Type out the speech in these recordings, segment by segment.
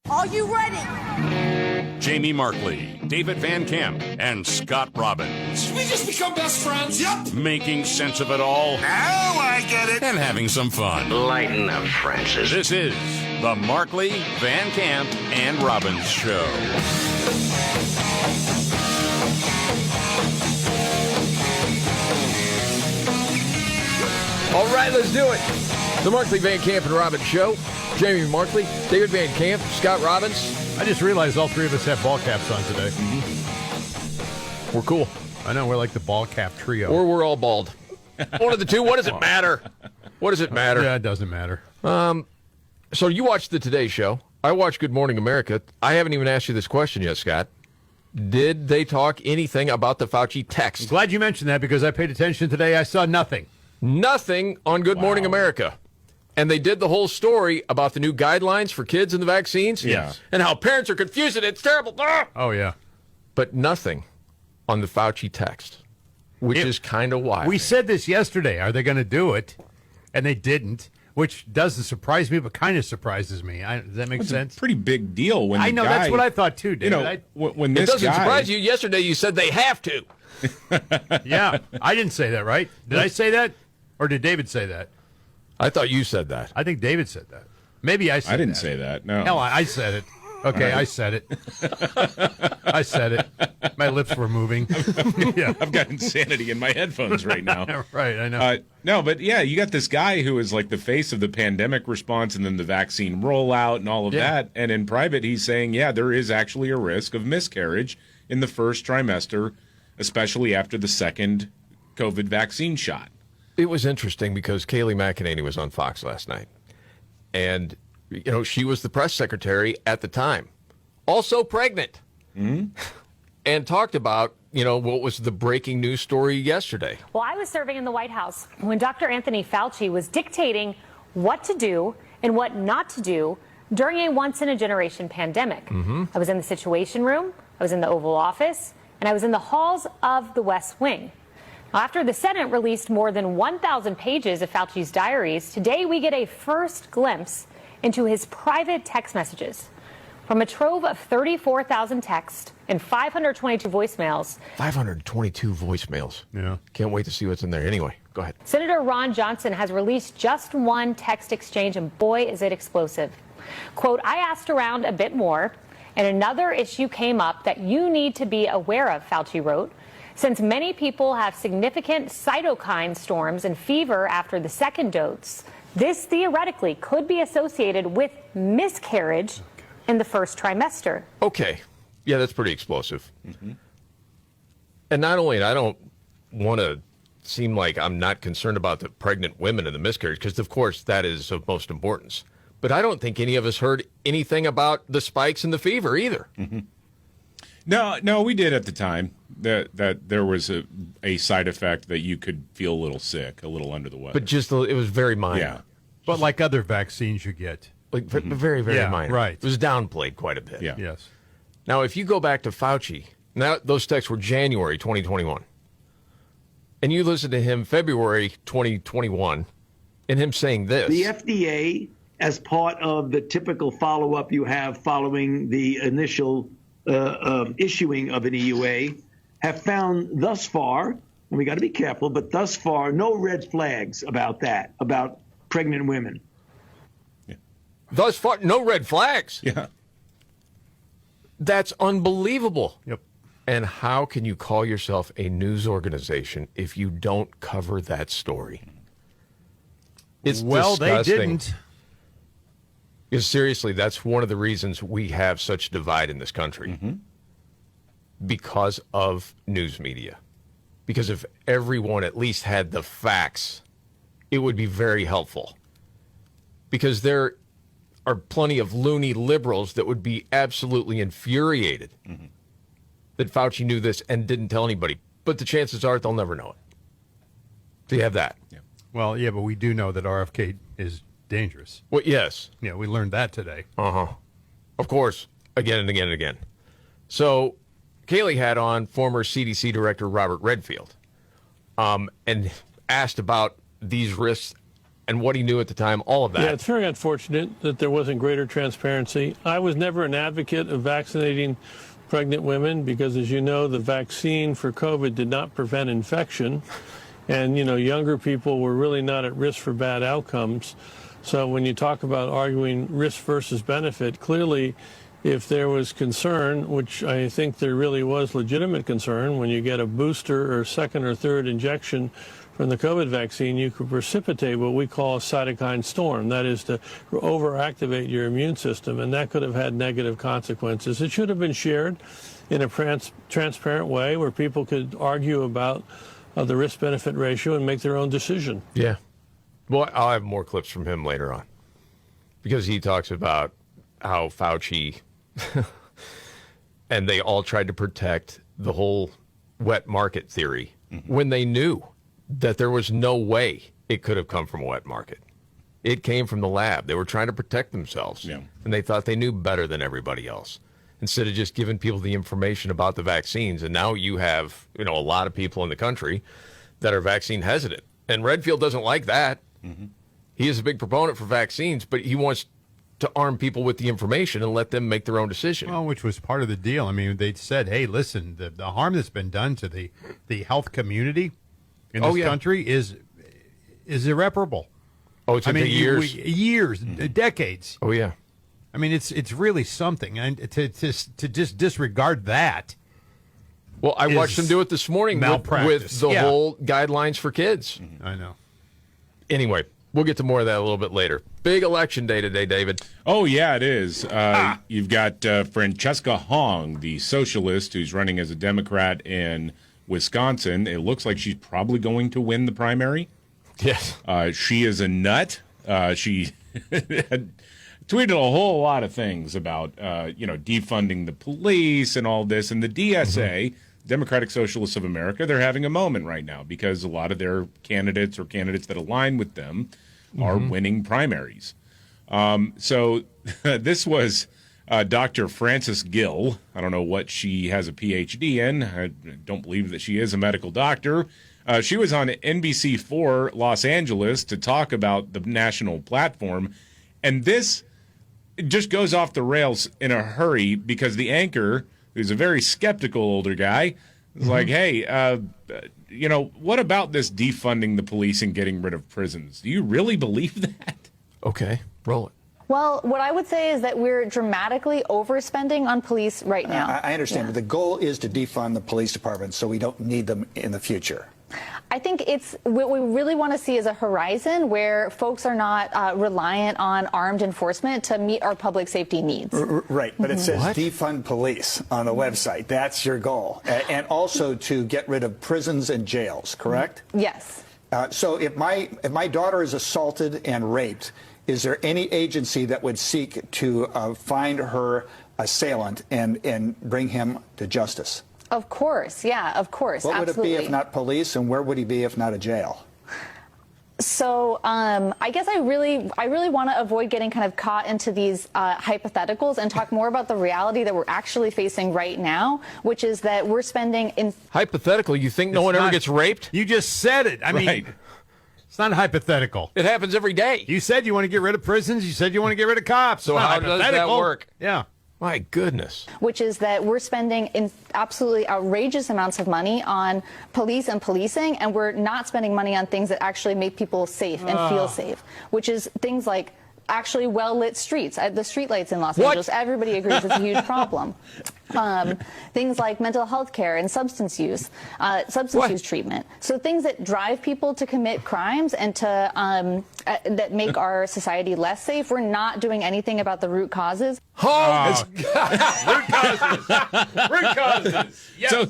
Are you ready? Jamie Markley, David Van Camp, and Scott Robbins. We just become best friends. Yep. Making sense of it all. Now I get it. And having some fun. Lighten up, Francis. This is the Markley, Van Camp, and Robbins Show. All right, let's do it. The Markley, Van Camp, and Robbins Show. Jamie Markley, David Van Camp, Scott Robbins. I just realized all three of us have ball caps on today. We're cool. I know, we're like the ball cap trio. Or we're all bald. One of the two. What does it matter? What does it matter? Yeah, it doesn't matter. So you watched the Today Show. I watched Good Morning America. I haven't even asked you this question yet, Scott. Did they talk anything about the Fauci text? Glad you mentioned that because I paid attention today. I saw nothing. Nothing on Good Morning America. And they did the whole story about the new guidelines for kids and the vaccines. Yes. And how parents are confused and it's terrible. Ah! Oh, yeah. But nothing on the Fauci text, which is kind of wild. We said this yesterday. Are they going to do it? And they didn't, which doesn't surprise me, but kind of surprises me. Does that make sense? Pretty big deal when I know, that's what I thought too, David. You know, when It this doesn't guy, surprise you. Yesterday you said they have to. Yeah, I didn't say that, right? Did I say that? Or did David say that? I thought you said that. I think David said that. Maybe I said that. I didn't say that. No. Hell, I said it. Okay, right. I said it. I said it. My lips were moving. Yeah. I've got insanity in my headphones right now. Right, I know. No, but yeah, you got this guy who is like the face of the pandemic response and then the vaccine rollout and all of that. And in private, he's saying, yeah, there is actually a risk of miscarriage in the first trimester, especially after the second COVID vaccine shot. It was interesting because Kayleigh McEnany was on Fox last night. And, you know, she was the press secretary at the time. Also pregnant. Mm-hmm. And talked about, you know, what was the breaking news story yesterday. Well, I was serving in the White House when Dr. Anthony Fauci was dictating what to do and what not to do during a once-in-a-generation pandemic. Mm-hmm. I was in the Situation Room, I was in the Oval Office, and I was in the halls of the West Wing. After the Senate released more than 1,000 pages of Fauci's diaries, today we get a first glimpse into his private text messages. From a trove of 34,000 texts and 522 voicemails. 522 voicemails. Yeah. Can't wait to see what's in there. Anyway, go ahead. Senator Ron Johnson has released just one text exchange, and boy, is it explosive. Quote, I asked around a bit more, and another issue came up that you need to be aware of, Fauci wrote. Since many people have significant cytokine storms and fever after the second dose, this theoretically could be associated with miscarriage in the first trimester. Okay. Yeah, that's pretty explosive. Mm-hmm. And not only, I don't want to seem like I'm not concerned about the pregnant women and the miscarriage, because, of course, that is of most importance. But I don't think any of us heard anything about the spikes and the fever either. Mm-hmm. No, we did at the time. That there was a side effect that you could feel a little sick, a little under the weather. But just, it was very minor. Yeah. But like other vaccines you get. Like very, very minor. Right. It was downplayed quite a bit. Yeah. Yes. Now, if you go back to Fauci, now those texts were January 2021. And you listen to him February 2021 and him saying this. The FDA, as part of the typical follow-up you have following the initial issuing of an EUA, have found thus far, and we got to be careful, but thus far, no red flags about that, about pregnant women. Yeah. Thus far, no red flags? Yeah. That's unbelievable. Yep. And how can you call yourself a news organization if you don't cover that story? It's disgusting. They didn't. Because seriously, that's one of the reasons we have such divide in this country. Mm-hmm. Because of news media. Because if everyone at least had the facts, it would be very helpful. Because there are plenty of loony liberals that would be absolutely infuriated that Fauci knew this and didn't tell anybody. But the chances are they'll never know it. So you have that. Yeah. Well, yeah, but we do know that RFK is dangerous. Well, yes. Yeah, we learned that today. Uh-huh. Of course, again and again and again. So Kayleigh had on former CDC Director Robert Redfield and asked about these risks and what he knew at the time, all of that. Yeah, it's very unfortunate that there wasn't greater transparency. I was never an advocate of vaccinating pregnant women because, as you know, the vaccine for COVID did not prevent infection. And, younger people were really not at risk for bad outcomes. So when you talk about arguing risk versus benefit, clearly, if there was concern, which I think there really was legitimate concern, when you get a booster or second or third injection from the COVID vaccine, you could precipitate what we call a cytokine storm. That is to overactivate your immune system, and that could have had negative consequences. It should have been shared in a transparent way where people could argue about the risk-benefit ratio and make their own decision. Yeah. Well, I'll have more clips from him later on because he talks about how Fauci and they all tried to protect the whole wet market theory when they knew that there was no way it could have come from a wet market. It came from the lab. They were trying to protect themselves, and they thought they knew better than everybody else instead of just giving people the information about the vaccines. And now you have, a lot of people in the country that are vaccine hesitant. And Redfield doesn't like that. He is a big proponent for vaccines, but he wants to arm people with the information and let them make their own decision. Well, which was part of the deal. I mean, they said, hey, listen, the harm that's been done to the health community in this country is irreparable. Oh, it's going to take years. Years, decades. Oh, yeah. I mean, it's really something. And to just disregard that. Well, I watched them do it this morning with the whole guidelines for kids. I know. Anyway, we'll get to more of that a little bit later. Big election day today, David. Oh, yeah, it is. You've got Francesca Hong, the socialist who's running as a Democrat in Wisconsin. It looks like she's probably going to win the primary. Yes. She is a nut. She had tweeted a whole lot of things about, defunding the police and all this. And the DSA, Democratic Socialists of America, they're having a moment right now because a lot of their candidates or candidates that align with them are winning primaries. So this was Dr. Frances Gill. I don't know what she has a PhD in. I don't believe that she is a medical doctor. She was on NBC4 Los Angeles to talk about the national platform. And this just goes off the rails in a hurry because the anchor, who's a very skeptical older guy, is like, hey, what about this defunding the police and getting rid of prisons? Do you really believe that? Okay, roll it. Well, what I would say is that we're dramatically overspending on police right now. I understand, but the goal is to defund the police department so we don't need them in the future. I think it's what we really want to see is a horizon where folks are not reliant on armed enforcement to meet our public safety needs. Right, but it says defund police on the website. That's your goal. And also to get rid of prisons and jails, correct? Yes. So if my daughter is assaulted and raped, is there any agency that would seek to find her assailant and bring him to justice? Of course, yeah, of course. What absolutely. would it be if not police, and where would he be if not a jail? So I guess I really want to avoid getting kind of caught into these hypotheticals and talk more about the reality that we're actually facing right now, which is that we're spending in hypothetical. You think no one ever gets raped? You just said it. I mean, it's not hypothetical. It happens every day. You said you want to get rid of prisons. You said you want to get rid of cops. So how does that work? Yeah. My goodness. Which is that we're spending in absolutely outrageous amounts of money on police and policing, and we're not spending money on things that actually make people safe and feel safe, which is things like actually well-lit streets. The streetlights in Los Angeles, everybody agrees it's a huge problem. Things like mental health care and substance use treatment. So things that drive people to commit crimes and to that make our society less safe. We're not doing anything about the root causes. Root causes. Yes. So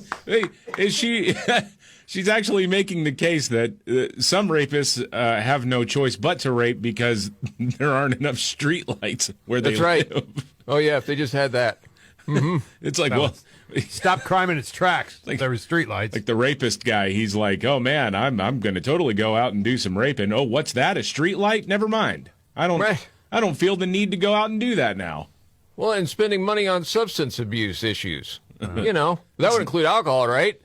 is she? She's actually making the case that some rapists have no choice but to rape because there aren't enough streetlights where they live. Right. Oh, yeah, if they just had that. It's like, stop crime in its tracks. Like there were streetlights. Like the rapist guy, he's like, oh, man, I'm going to totally go out and do some raping. Oh, what's that, a streetlight? Never mind. I don't feel the need to go out and do that now. Well, and spending money on substance abuse issues. That would include alcohol, right?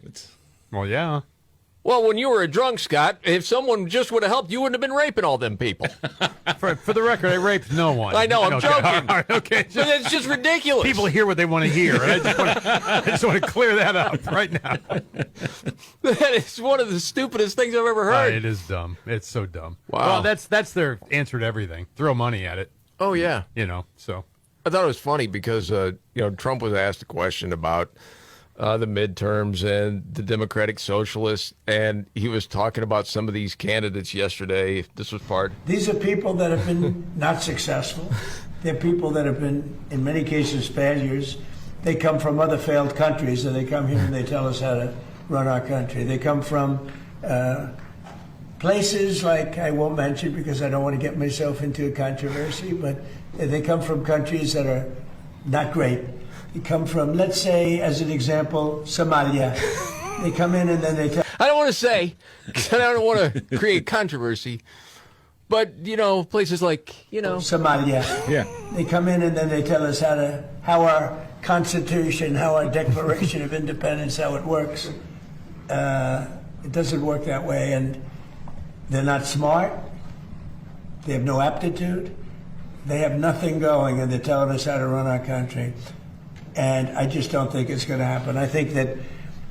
Well, yeah. Well, when you were a drunk, Scott, if someone just would have helped, you wouldn't have been raping all them people. For the record, I raped no one. I know, I'm joking. All right, okay. But it's just ridiculous. People hear what they want to hear. And I just want to clear that up right now. That is one of the stupidest things I've ever heard. It is dumb. It's so dumb. Wow. Well, that's their answer to everything. Throw money at it. Oh, yeah. So. I thought it was funny because, Trump was asked a question about the midterms and the Democratic Socialists, and he was talking about some of these candidates yesterday. This was part. These are people that have been not successful. They're people that have been, in many cases, failures. They come from other failed countries, and they come here and they tell us how to run our country. They come from places like, I won't mention because I don't want to get myself into a controversy, but they come from countries that are not great. They come from, let's say, as an example, Somalia. They come in and then they tell... I don't want to say, because I don't want to create controversy, but, places like, Somalia. Yeah. They come in and then they tell us how our Constitution, how our Declaration of Independence, how it works. It doesn't work that way, and they're not smart. They have no aptitude. They have nothing going, and they're telling us how to run our country. And I just don't think it's going to happen. I think that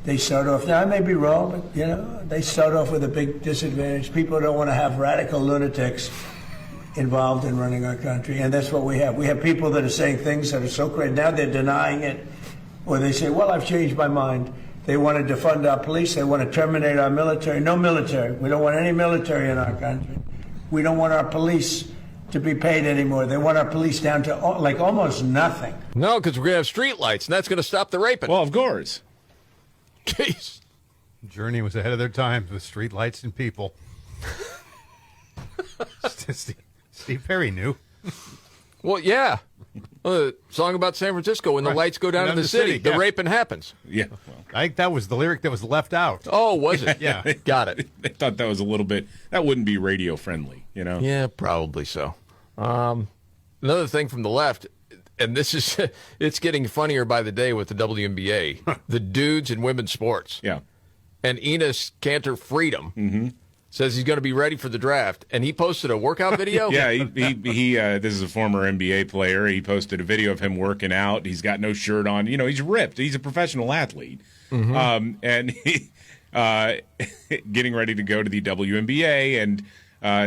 they start off, now I may be wrong, but, they start off with a big disadvantage. People don't want to have radical lunatics involved in running our country, and that's what we have. We have people that are saying things that are so great. Now they're denying it, or they say, well, I've changed my mind. They want to defund our police. They want to terminate our military. No military. We don't want any military in our country. We don't want our police to be paid anymore. They want our police down to almost nothing. No, because we're going to have street lights, and that's going to stop the raping. Well, of course. Jeez. Journey was ahead of their time with street lights and people. Steve Perry knew. Well, yeah. Song about San Francisco, when the lights go down in the city, the raping happens. Yeah. I think that was the lyric that was left out. Oh, was it? Yeah. Got it. I thought that was a little bit, that wouldn't be radio friendly, Yeah, probably so. Another thing from the left, and this is, it's getting funnier by the day with the WNBA, the dudes in women's sports. Yeah. And Enes Kanter Freedom says he's going to be ready for the draft, and he posted a workout video. Yeah, he this is a former NBA player. He posted a video of him working out. He's got no shirt on. He's ripped. He's a professional athlete. And he getting ready to go to the WNBA, and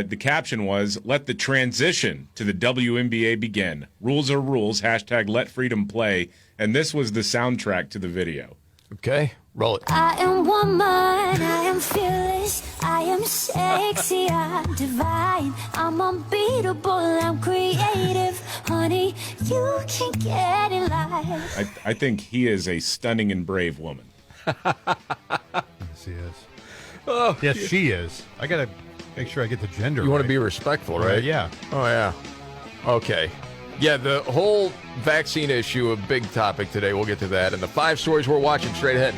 the caption was, "Let the transition to the WNBA begin. Rules are rules. # let freedom play." And this was the soundtrack to the video. Okay, roll it. I am woman, I am fearless, I am sexy, I'm divine, I'm unbeatable, I'm creative, honey, you can get in line. I think he is a stunning and brave woman. Yes, he is. Oh, yes, she is. I got to make sure I get the gender You want to right. be respectful, right? Yeah. Oh, yeah. Okay. Yeah, the whole vaccine issue, a big topic today. We'll get to that. And the 5 stories we're watching straight ahead.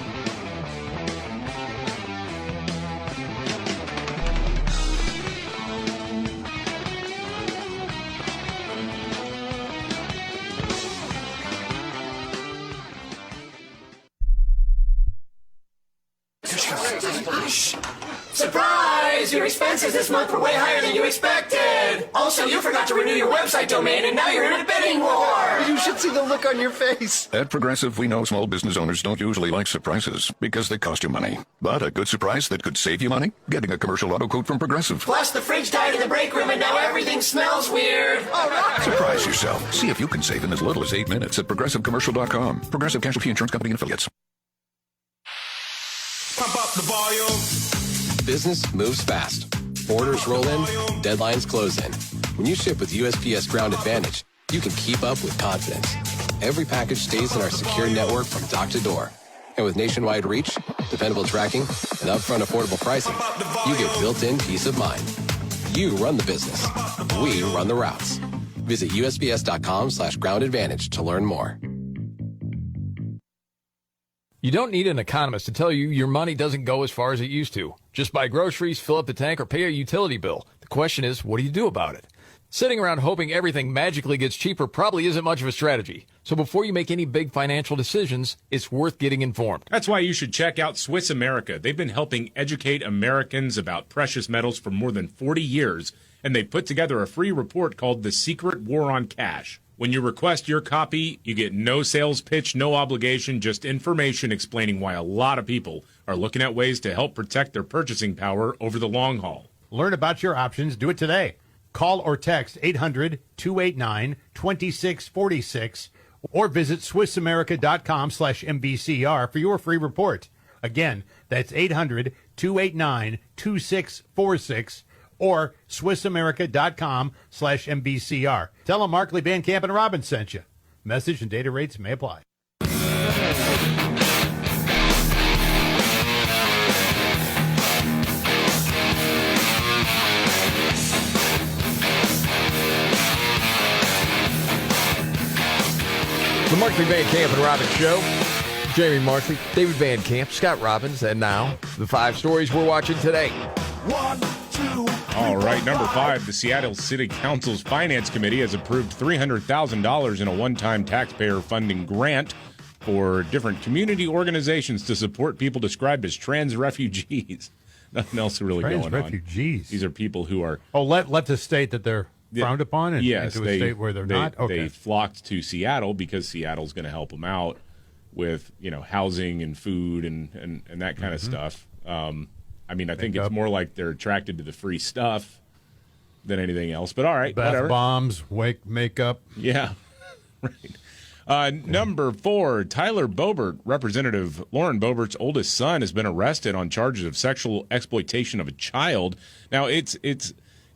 Surprise! Your expenses this month were way higher than you expected! Also, you forgot to renew your website domain, and now you're in a bidding war! You should see the look on your face. At Progressive, we know small business owners don't usually like surprises because they cost you money. But a good surprise that could save you money? Getting a commercial auto quote from Progressive. Plus, the fridge died in the break room, and now everything smells weird! All right! Surprise yourself. See if you can save in as little as 8 minutes at ProgressiveCommercial.com. Progressive Casualty Insurance Company and Affiliates. Pump up the volume. Business moves fast. Orders roll in, deadlines close in. When you ship with USPS Ground Advantage, you can keep up with confidence. Every package stays in our secure network from dock to door. And with nationwide reach, dependable tracking, and upfront affordable pricing, you get built-in peace of mind. You run the business. We run the routes. Visit USPS.com/groundadvantage to learn more. You don't need an economist to tell you your money doesn't go as far as it used to. Just buy groceries, fill up the tank, or pay a utility bill. The question is, what do you do about it? Sitting around hoping everything magically gets cheaper probably isn't much of a strategy. So before you make any big financial decisions, it's worth getting informed. That's why you should check out Swiss America. They've been helping educate Americans about precious metals for more than 40 years, and they put together a free report called The Secret War on Cash. When you request your copy, you get no sales pitch, no obligation, just information explaining why a lot of people are looking at ways to help protect their purchasing power over the long haul. Learn about your options. Do it today. Call or text 800-289-2646 or visit SwissAmerica.com/MBCR for your free report. Again, that's 800-289-2646 or SwissAmerica.com/MBCR. Tell them Markley, Van Camp, and Robbins sent you. Message and data rates may apply. The Markley, Van Camp, and Robbins Show. Jamie Markley, David Van Camp, Scott Robbins, and now the 5 stories we're watching today. 1, 2, All right, number 5, the Seattle City Council's Finance Committee has approved $300,000 in a one-time taxpayer funding grant for different community organizations to support people described as trans refugees. Nothing else really Trans going on. refugees. These are people who are... Oh, left the state that they're frowned upon and yes, into a state where they're not? Okay. They flocked to Seattle because Seattle's going to help them out with, housing and food and that kind of stuff. I mean, I think it's more like they're attracted to the free stuff than anything else. But all right, Bath whatever. bombs, makeup. Yeah, right. Number 4, Tyler Boebert, Representative Lauren Boebert's oldest son, has been arrested on charges of sexual exploitation of a child. Now, it's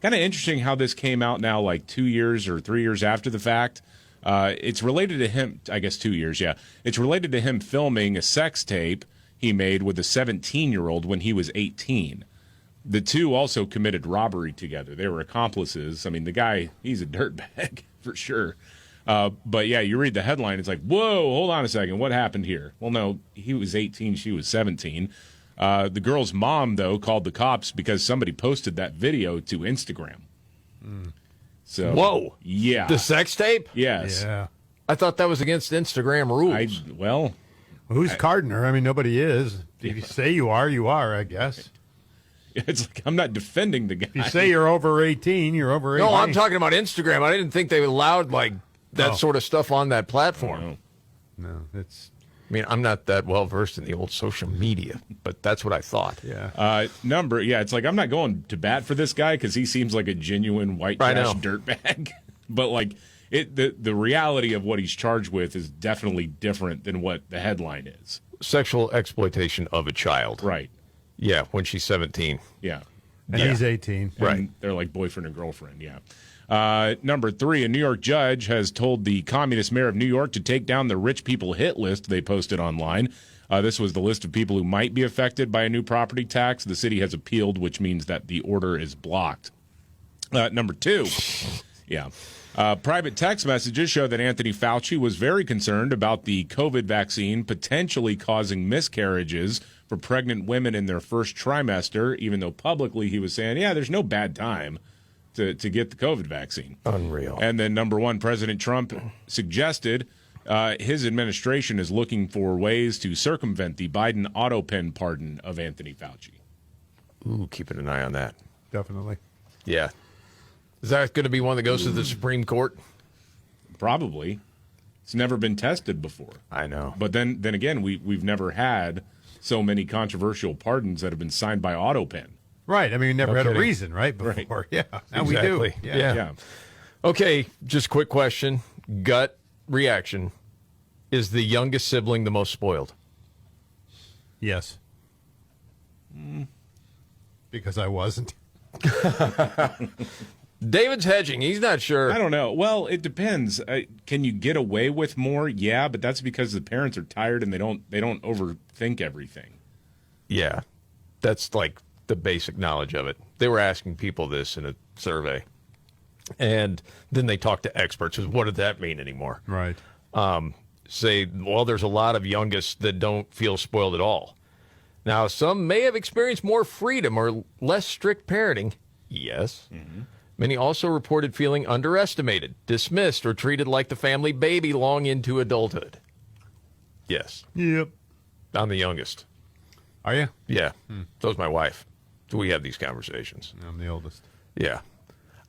kind of interesting how this came out now, like 2 years or 3 years after the fact. It's related to him, I guess 2 years, yeah. It's related to him filming a sex tape he made with a 17-year-old when he was 18. The two also committed robbery together. They were accomplices. I mean, the guy, he's a dirtbag for sure. But yeah, you read the headline, it's like, whoa, hold on a second, what happened here? Well, no, he was 18, she was 17. The girl's mom, though, called the cops because somebody posted that video to Instagram. So, whoa. Yeah. The sex tape? Yes. Yeah. I thought that was against Instagram rules. Who's carding her? I mean, nobody is. If you say you are, I guess. It's like, I'm not defending the guy. If you say you're over 18, you're over 18. No, I'm talking about Instagram. I didn't think they allowed that sort of stuff on that platform. No, it's... I mean, I'm not that well versed in the old social media, but that's what I thought. Yeah. It's like I'm not going to bat for this guy because he seems like a genuine white trash dirtbag. But the reality of what he's charged with is definitely different than what the headline is. Sexual exploitation of a child. Right. Yeah, when she's 17. Yeah. And he's 18. And right. They're like boyfriend and girlfriend, yeah. Number 3, a New York judge has told the communist mayor of New York to take down the rich people hit list they posted online. This was the list of people who might be affected by a new property tax. The city has appealed, which means that the order is blocked. Number 2, private text messages show that Anthony Fauci was very concerned about the COVID vaccine potentially causing miscarriages for pregnant women in their first trimester, even though publicly he was saying, there's no bad time to get the COVID vaccine. Unreal. And then number 1, President Trump suggested his administration is looking for ways to circumvent the Biden auto pen pardon of Anthony Fauci. Ooh, keeping an eye on that. Definitely. Yeah. Is that going to be one that goes to the Supreme Court? Probably. It's never been tested before. I know. But then again, we've never had so many controversial pardons that have been signed by AutoPen. Right. I mean, we never had a reason, right? Before. Right. Yeah. Now Exactly. we do. Yeah. Okay, just quick question. Gut reaction. Is the youngest sibling the most spoiled? Yes. Because I wasn't. David's hedging. He's not sure. I don't know. Well, it depends. Can you get away with more? Yeah, but that's because the parents are tired and they don't overthink everything. Yeah. That's like the basic knowledge of it. They were asking people this in a survey. And then they talked to experts. What did that mean anymore? Right. Say, well, there's a lot of youngest that don't feel spoiled at all. Now, some may have experienced more freedom or less strict parenting. Yes. Mm-hmm. Many also reported feeling underestimated, dismissed, or treated like the family baby long into adulthood. Yes. Yep. I'm the youngest. Are you? Yeah. So's my wife. So we have these conversations. I'm the oldest. Yeah.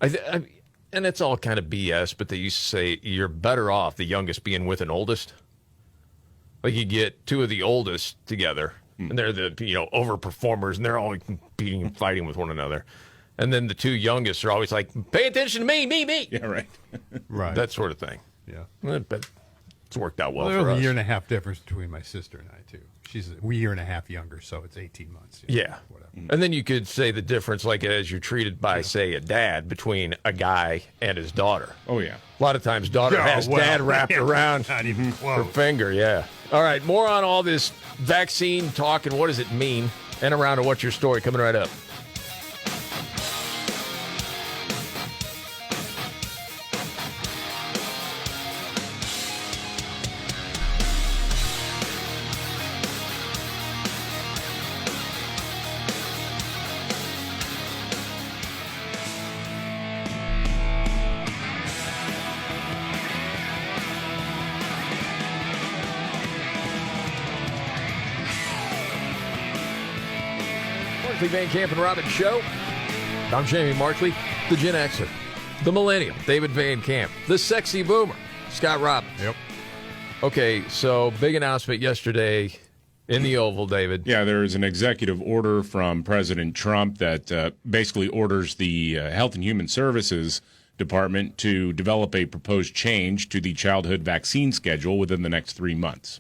And it's all kind of BS, but they used to say you're better off the youngest being with an oldest. Like you get two of the oldest together, and they're the overperformers, and they're always competing and fighting with one another. And then the two youngest are always like, pay attention to me, me. Yeah, right. Right. That sort of thing. Yeah. But it's worked out well There's for us. a year and a half difference between my sister and I, too. She's a year and a half younger, so it's 18 months. Yeah. And then you could say the difference, like as you're treated by, say, a dad between a guy and his daughter. Oh, yeah. A lot of times daughter has dad wrapped around Not even her close. finger, yeah. All right, more on all this vaccine talk and what does it mean, and around to What's Your Story coming right up. Markley, Van Camp, and Robbins Show. I'm Jamie Markley, the Gen Xer, the Millennial, David Van Camp, the Sexy Boomer, Scott Robbins. Yep. Okay, so big announcement yesterday in the Oval, David. Yeah, there is an executive order from President Trump that basically orders the Health and Human Services Department to develop a proposed change to the childhood vaccine schedule within the next 3 months.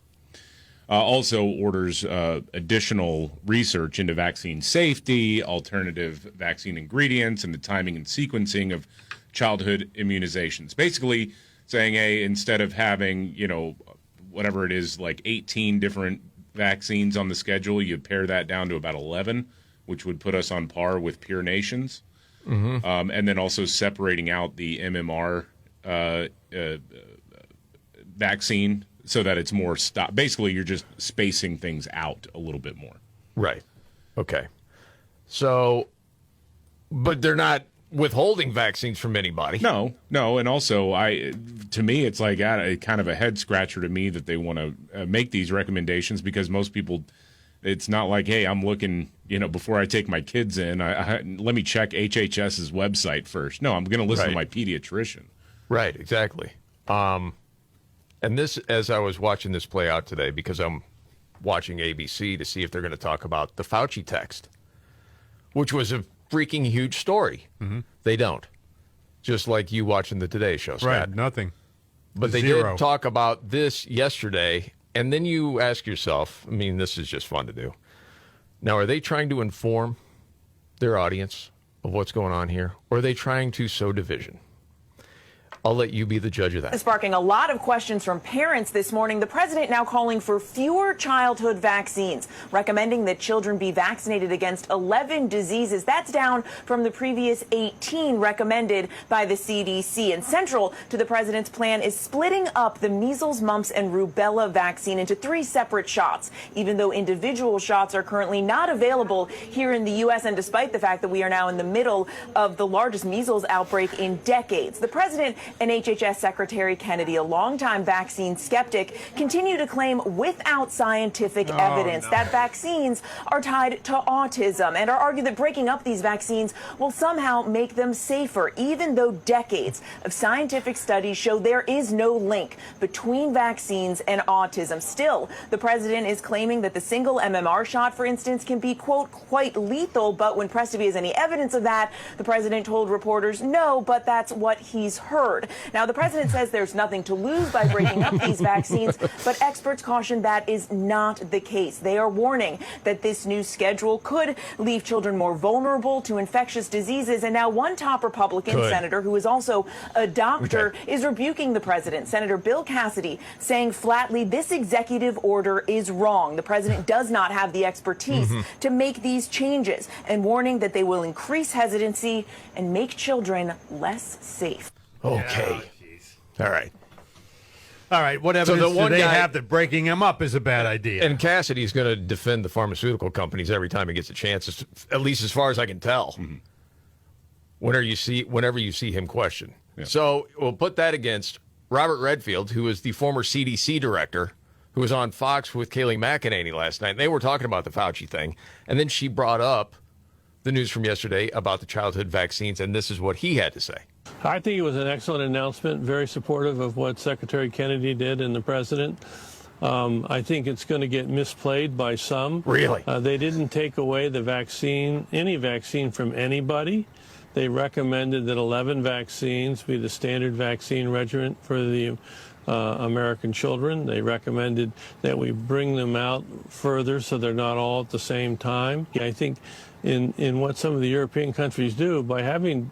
Also orders additional research into vaccine safety, alternative vaccine ingredients, and the timing and sequencing of childhood immunizations. Basically saying, hey, instead of having, whatever it is, like 18 different vaccines on the schedule, you pare that down to about 11, which would put us on par with peer nations. Mm-hmm. And then also separating out the MMR vaccine so that it's more basically you're just spacing things out a little bit more. Right. Okay. So, but they're not withholding vaccines from anybody. No. And also, to me, it's like kind of a head scratcher to me that they want to make these recommendations, because most people, it's not like, hey, I'm looking, before I take my kids in, let me check HHS's website first. No, I'm going to listen to my pediatrician. Right. Exactly. And this, as I was watching this play out today, because I'm watching ABC to see if they're going to talk about the Fauci text, which was a freaking huge story. Mm-hmm. They don't. Just like you watching the Today Show, Scott. Right, nothing. But they did talk about this yesterday, and then you ask yourself, this is just fun to do. Now, are they trying to inform their audience of what's going on here, or are they trying to sow division? I'll let you be the judge of that. Sparking a lot of questions from parents this morning. The president now calling for fewer childhood vaccines, recommending that children be vaccinated against 11 diseases. That's down from the previous 18 recommended by the CDC. And central to the president's plan is splitting up the measles, mumps, and rubella vaccine into 3 separate shots, even though individual shots are currently not available here in the U.S. And despite the fact that we are now in the middle of the largest measles outbreak in decades, the president and HHS Secretary Kennedy, a longtime vaccine skeptic, continue to claim without scientific evidence that vaccines are tied to autism, and are arguing that breaking up these vaccines will somehow make them safer, even though decades of scientific studies show there is no link between vaccines and autism. Still, the president is claiming that the single MMR shot, for instance, can be, quote, quite lethal, but when pressed if he has any evidence of that, the president told reporters no, but that's what he's heard. Now, the president says there's nothing to lose by breaking up these vaccines, but experts caution that is not the case. They are warning that this new schedule could leave children more vulnerable to infectious diseases. And now one top Republican senator, who is also a doctor, is rebuking the president. Senator Bill Cassidy saying flatly this executive order is wrong. The president does not have the expertise to make these changes, and warning that they will increase hesitancy and make children less safe. Okay. All right. All right. What evidence do they have that breaking them up is a bad idea? And Cassidy's going to defend the pharmaceutical companies every time he gets a chance, at least as far as I can tell. whenever you see him questioned. Yeah. So we'll put that against Robert Redfield, who is the former CDC director, who was on Fox with Kayleigh McEnany last night. They were talking about the Fauci thing, and then she brought up the news from yesterday about the childhood vaccines, and this is what he had to say. I think it was an excellent announcement, very supportive of what Secretary Kennedy did and the president. I think it's going to get misplayed by some. Really? They didn't take away any vaccine from anybody. They recommended that 11 vaccines be the standard vaccine regimen for the American children. They recommended that we bring them out further so they're not all at the same time. I think in what some of the European countries do, by having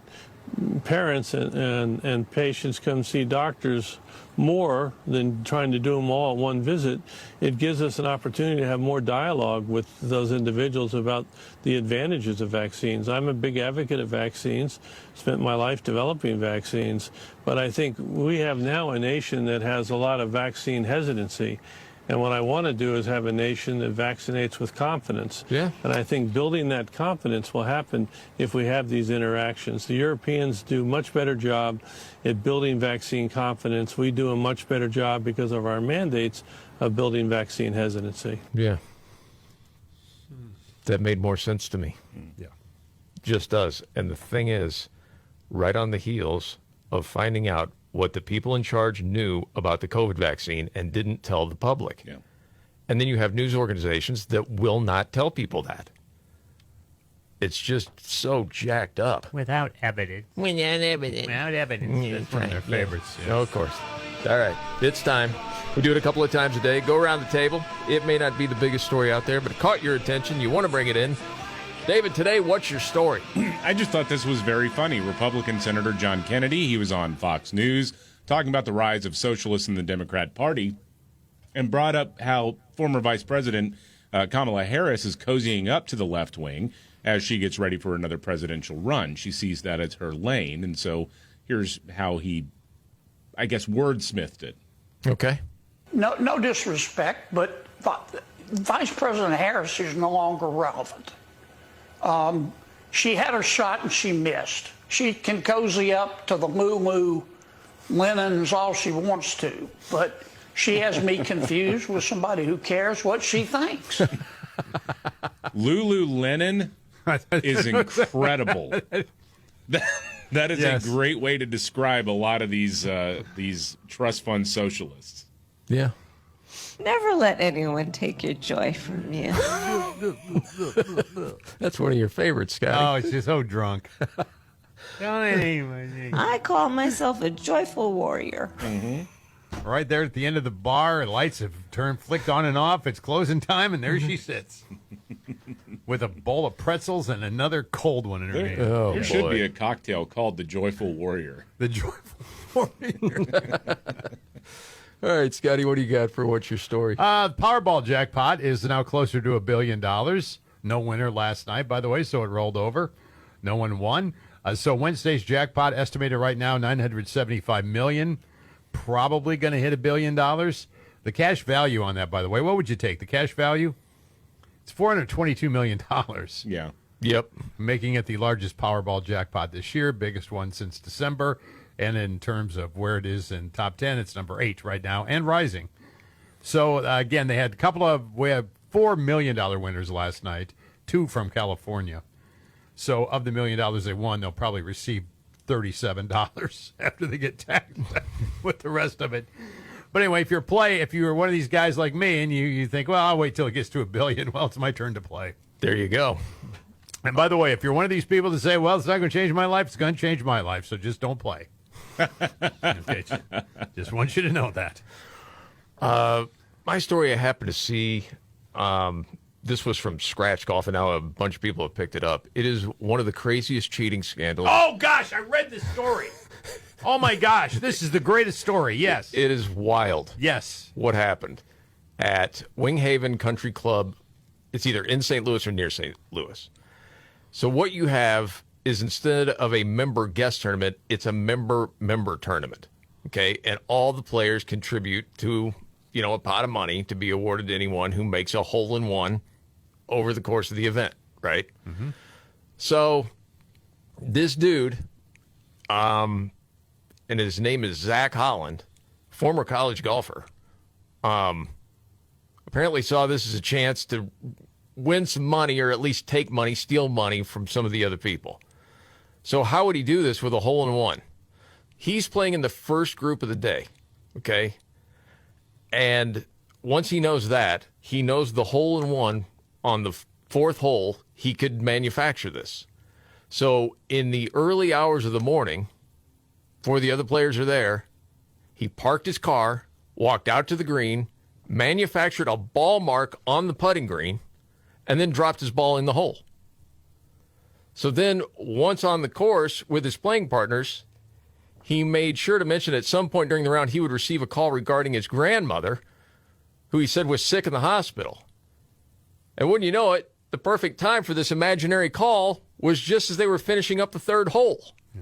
parents and patients come see doctors more than trying to do them all at one visit, it gives us an opportunity to have more dialogue with those individuals about the advantages of vaccines. I'm a big advocate of vaccines, spent my life developing vaccines, but I think we have now a nation that has a lot of vaccine hesitancy. And what I want to do is have a nation that vaccinates with confidence. Yeah. And I think building that confidence will happen if we have these interactions. The Europeans do a much better job at building vaccine confidence. We do a much better job because of our mandates of building vaccine hesitancy. Yeah. That made more sense to me. Yeah. Just does. And the thing is, right on the heels of finding out what the people in charge knew about the COVID vaccine and didn't tell the public. Yeah. And then you have news organizations that will not tell people that. It's just so jacked up. Without evidence. Without evidence. That's one of their favorites. Yeah. Oh, of course. All right. It's time. We do it a couple of times a day. Go around the table. It may not be the biggest story out there, but it caught your attention. You want to bring it in. David, today, what's your story? I just thought this was very funny. Republican Senator John Kennedy, he was on Fox News talking about the rise of socialists in the Democrat Party and brought up how former Vice President Kamala Harris is cozying up to the left wing as she gets ready for another presidential run. She sees that as her lane. And so here's how he, I guess, wordsmithed it. Okay. No disrespect, but Vice President Harris is no longer relevant. She had her shot and she missed. She can cozy up to the moo-moo linens all she wants to, but she has me confused with somebody who cares what she thinks. Lululemon is incredible. That is a great way to describe a lot of these trust fund socialists. Yeah. Never let anyone take your joy from you. That's one of your favorites, Scotty. Oh, she's so drunk. I call myself a joyful warrior. Mm-hmm. Right there at the end of the bar, lights have flicked on and off. It's closing time, and there she sits with a bowl of pretzels and another cold one in her hand. There should be a cocktail called the Joyful Warrior. The Joyful Warrior. All right, Scotty, what do you got for what's your story? Powerball jackpot is now closer to $1 billion. No winner last night, by the way, so it rolled over. No one won. So Wednesday's jackpot estimated right now $975 million. Probably going to hit $1 billion. The cash value on that, by the way, what would you take? The cash value? It's $422 million. Yeah. Yep. Making it the largest Powerball jackpot this year, biggest one since December. And in terms of where it is in top 10, it's number 8 right now and rising. So, again, we had $4 million winners last night, 2 from California. So of the $1 million they won, they'll probably receive $37 after they get taxed with the rest of it. But anyway, if you're one of these guys like me and you think, well, I'll wait till it gets to $1 billion, well, it's my turn to play. There you go. And by the way, if you're one of these people that say, well, it's not going to change my life, it's going to change my life, so just don't play. Okay, just want you to know that. My story I happened to see, this was from Scratch Golf, and now a bunch of people have picked it up. It is one of the craziest cheating scandals. Oh, gosh, I read this story. Oh, my gosh, this is the greatest story, yes. It is wild. Yes. What happened at Winghaven Country Club. It's either in St. Louis or near St. Louis. So what you have is instead of a member-guest tournament, it's a member-member tournament, okay? And all the players contribute to, a pot of money to be awarded to anyone who makes a hole-in-one over the course of the event, right? Mm-hmm. So this dude, and his name is Zach Holland, former college golfer, apparently saw this as a chance to win some money, or at least take money, steal money from some of the other people. So how would he do this with a hole-in-one? He's playing in the first group of the day, okay? And once he knows that, he knows the hole-in-one on the fourth hole, he could manufacture this. So in the early hours of the morning, before the other players are there, he parked his car, walked out to the green, manufactured a ball mark on the putting green, and then dropped his ball in the hole. So then, once on the course with his playing partners, he made sure to mention at some point during the round he would receive a call regarding his grandmother, who he said was sick in the hospital. And wouldn't you know it, the perfect time for this imaginary call was just as they were finishing up the third hole. Yeah.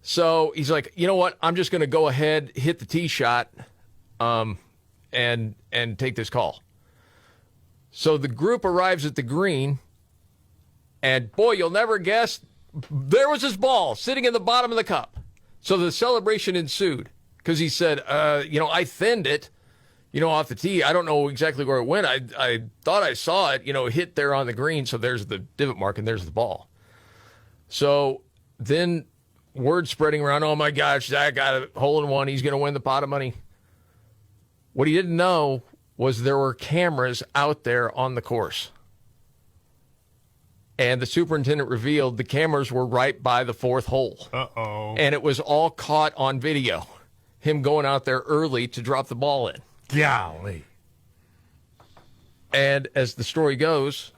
So he's like, you know what, I'm just going to go ahead, hit the tee shot, and take this call. So the group arrives at the green, and boy, you'll never guess, there was his ball sitting in the bottom of the cup. So the celebration ensued because he said, I thinned it, off the tee. I don't know exactly where it went. I thought I saw it, hit there on the green. So there's the divot mark and there's the ball. So then word spreading around, oh my gosh, Zach got a hole-in-one. He's going to win the pot of money. What he didn't know was there were cameras out there on the course. And the superintendent revealed the cameras were right by the fourth hole. Uh-oh. And it was all caught on video. Him going out there early to drop the ball in. Golly. And as the story goes,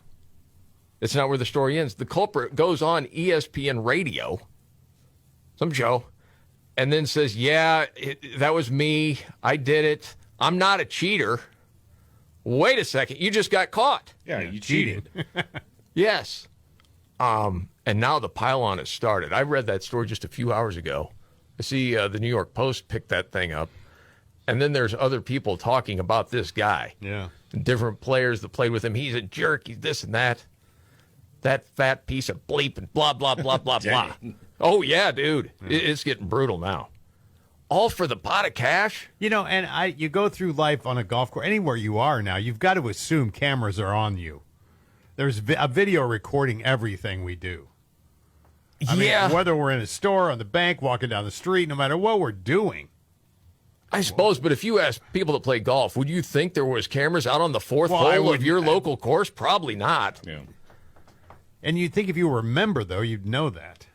it's not where the story ends. The culprit goes on ESPN radio, some show, and then says, that was me. I did it. I'm not a cheater. Wait a second. You just got caught. Yeah, you cheated. Yes. And now the pile-on has started. I read that story just a few hours ago. I see the New York Post picked that thing up. And then there's other people talking about this guy. Yeah. Different players that played with him. He's a jerk. He's this and that. That fat piece of bleep and blah, blah, blah, blah, blah. Oh, yeah, dude. Yeah. It's getting brutal now. All for the pot of cash? And you go through life on a golf course, anywhere you are now, you've got to assume cameras are on you. There's a video recording everything we do. I mean, whether we're in a store, on the bank, walking down the street, no matter what we're doing. I suppose, but if you ask people that play golf, would you think there was cameras out on the fourth hole of your local course? Probably not. Yeah. And you'd think if you were a member, though, you'd know that.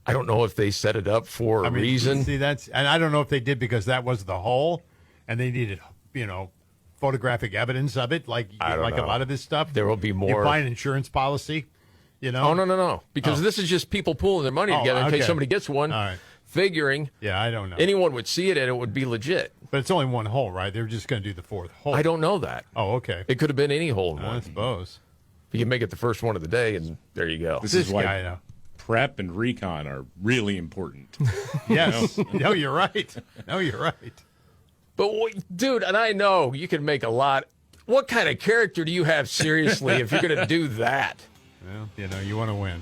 I don't know if they set it up for a reason. See, and I don't know if they did because that was the hole, and they needed, photographic evidence of it, like a lot of this stuff. There will be more. You buy an insurance policy, Oh, no. Because this is just people pooling their money together in case somebody gets one. All right. Figuring I don't know. Anyone would see it and it would be legit. But it's only one hole, right? They're just going to do the fourth hole. I don't know that. Oh, okay. It could have been any hole in one. I suppose. You can make it the first one of the day, and there you go. This is why prep and recon are really important. Yes. No, you're right. But, dude, and I know you can make a lot. What kind of character do you have, seriously, if you're going to do that? Well, you want to win.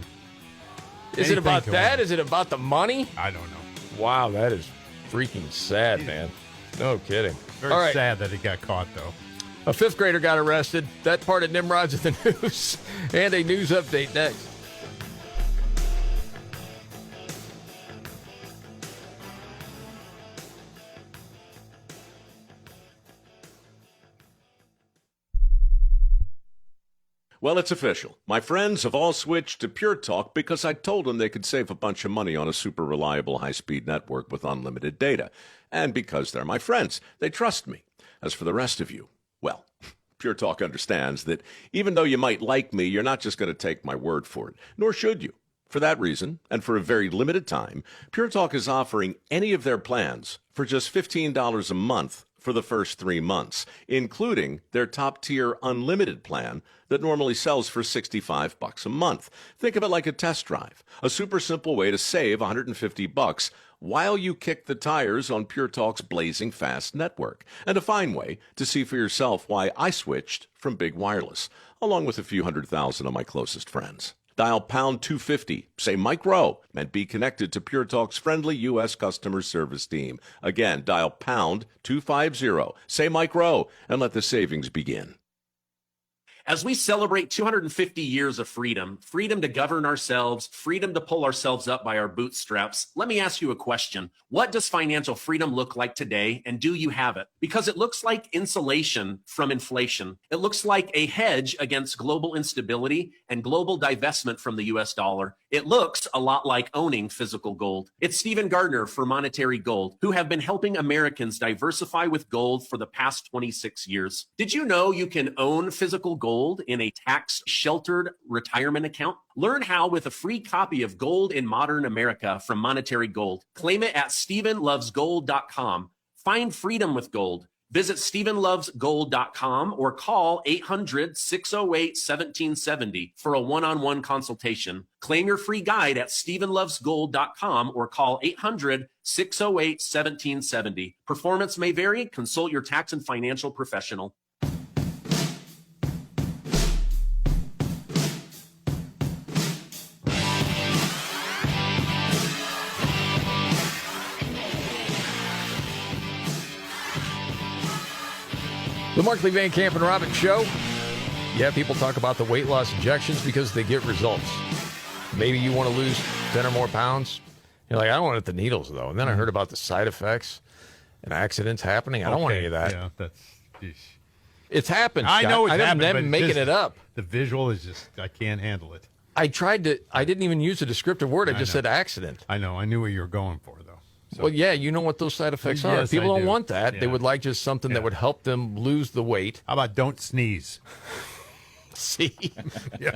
Is it about that? Is it about the money? I don't know. Wow, that is freaking sad, man. No kidding. Very sad that he got caught, though. A fifth grader got arrested. That part of Nimrod's in the news. And a news update next. Well, it's official. My friends have all switched to Pure Talk because I told them they could save a bunch of money on a super reliable high-speed network with unlimited data. And because they're my friends, they trust me. As for the rest of you, well, Pure Talk understands that even though you might like me, you're not just going to take my word for it, nor should you. For that reason, and for a very limited time, Pure Talk is offering any of their plans for just $15 a month for the first 3 months, including their top-tier unlimited plan that normally sells for $65 a month. Think of it like a test drive, a super simple way to save $150 while you kick the tires on Pure Talk's blazing fast network, and a fine way to see for yourself why I switched from Big Wireless, along with a few 100,000 of my closest friends. Dial pound 250. Say Mike Rowe and be connected to Pure Talk's friendly U.S. customer service team. Again, dial pound 250. Say Mike Rowe and let the savings begin. As we celebrate 250 years of freedom, freedom to govern ourselves, freedom to pull ourselves up by our bootstraps, let me ask you a question. What does financial freedom look like today, and do you have it? Because it looks like insulation from inflation. It looks like a hedge against global instability and global divestment from the U.S. dollar. It looks a lot like owning physical gold. It's Stephen Gardner for Monetary Gold, who have been helping Americans diversify with gold for the past 26 years. Did you know you can own physical gold in a tax-sheltered retirement account? Learn how with a free copy of Gold in Modern America from Monetary Gold. Claim it at StephenLovesGold.com. Find freedom with gold. Visit StephenLovesGold.com or call 800-608-1770 for a one-on-one consultation. Claim your free guide at StephenLovesGold.com or call 800-608-1770. Performance may vary. Consult your tax and financial professional. The Markley, Van Camp, and Robbins Show. Yeah, people talk about the weight loss injections because they get results. Maybe you want to lose 10 or more pounds. You're like, I don't want the needles, though. And then I heard about the side effects and accidents happening. I don't want any of that. Yeah, that's... It's happened, I Scott. know it's happened, I'm but making just it up. The visual is just, I can't handle it. I didn't even use a descriptive word. I just said accident. I know. I knew what you were going for, though. So. Well, yeah, you know what those side effects are. Yes, People I don't do. want that. Yeah. They would like just something that would help them lose the weight. How about don't sneeze? See? Yeah.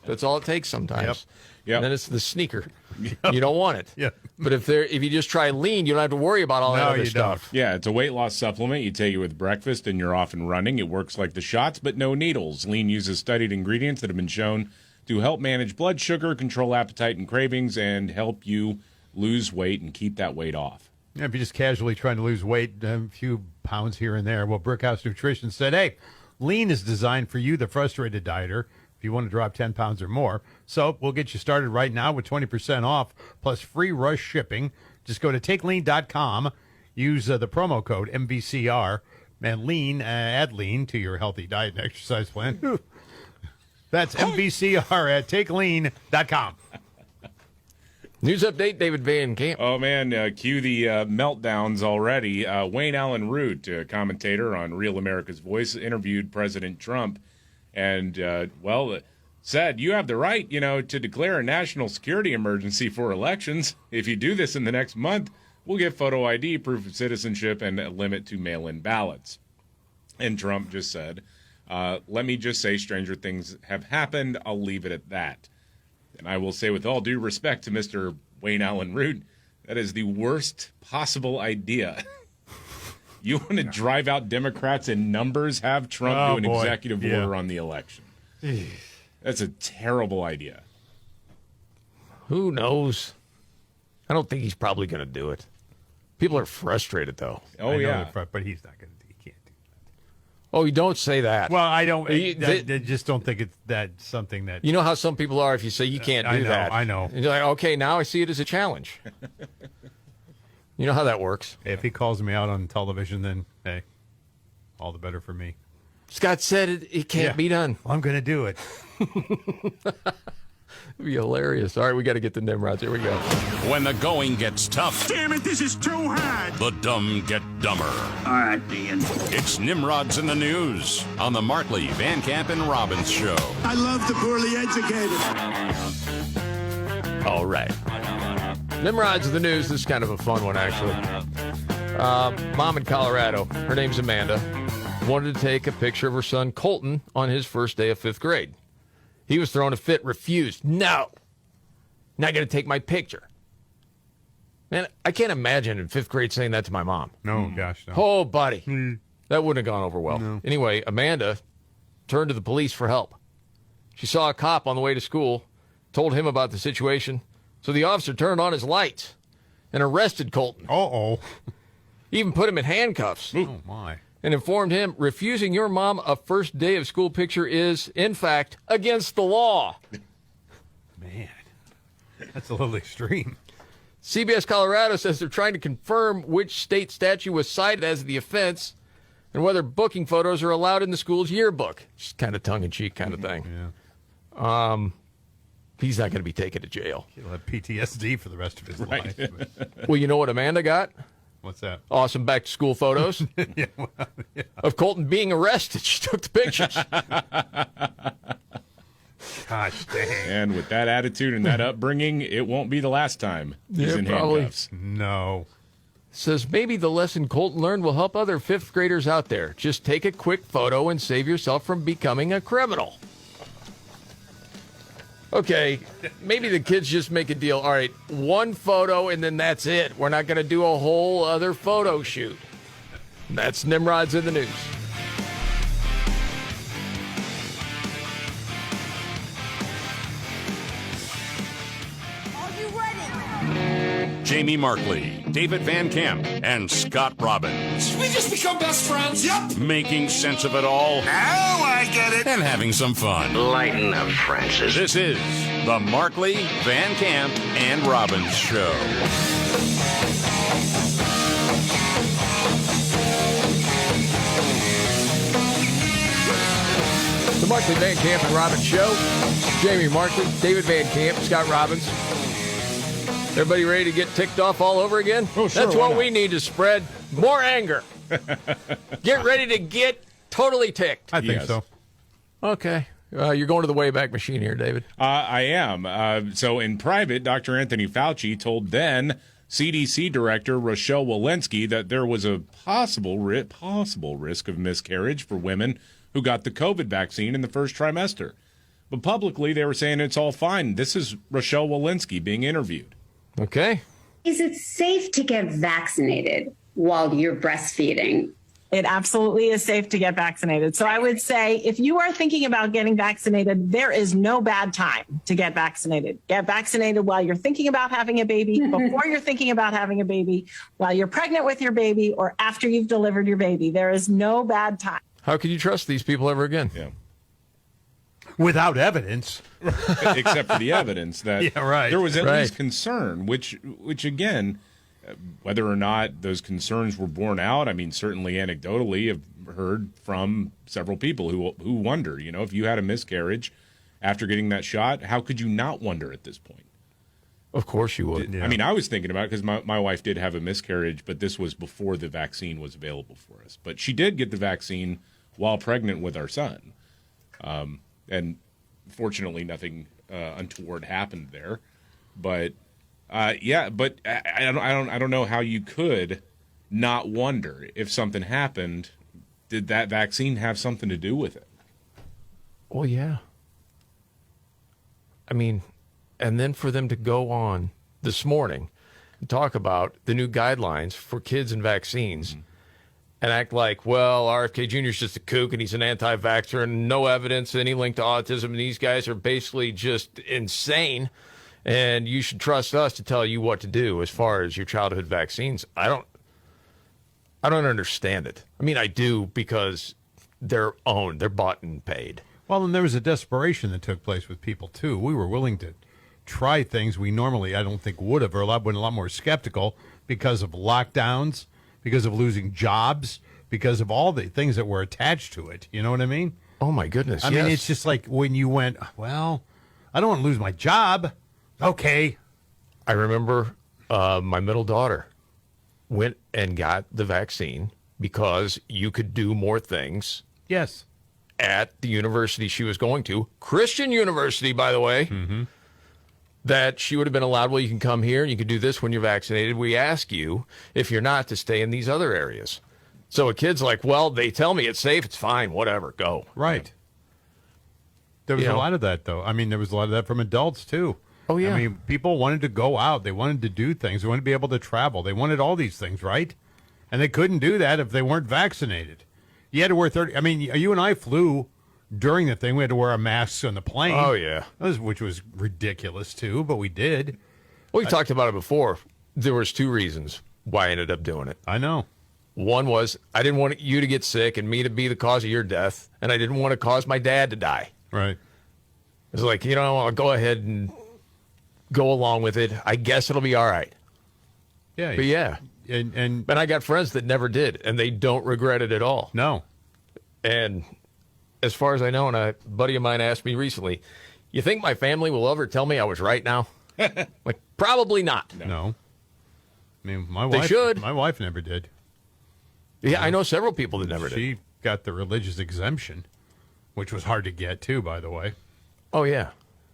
That's all it takes sometimes. Yep. And then it's the sneaker. You don't want it. Yeah. But if you just try lean, you don't have to worry about all that other stuff. Yeah, it's a weight loss supplement. You take it with breakfast and you're off and running. It works like the shots, but no needles. Lean uses studied ingredients that have been shown to help manage blood sugar, control appetite and cravings, and help you lose weight and keep that weight off. Yeah, if you're just casually trying to lose weight, a few pounds here and there. Well, Brickhouse Nutrition said, hey, lean is designed for you, the frustrated dieter, if you want to drop 10 pounds or more. So we'll get you started right now with 20% off plus free rush shipping. Just go to takelean.com, use the promo code MVCR, and add lean to your healthy diet and exercise plan. That's MVCR at takelean.com. News update, David Van Camp. Oh, man, cue the meltdowns already. Wayne Allen Root, commentator on Real America's Voice, interviewed President Trump and, said, you have the right, to declare a national security emergency for elections. If you do this in the next month, we'll get photo ID, proof of citizenship, and a limit to mail-in ballots. And Trump just said, let me just say stranger things have happened. I'll leave it at that. And I will say, with all due respect to Mr. Wayne Allen Root, that is the worst possible idea. You want to drive out Democrats in numbers, have Trump do an executive order on the election. That's a terrible idea. Who knows? I don't think he's probably going to do it. People are frustrated, though. Oh, yeah. But he's not going to. He can't do that. Oh, you don't say that. Well, I don't. I just don't think it's something that. You know how some people are if you say you can't do that. I know. And you're like, okay, now I see it as a challenge. You know how that works. If he calls me out on television, then, hey, all the better for me. Scott said it can't be done. Well, I'm going to do it. It'd be hilarious. All right, we got to get the Nimrods. Here we go. When the going gets tough. Damn it, this is too hard. The dumb get dumber. All right, Ian. It's Nimrods in the News on the Markley, Van Camp, and Robbins Show. I love the poorly educated. All right. Nimrods of the News. This is kind of a fun one, actually. Mom in Colorado, her name's Amanda, wanted to take a picture of her son Colton on his first day of 5th grade. He was throwing a fit, refused. No, not going to take my picture. Man, I can't imagine in 5th grade saying that to my mom. No, gosh, no. Oh, buddy. That wouldn't have gone over well. No. Anyway, Amanda turned to the police for help. She saw a cop on the way to school, told him about the situation, so the officer turned on his lights and arrested Colton. Uh-oh. Even put him in handcuffs. Oh, my. And informed him refusing your mom a first day of school picture is, in fact, against the law. Man, that's a little extreme. CBS Colorado says they're trying to confirm which state statute was cited as the offense and whether booking photos are allowed in the school's yearbook. Just kind of tongue-in-cheek kind of thing. Yeah. He's not going to be taken to jail. He'll have PTSD for the rest of his life. Well, you know what Amanda got? What's that? Awesome back-to-school photos yeah. of Colton being arrested. She took the pictures. Gosh dang. And with that attitude and that upbringing, it won't be the last time he's in handcuffs. No. Says maybe the lesson Colton learned will help other fifth graders out there. Just take a quick photo and save yourself from becoming a criminal. Okay, maybe the kids just make a deal. All right, one photo and then that's it. We're not going to do a whole other photo shoot. That's Nimrod's in the News. Jamie Markley, David Van Camp, and Scott Robbins. We just become best friends. Yep. Making sense of it all. Now I get it. And having some fun. Lighten up, Francis. This is the Markley, Van Camp, and Robbins Show. The Markley, Van Camp, and Robbins Show. Jamie Markley, David Van Camp, Scott Robbins. Everybody ready to get ticked off all over again? Oh, sure, That's what we need to spread more anger. Get ready to get totally ticked. I think so. Okay. You're going to the Wayback Machine here, David. I am. So in private, Dr. Anthony Fauci told then CDC Director Rochelle Walensky that there was a possible risk of miscarriage for women who got the COVID vaccine in the first trimester. But publicly, they were saying it's all fine. This is Rochelle Walensky being interviewed. Okay. Is it safe to get vaccinated while you're breastfeeding? It absolutely is safe to get vaccinated. So I would say if you are thinking about getting vaccinated, there is no bad time to get vaccinated. Get vaccinated while you're thinking about having a baby, before you're thinking about having a baby, while you're pregnant with your baby, or after you've delivered your baby. There is no bad time. How can you trust these people ever again? Yeah. Without evidence. Except for the evidence that there was at Right. least concern, which again, whether or not those concerns were borne out, I mean, certainly anecdotally, I've heard from several people who wonder, if you had a miscarriage after getting that shot, how could you not wonder at this point? Of course you would. I mean, I was thinking about it because my wife did have a miscarriage, but this was before the vaccine was available for us. But she did get the vaccine while pregnant with our son. And fortunately, nothing untoward happened there. But I don't know how you could not wonder if something happened. Did that vaccine have something to do with it? Well, yeah. I mean, and then for them to go on this morning and talk about the new guidelines for kids and vaccines. And act like, well, RFK Jr. is just a kook and he's an anti-vaxxer and no evidence any link to autism. And these guys are basically just insane. And you should trust us to tell you what to do as far as your childhood vaccines. I don't understand it. I mean, I do because they're owned. They're bought and paid. Well, and there was a desperation that took place with people, too. We were willing to try things we normally, I don't think, would have, or been a lot more skeptical because of lockdowns, because of losing jobs, because of all the things that were attached to it. You know what I mean? Oh, my goodness, I mean, it's just like when you went, well, I don't want to lose my job. Okay. I remember my middle daughter went and got the vaccine because you could do more things. Yes. At the university she was going to, Christian University, by the way. That she would have been allowed, well, you can come here and you can do this when you're vaccinated. We ask you, if you're not, to stay in these other areas. So a kid's like, well, they tell me it's safe, it's fine, whatever, go. Right. There was a lot of that, though. I mean, there was a lot of that from adults, too. Oh, yeah. I mean, people wanted to go out. They wanted to do things. They wanted to be able to travel. They wanted all these things, right? And they couldn't do that if they weren't vaccinated. You had to wear 30. I mean, you and I flew during the thing. We had to wear a mask on the plane. Oh, yeah. Which was ridiculous, too, but we did. Well, we talked about it before. There was two reasons why I ended up doing it. I know. One was I didn't want you to get sick and me to be the cause of your death, and I didn't want to cause my dad to die. Right. It's like, I'll go ahead and go along with it. I guess it'll be all right. Yeah. But yeah. And I got friends that never did, and they don't regret it at all. No. And as far as I know, and a buddy of mine asked me recently, you think my family will ever tell me I was right now? Like, probably not. No. I mean, my They wife. should. My wife never did. Yeah, I know several people that never did. She got the religious exemption, which was hard to get too, by the way. Oh yeah.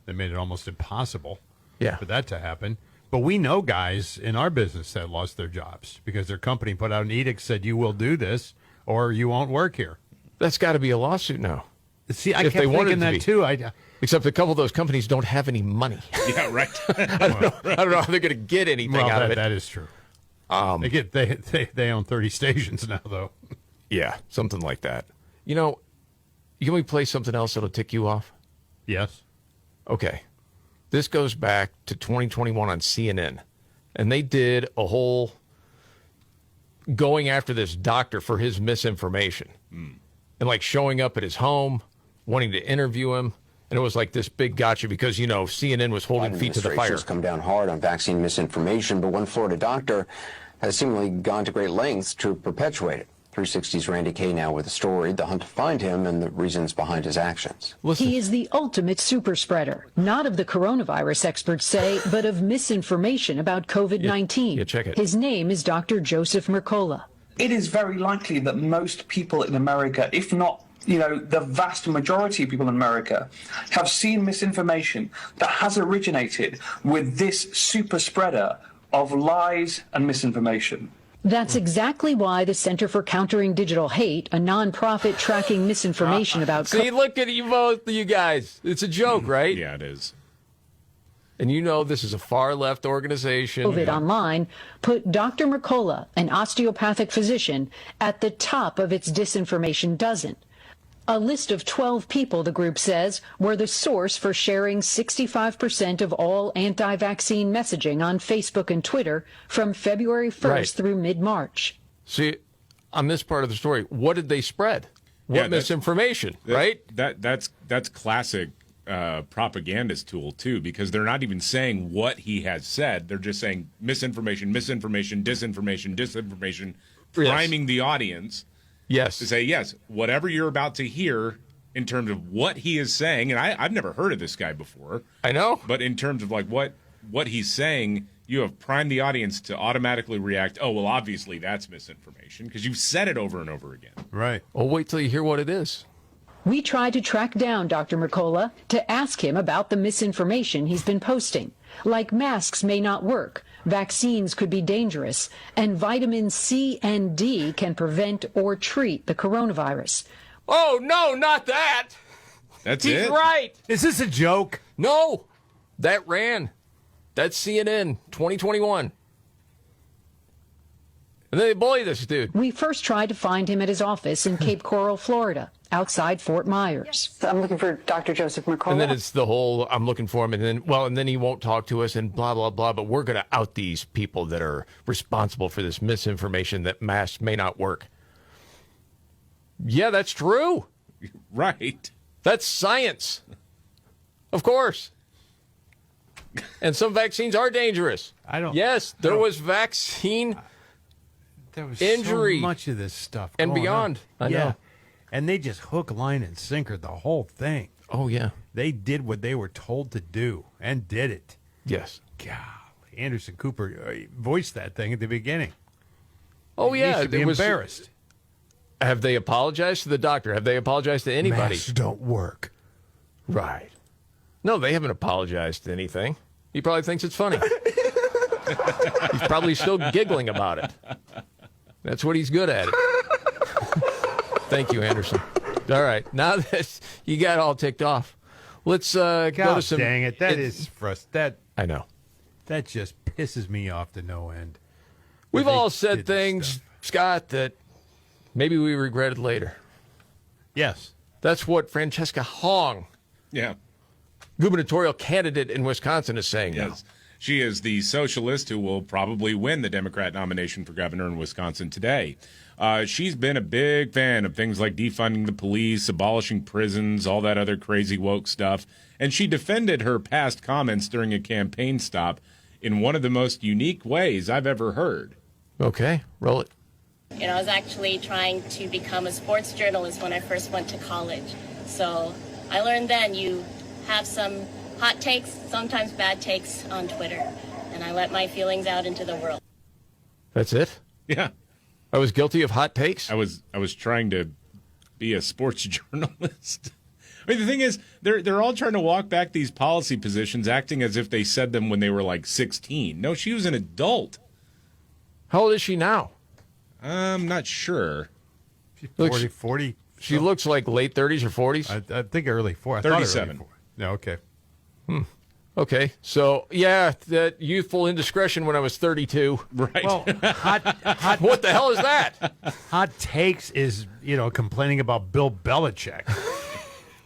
They made it almost impossible. Yeah. For that to happen. But we know guys in our business that lost their jobs because their company put out an edict said you will do this or you won't work here. That's got to be a lawsuit now. See, I If kept they wanted thinking to that be. too. Except a couple of those companies don't have any money. Yeah, right. I don't know how they're going to get anything out of it. That is true. They own 30 stations now, though. Yeah, something like that. You know, can we play something else that'll tick you off? Yes. Okay. This goes back to 2021 on CNN. And they did a whole going after this doctor for his misinformation. And like showing up at his home, wanting to interview him. And it was like this big gotcha because, you know, CNN was holding feet to the fire. Administration's come down hard on vaccine misinformation, but one Florida doctor has seemingly gone to great lengths to perpetuate it. 360's Randy Kay now with the story, the hunt to find him, and the reasons behind his actions. He is the ultimate super spreader, not of the coronavirus, experts say, but of misinformation about COVID-19. Yeah, check it. His name is Dr. Joseph Mercola. It is very likely that most people in America, if not the vast majority of people in America, have seen misinformation that has originated with this super spreader of lies and misinformation. That's exactly why the Center for Countering Digital Hate, a nonprofit tracking misinformation about See, look at you both, you guys. It's a joke, right? Yeah, it is. And you know this is a far-left organization. COVID online, put Dr. Mercola, an osteopathic physician, at the top of its disinformation dozen. A list of 12 people, the group says, were the source for sharing 65% of all anti-vaccine messaging on Facebook and Twitter from February 1st through mid-March. See, on this part of the story, what did they spread? What misinformation, right? That's classic propagandist tool, too, because they're not even saying what he has said. They're just saying misinformation, disinformation, priming the audience. Yes. To say, yes, whatever you're about to hear in terms of what he is saying, and I've never heard of this guy before. I know. But in terms of like what he's saying, you have primed the audience to automatically react, oh, well, obviously that's misinformation, because you've said it over and over again. Right. Well, wait till you hear what it is. We tried to track down Dr. Mercola to ask him about the misinformation he's been posting, like masks may not work, vaccines could be dangerous, and vitamins C and D can prevent or treat the coronavirus. Oh, no, not that. That's He's it? right. Is this a joke? No. That ran. That's CNN 2021. And then they bully this dude. We first tried to find him at his office in Cape Coral, Florida, outside Fort Myers. I'm looking for Dr. Joseph Mercola. And then it's the whole, I'm looking for him, and then he won't talk to us and blah, blah, blah. But we're going to out these people that are responsible for this misinformation that masks may not work. Yeah, that's true. Right. That's science. Of course. And some vaccines are dangerous. Yes, there was vaccine there was injury. So much of this stuff and going beyond. On. I know. And they just hook, line, and sinker the whole thing. Oh, yeah. They did what they were told to do and did it. Yes. Golly. Anderson Cooper voiced that thing at the beginning. Oh, He yeah. should be embarrassed. Have they apologized to the doctor? Have they apologized to anybody? Masks don't work. Right. No, they haven't apologized to anything. He probably thinks it's funny. He's probably still giggling about it. That's what he's good at. Thank you, Anderson. All right. Now that you got all ticked off, let's go to some... Dang it. That is frustrating. I know. That just pisses me off to no end. We've all said things, Scott, that maybe we regretted later. Yes. That's what Francesca Hong, yeah, gubernatorial candidate in Wisconsin, is saying now. Yes. She is the socialist who will probably win the Democrat nomination for governor in Wisconsin today. She's been a big fan of things like defunding the police, abolishing prisons, all that other crazy woke stuff. And she defended her past comments during a campaign stop in one of the most unique ways I've ever heard. Okay, roll it. I was actually trying to become a sports journalist when I first went to college. So I learned then you have some hot takes, sometimes bad takes on Twitter. And I let my feelings out into the world. That's it? Yeah. I was guilty of hot takes? I was trying to be a sports journalist. I mean, the thing is, they're all trying to walk back these policy positions, acting as if they said them when they were like 16. No, she was an adult. How old is she now? I'm not sure. She's 40. She looks like late 30s or 40s. I think early 40s. 37. No, okay. Okay, so yeah, that youthful indiscretion when I was 32. Right. Well, hot. What the hell is that? Hot takes is, complaining about Bill Belichick.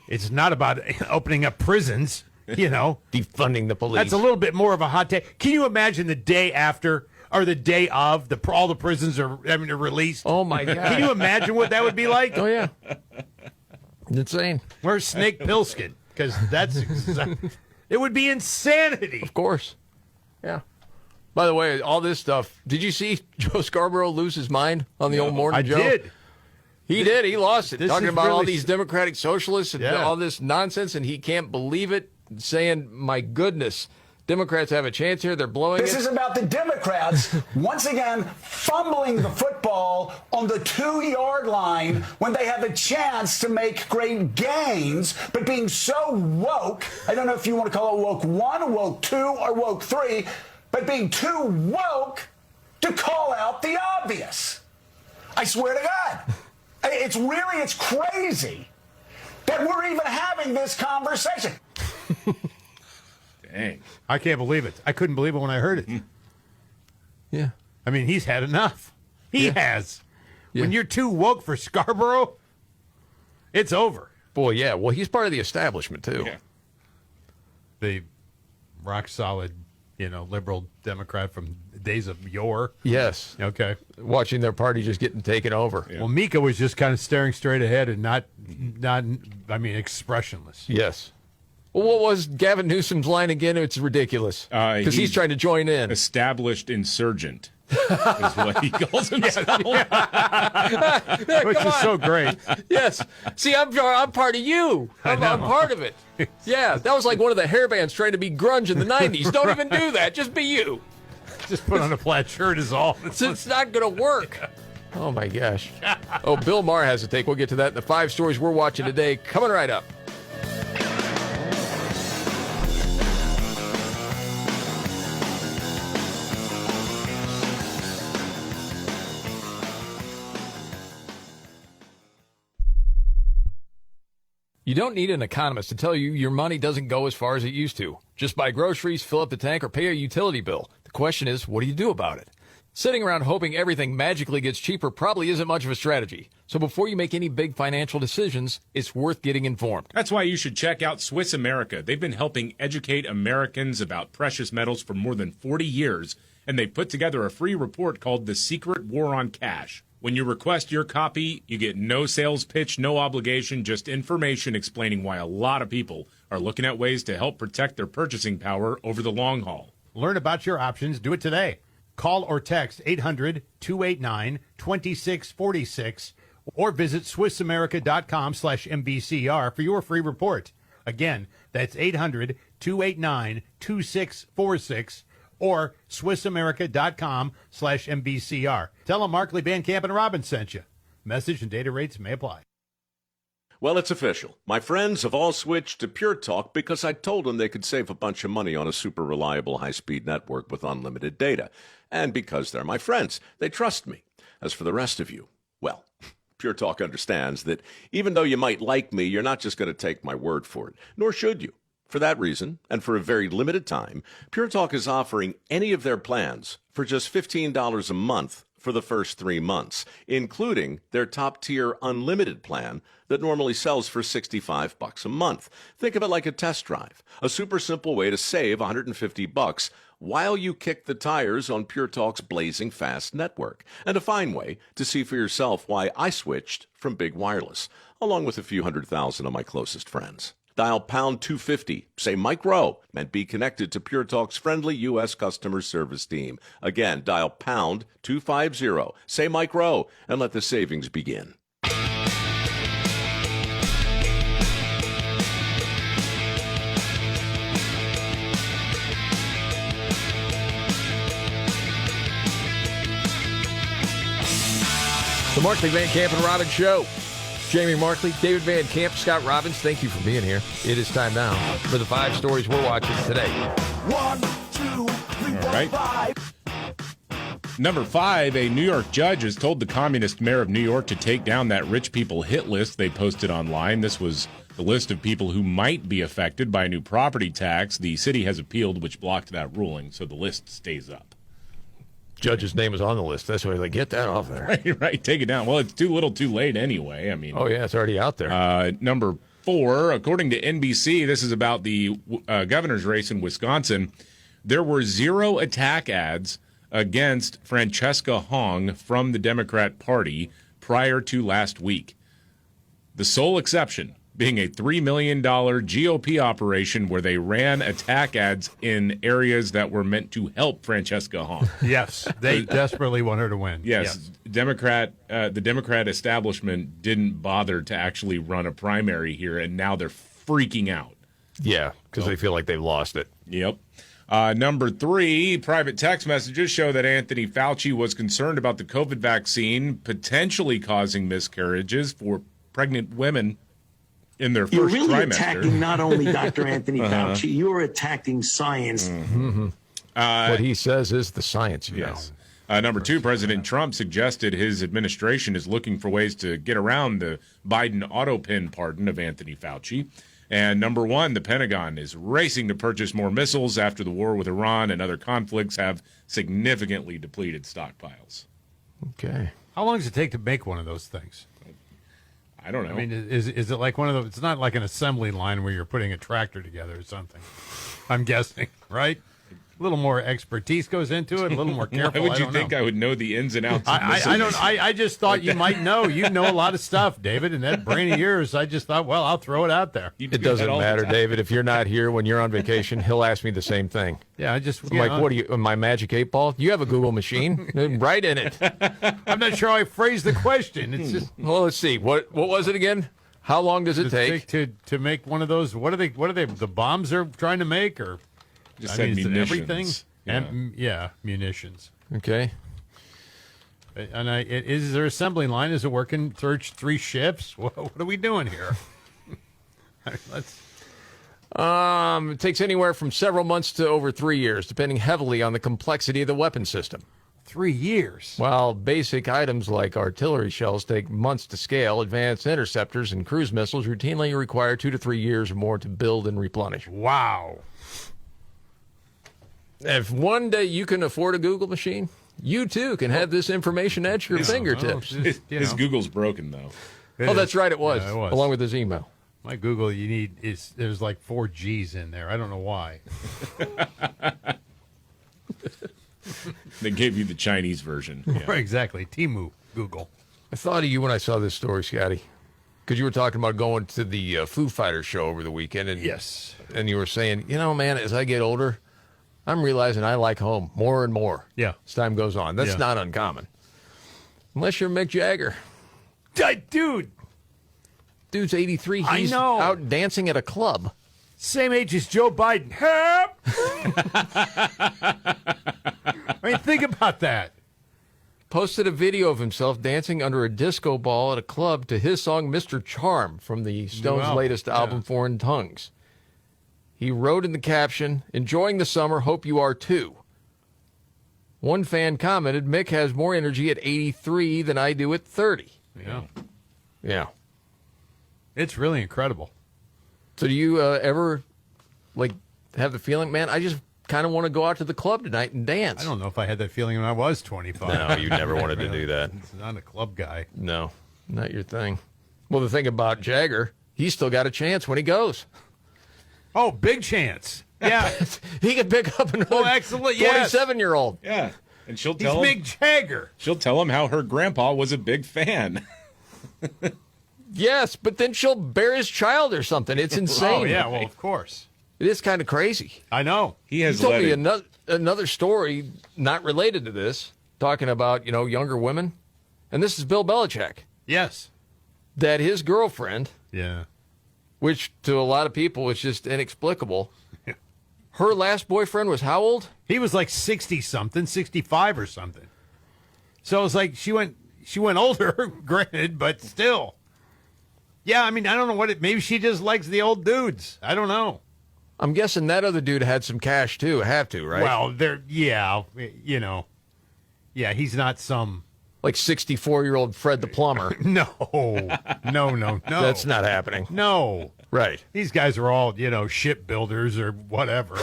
It's not about opening up prisons, Defunding the police. That's a little bit more of a hot take. Can you imagine the day after or the day of all the prisons are having to released? Oh my God. Can you imagine what that would be like? Oh yeah. Insane. Where's Snake Plissken? Because it would be insanity. Of course. Yeah. By the way, all this stuff, did you see Joe Scarborough lose his mind on the old Morning Joe? I did. He did. He lost it. Talking about all really these Democratic socialists and all this nonsense, and he can't believe it, saying, my goodness, Democrats have a chance here. They're blowing This is about the Democrats, once again, fumbling the football on the 2-yard line when they have a chance to make great gains, but being so woke, I don't know if you want to call it woke 1, woke 2, or woke 3, but being too woke to call out the obvious. I swear to God. It's crazy that we're even having this conversation. Dang. I can't believe it. I couldn't believe it when I heard it. Yeah. I mean, he's had enough. He has. Yeah. When you're too woke for Scarborough, it's over. Boy, yeah. Well, he's part of the establishment, too. Yeah. The rock solid, liberal Democrat from the days of yore. Yes. Okay. Watching their party just getting taken over. Yeah. Well, Mika was just kind of staring straight ahead and not, expressionless. Yes. Well, what was Gavin Newsom's line again? It's ridiculous. Because he's trying to join in. Established insurgent is what he calls himself. Which is so great. Yes. See, I'm part of you. I'm part of it. Yeah, that was like one of the hair bands trying to be grunge in the 90s. Don't even do that. Just be you. Just put on a plaid shirt is all. It's not going to work. Oh, my gosh. Oh, Bill Maher has a take. We'll get to that in the 5 stories we're watching today. Coming right up. You don't need an economist to tell you your money doesn't go as far as it used to. Just buy groceries, fill up the tank, or pay a utility bill. The question is, what do you do about it? Sitting around hoping everything magically gets cheaper probably isn't much of a strategy. So before you make any big financial decisions, it's worth getting informed. That's why you should check out Swiss America. They've been helping educate Americans about precious metals for more than 40 years, and they put together a free report called The Secret War on Cash. When you request your copy, you get no sales pitch, no obligation, just information explaining why a lot of people are looking at ways to help protect their purchasing power over the long haul. Learn about your options. Do it today. Call or text 800-289-2646 or visit SwissAmerica.com/MBCR for your free report. Again, that's 800-289-2646 or SwissAmerica.com/MBCR. Tell them Markley, Van Camp, and Robbins sent you. Message and data rates may apply. Well, it's official. My friends have all switched to Pure Talk because I told them they could save a bunch of money on a super reliable high-speed network with unlimited data. And because they're my friends, they trust me. As for the rest of you, well, Pure Talk understands that even though you might like me, you're not just going to take my word for it, nor should you. For that reason, and for a very limited time, Pure Talk is offering any of their plans for just $15 a month for the first 3 months, including their top-tier unlimited plan that normally sells for $65 a month. Think of it like a test drive, a super simple way to save $150 while you kick the tires on Pure Talk's blazing fast network, and a fine way to see for yourself why I switched from big wireless, along with a few 100,000 of my closest friends. Dial pound 250, say Mike Rowe, and be connected to Pure Talk's friendly U.S. customer service team. Again, dial pound 250, say Mike Rowe, and let the savings begin. The Markley, Van Camp, and Robbins Show. Jamie Markley, David Van Camp, Scott Robbins, thank you for being here. It is time now for the 5 stories we're watching today. 1, 2, 3, 4, right. 5. Number 5, a New York judge has told the communist mayor of New York to take down that rich people hit list they posted online. This was the list of people who might be affected by a new property tax. The city has appealed, which blocked that ruling, so the list stays up. Judge's name is on the list. That's why they get that off there. Right. Take it down. Well, it's too little too late anyway. I mean, oh, yeah, it's already out there. Number 4, according to NBC, this is about the governor's race in Wisconsin. There were 0 attack ads against Francesca Hong from the Democrat Party prior to last week. The sole exception being a $3 million GOP operation where they ran attack ads in areas that were meant to help Francesca Hong. Yes, they desperately want her to win. Yes. The Democrat establishment didn't bother to actually run a primary here, and now they're freaking out. Yeah, because they feel like they've lost it. Yep. Number 3, private text messages show that Anthony Fauci was concerned about the COVID vaccine potentially causing miscarriages for pregnant women in their You're first really trimester. attacking not only Dr. Anthony Fauci, you're attacking science. Mm-hmm. What he says is the science, you yes. Number 2, President Trump suggested his administration is looking for ways to get around the Biden autopin pardon of Anthony Fauci. And number 1, the Pentagon is racing to purchase more missiles after the war with Iran and other conflicts have significantly depleted stockpiles. Okay. How long does it take to make one of those things? I don't know. I mean, is it like one of those? It's not like an assembly line where you're putting a tractor together or something. I'm guessing, right? A little more expertise goes into it. A little more careful. Why would you think I would know the ins and outs? Of I don't. I just thought you might know. You know a lot of stuff, David, and that brain of yours. I just thought, well, I'll throw it out there. It doesn't matter, David. If you're not here when you're on vacation, he'll ask me the same thing. Yeah, I just I'm like, what are you? My Magic 8 Ball? You have a Google machine, right in it. I'm not sure I phrased the question. It's just. Well, let's see. What was it again? How long does it take to make one of those? What are they? The bombs they're trying to make, or just said munitions. Everything. Yeah. And munitions. Okay. And is there assembly line? Is it working 3 shifts? What are we doing here? It takes anywhere from several months to over 3 years, depending heavily on the complexity of the weapon system. 3 years. While basic items like artillery shells take months to scale, advanced interceptors and cruise missiles routinely require 2 to 3 years or more to build and replenish. Wow. If one day you can afford a Google machine, you too can have this information at your fingertips. His Google's broken, though. Oh, that's right, it was, Yeah, it was. along with his email. My Google, there's like 4 G's in there. I don't know why. They gave you the Chinese version. Yeah. Right, exactly. Temu Google. I thought of you when I saw this story, Scotty, because you were talking about going to the Foo Fighters show over the weekend. And, yes. And you were saying, man, as I get older, I'm realizing I like home more and more. Yeah. As time goes on. That's not uncommon. Unless you're Mick Jagger. Dude's 83. I He's know. out dancing at a club. Same age as Joe Biden. Help! I mean, think about that. Posted a video of himself dancing under a disco ball at a club to his song Mr. Charm from the Stones' latest album, Foreign Tongues. He wrote in the caption, "Enjoying the summer, hope you are too." One fan commented, "Mick has more energy at 83 than I do at 30. Yeah. Yeah. It's really incredible. So do you ever, have the feeling, man, I just kind of want to go out to the club tonight and dance? I don't know if I had that feeling when I was 25. No, you never wanted to do that. It's not a club guy. No, not your thing. Well, the thing about Jagger, he's still got a chance when he goes. Oh, big chance. Yeah. He could pick up another excellent. Yes. 27-year-old. Yeah. And she'll He's tell him, Mick Jagger. she'll tell him how her grandpa was a big fan. Yes, but then she'll bear his child or something. It's insane. Oh, yeah, well, of course. It is kind of crazy. I know. He has told let me it. another story not related to this, talking about, younger women. And this is Bill Belichick. Yes. That his girlfriend, Yeah. which to a lot of people is just inexplicable, her last boyfriend was how old? He was like 60-something, 65 or something. So it's like she went older, granted, but still. Yeah, I mean, I don't know maybe she just likes the old dudes. I don't know. I'm guessing that other dude had some cash too. Have to, right? Well, yeah, he's not some like 64-year-old Fred the plumber. No. That's not happening. No. Right. These guys are all, shipbuilders or whatever.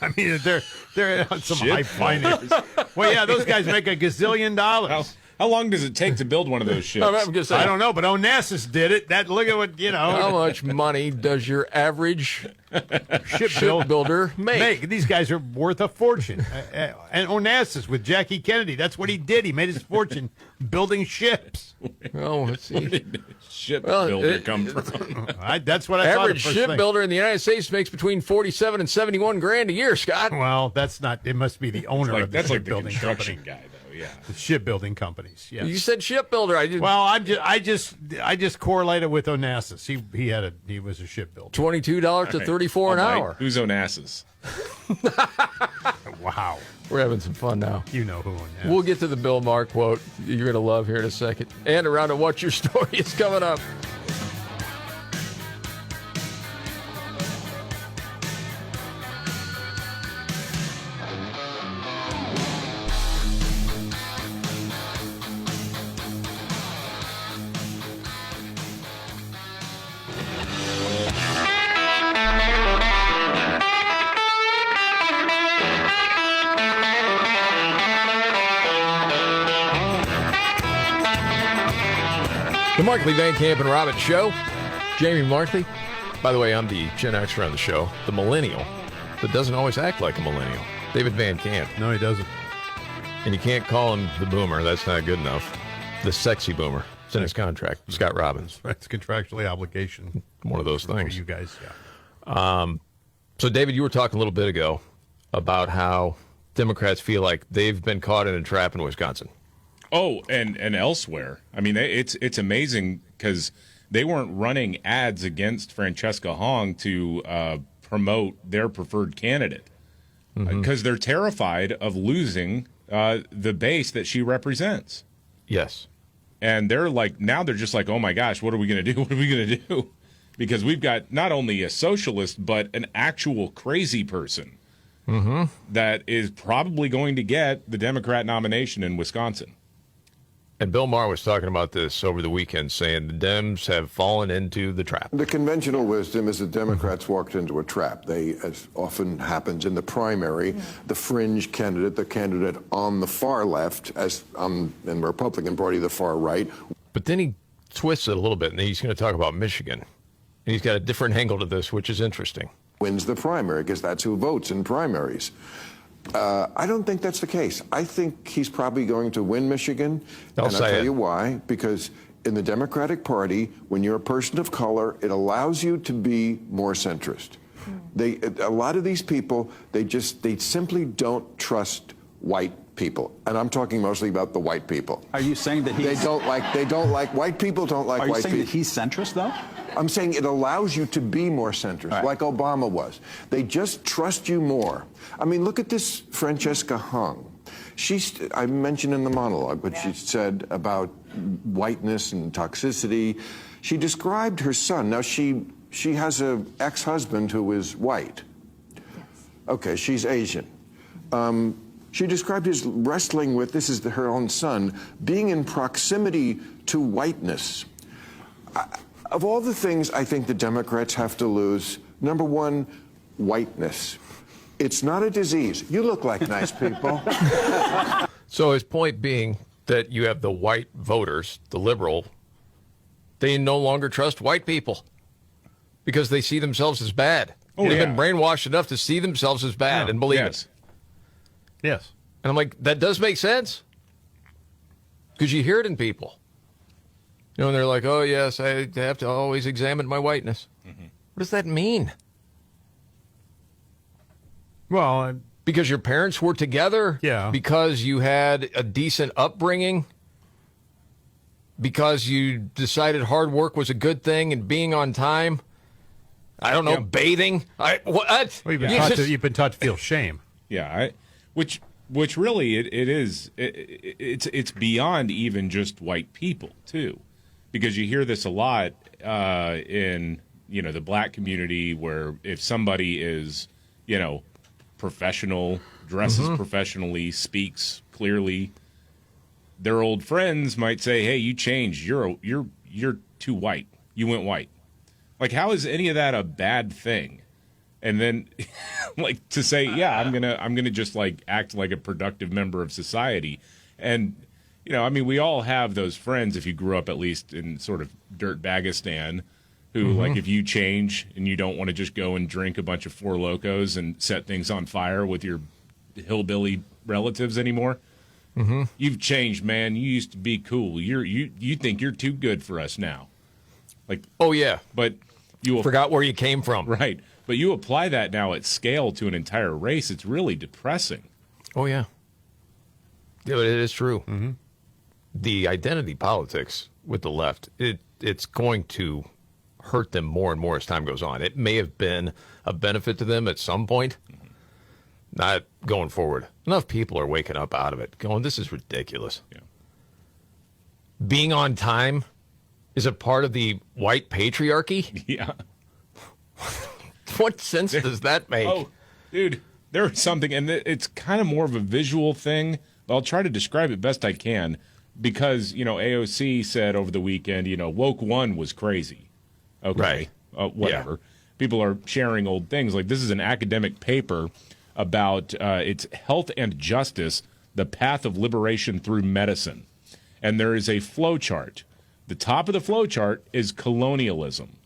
I mean, they're on some high finance. Well, yeah, those guys make $1 gazillion. How long does it take to build one of those ships? I don't know, but Onassis did it. Look at what, How much money does your average shipbuilder make? These guys are worth a fortune. And Onassis with Jackie Kennedy, that's what he did. He made his fortune building ships. Oh, let's see. Where did shipbuilder come from? That's what I thought. Average shipbuilder in the United States makes between 47 and 71 grand a year, Scott. Well, that's not. It must be the owner of the that's like the shipbuilding construction company. guy, though. Yeah, the shipbuilding companies. Yes. You said shipbuilder. I just correlated with Onassis. He was a shipbuilder. $22 to $34 an hour. Who's Onassis? Wow. We're having some fun now. You know who Onassis. We'll get to the Bill Maher quote you're going to love here in a second. And around to What's Your Story is coming up. The Markley, Van Camp, and Robbins Show. Jamie Markley. By the way, I'm the Gen Xer on the show, the millennial that doesn't always act like a millennial. David Van Camp. No, he doesn't. And you can't call him the boomer. That's not good enough. The sexy boomer. It's in his contract. Scott Robbins. It's contractually obligation. One of those things. For you guys, yeah. So, David, you were talking a little bit ago about how Democrats feel like they've been caught in a trap in Wisconsin. Oh, and elsewhere. I mean, it's amazing because they weren't running ads against Francesca Hong to promote their preferred candidate because they're terrified of losing the base that she represents. Yes. And they're just like, oh my gosh, what are we going to do? What are we going to do? Because we've got not only a socialist, but an actual crazy person that is probably going to get the Democrat nomination in Wisconsin. And Bill Maher was talking about this over the weekend, saying the Dems have fallen into the trap. The conventional wisdom is that Democrats walked into a trap. They, as often happens in the primary, the fringe candidate, the candidate on the far left, as in the Republican Party, the far right. But then he twists it a little bit, and he's going to talk about Michigan. And he's got a different angle to this, which is interesting. Wins the primary, because that's who votes in primaries. I don't think that's the case. I think he's probably going to win Michigan. And I'll tell you why. Because in the Democratic Party, when you're a person of color, it allows you to be more centrist. A lot of these people, they simply don't trust white people. And I'm talking mostly about the white people. Are you saying that they don't like white people don't like white people? Are you saying that he's centrist, though? I'm saying it allows you to be more centrist, like Obama was. They just trust you more. I mean, look at this Francesca Hong. I mentioned in the monologue what she said about whiteness and toxicity. She described her son. Now, she has an ex-husband who is white. Okay, she's Asian. She described his wrestling with, this is her own son, being in proximity to whiteness. Of all the things I think the Democrats have to lose, number one, whiteness. It's not a disease. You look like nice people. So his point being that you have the white voters, the liberal, they no longer trust white people because they see themselves as bad. They've been brainwashed enough to see themselves as bad and believe it. Yes. And I'm like, that does make sense. Because you hear it in people. You know, and they're like, oh, yes, I have to always examine my whiteness. Mm-hmm. What does that mean? Well, because your parents were together? Yeah. Because you had a decent upbringing? Because you decided hard work was a good thing and being on time? I don't know, bathing? What? Well, you've been taught to feel shame. Yeah, which really it's beyond even just white people too, because you hear this a lot in the black community, where if somebody is professional, dresses professionally, speaks clearly, their old friends might say, "Hey, you changed. You're too white. You went white." Like, how is any of that a bad thing? And then, like, to say, "Yeah, I'm gonna just like act like a productive member of society," and we all have those friends, if you grew up at least in sort of Dirtbagistan, who like if you change and you don't want to just go and drink a bunch of Four Locos and set things on fire with your hillbilly relatives anymore. You've changed, man. You used to be cool. You think you're too good for us now. Like, oh yeah, but you forgot where you came from, right? But you apply that now at scale to an entire race. It's really depressing. Oh yeah, yeah, but it is true. The identity politics with the left, it's going to hurt them more and more as time goes on. It may have been a benefit to them at some point. Not going forward. Enough people are waking up out of it, going, this is ridiculous. Yeah. Being on time is a part of the white patriarchy? Yeah. What sense does that make? Oh, dude, there's something, and it's kind of more of a visual thing. I'll try to describe it best I can, because, AOC said over the weekend, woke one was crazy. Okay. Right. Whatever. Yeah. People are sharing old things. Like, this is an academic paper about it's Health and Justice, the Path of Liberation Through Medicine. And there is a flow chart. The top of the flow chart is colonialism.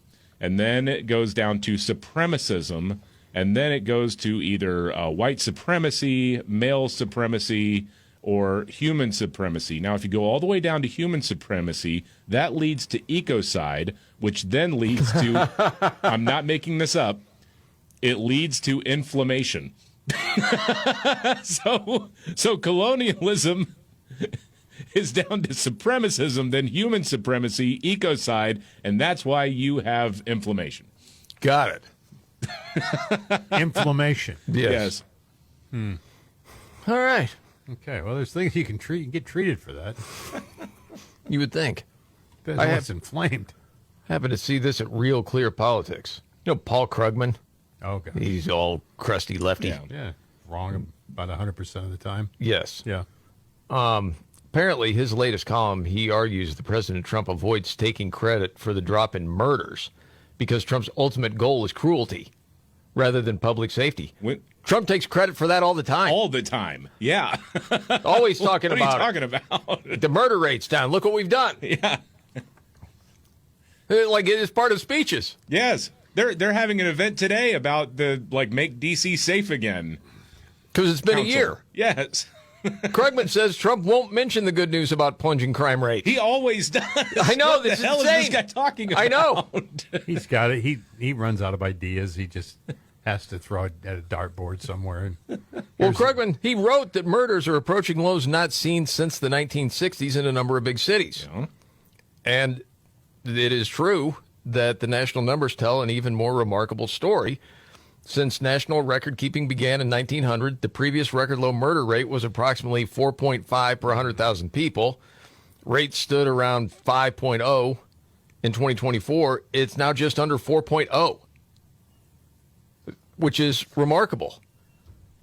And then it goes down to supremacism. And then it goes to either white supremacy, male supremacy, or human supremacy. Now, if you go all the way down to human supremacy, that leads to ecocide, which then leads to, I'm not making this up, it leads to inflammation. So colonialism is down to supremacism, then human supremacy, ecocide, and that's why you have inflammation. Got it. Inflammation. Yes. All right. Okay. Well, there's things you can treat. You can get treated for that. You would think. It's inflamed. Happened to see this at Real Clear Politics. Paul Krugman? Okay. He's all crusty lefty. Yeah. Wrong about 100% of the time. Yes. Yeah. Apparently, his latest column, he argues that President Trump avoids taking credit for the drop in murders because Trump's ultimate goal is cruelty rather than public safety. Trump takes credit for that all the time. All the time. Yeah. Always talking about What are you talking about? The murder rate's down. Look what we've done. Yeah. Like it is part of speeches. Yes. They're having an event today about make DC safe again. Because it's been a year. Yes. Krugman says Trump won't mention the good news about plunging crime rate. He always does. I know. What the hell insane. is this guy talking about? I know. He's got it. He runs out of ideas. He just has to throw it at a dartboard somewhere. Well, Krugman, he wrote that murders are approaching lows not seen since the 1960s in a number of big cities. Yeah. And it is true that the national numbers tell an even more remarkable story. Since national record keeping began in 1900, the previous record low murder rate was approximately 4.5 per 100,000 people. Rate stood around 5.0 in 2024. It's now just under 4.0, which is remarkable.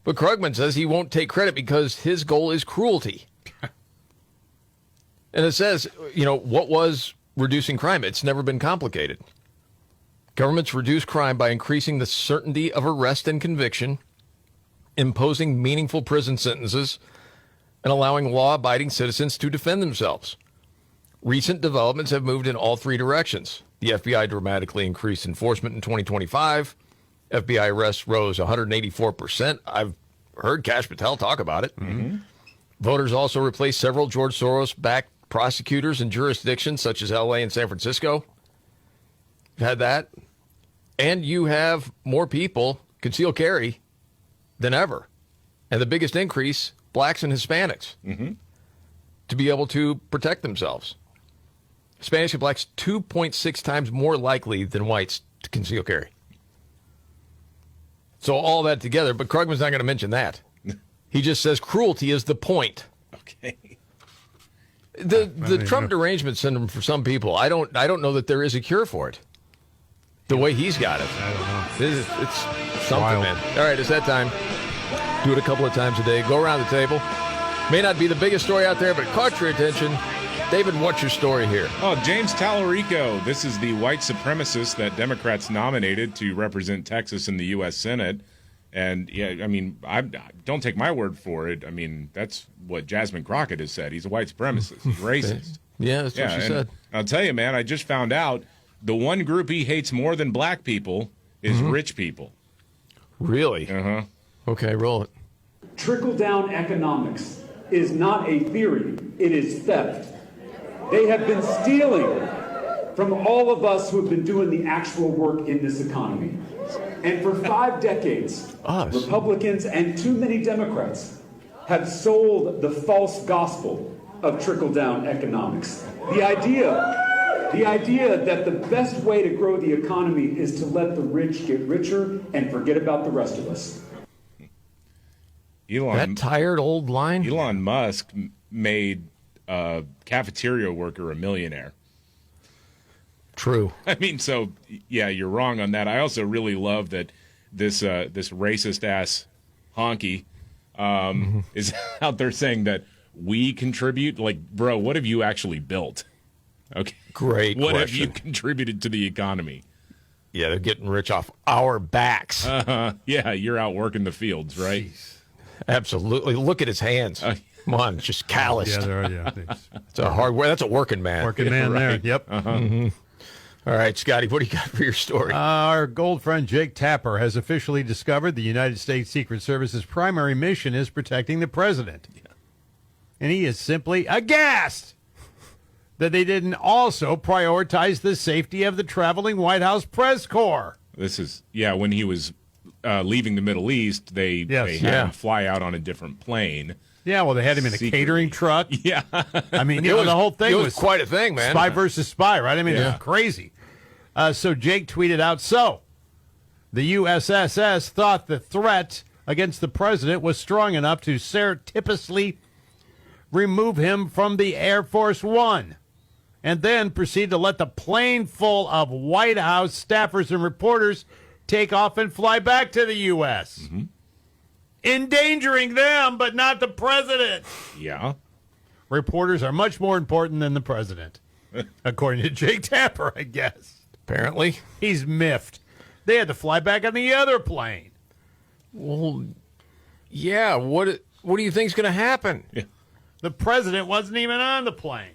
But Krugman says he won't take credit because his goal is cruelty. And it says, what was reducing crime? It's never been complicated. Governments reduce crime by increasing the certainty of arrest and conviction, imposing meaningful prison sentences, and allowing law-abiding citizens to defend themselves. Recent developments have moved in all three directions. The FBI dramatically increased enforcement in 2025, FBI arrests rose 184%. I've heard Kash Patel talk about it. Mm-hmm. Voters also replaced several George Soros-backed prosecutors in jurisdictions such as L.A. and San Francisco. You've had that. And you have more people conceal carry than ever. And the biggest increase, blacks and Hispanics, to be able to protect themselves. Hispanics and blacks 2.6 times more likely than whites to conceal carry. So all that together, but Krugman's not going to mention that. He just says cruelty is the point. Okay. The Trump derangement syndrome for some people, I don't know that there is a cure for it. The way he's got it. I don't know. It's something, Wild. man. All right, it's that time. Do it a couple of times a day. Go around the table. May not be the biggest story out there, but it caught your attention. David, what's your story here? Oh, James Tallarico. This is the white supremacist that Democrats nominated to represent Texas in the U.S. Senate. And, yeah, I mean, I don't take my word for it. I mean, that's what Jasmine Crockett has said. He's a white supremacist. He's racist. Yeah, that's what she said. I'll tell you, man, I just found out the one group he hates more than black people is rich people. Really? Uh-huh. Okay, roll it. Trickle-down economics is not a theory. It is theft. They have been stealing from all of us who have been doing the actual work in this economy. And for 5 decades, Republicans and too many Democrats have sold the false gospel of trickle-down economics. The idea that the best way to grow the economy is to let the rich get richer and forget about the rest of us. That tired old line? Elon Musk made a cafeteria worker a millionaire. True. I mean, so, yeah, you're wrong on that. I also really love that this racist-ass honky is out there saying that we contribute. Like, bro, what have you actually built? Okay. Great What have question. you contributed to the economy? Yeah, they're getting rich off our backs. Yeah, you're out working the fields, right? Absolutely. Look at his hands. Come on, it's just calloused. Yeah, there are, yeah. It's a hardware. That's a working man. Working man there. Yep. All right, Scotty, what do you got for your story? Our gold friend Jake Tapper has officially discovered the United States Secret Service's primary mission is protecting the president. And he is simply aghast that they didn't also prioritize the safety of the traveling White House press corps. This is, when he was leaving the Middle East, they had him fly out on a different plane. Yeah, well, they had him in a catering truck. Yeah. I mean, the whole thing was quite a thing, man. Spy versus spy, right? I mean, it was crazy. So Jake tweeted out, the USSS thought the threat against the president was strong enough to surreptitiously remove him from the Air Force One, and then proceed to let the plane full of White House staffers and reporters take off and fly back to the U.S., endangering them, but not the president. Yeah. Reporters are much more important than the president, according to Jake Tapper, I guess. Apparently. He's miffed. They had to fly back on the other plane. Well, yeah, what do you think's going to happen? Yeah. The president wasn't even on the plane.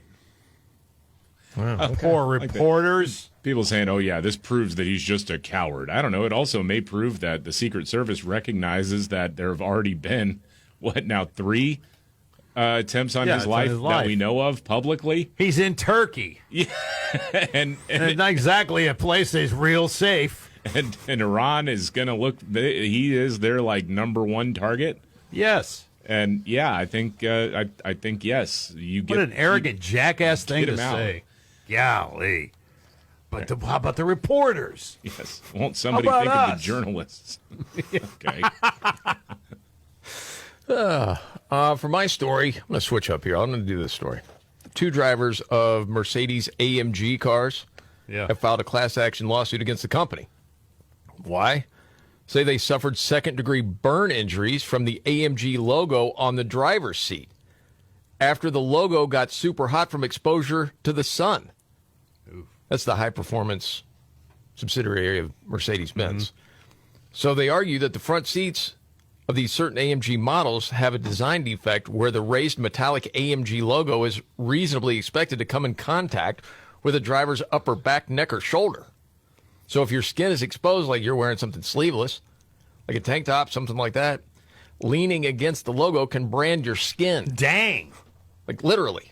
Wow, Poor reporters. People saying, oh, yeah, this proves that he's just a coward. I don't know. It also may prove that the Secret Service recognizes that there have already been, 3 attempts on his life that we know of publicly? He's in Turkey. Yeah. and it's not exactly a place that's real safe. And Iran is going to look, he is their, number one target? Yes. And, I think, yes. What an arrogant jackass thing to say. Golly. But how about the reporters? Yes. Won't somebody think of the journalists? Okay. For my story, I'm going to switch up here. I'm going to do this story. 2 drivers of Mercedes AMG cars have filed a class action lawsuit against the company. Why? Say they suffered second-degree burn injuries from the AMG logo on the driver's seat after the logo got super hot from exposure to the sun. That's the high-performance subsidiary of Mercedes-Benz. So they argue that the front seats of these certain AMG models have a design defect where the raised metallic AMG logo is reasonably expected to come in contact with a driver's upper back, neck, or shoulder. So if your skin is exposed, like you're wearing something sleeveless, like a tank top, something like that, leaning against the logo can brand your skin. Dang. Like literally.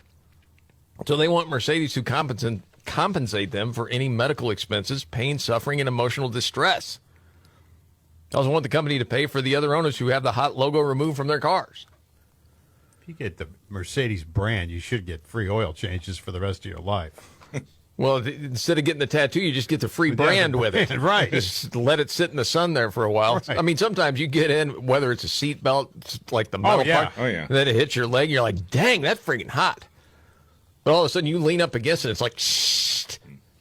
So they want Mercedes to compensate them for any medical expenses, pain, suffering, and emotional distress. They also want the company to pay for the other owners who have the hot logo removed from their cars. If you get the Mercedes brand, you should get free oil changes for the rest of your life. Well, instead of getting the tattoo, you just get the free brand with it. Right. Just let it sit in the sun there for a while. Right. I mean, sometimes you get in, whether it's a seat belt, like the metal part, and then it hits your leg, you're like, dang, that's freaking hot. But all of a sudden, you lean up against it, it's like, shh,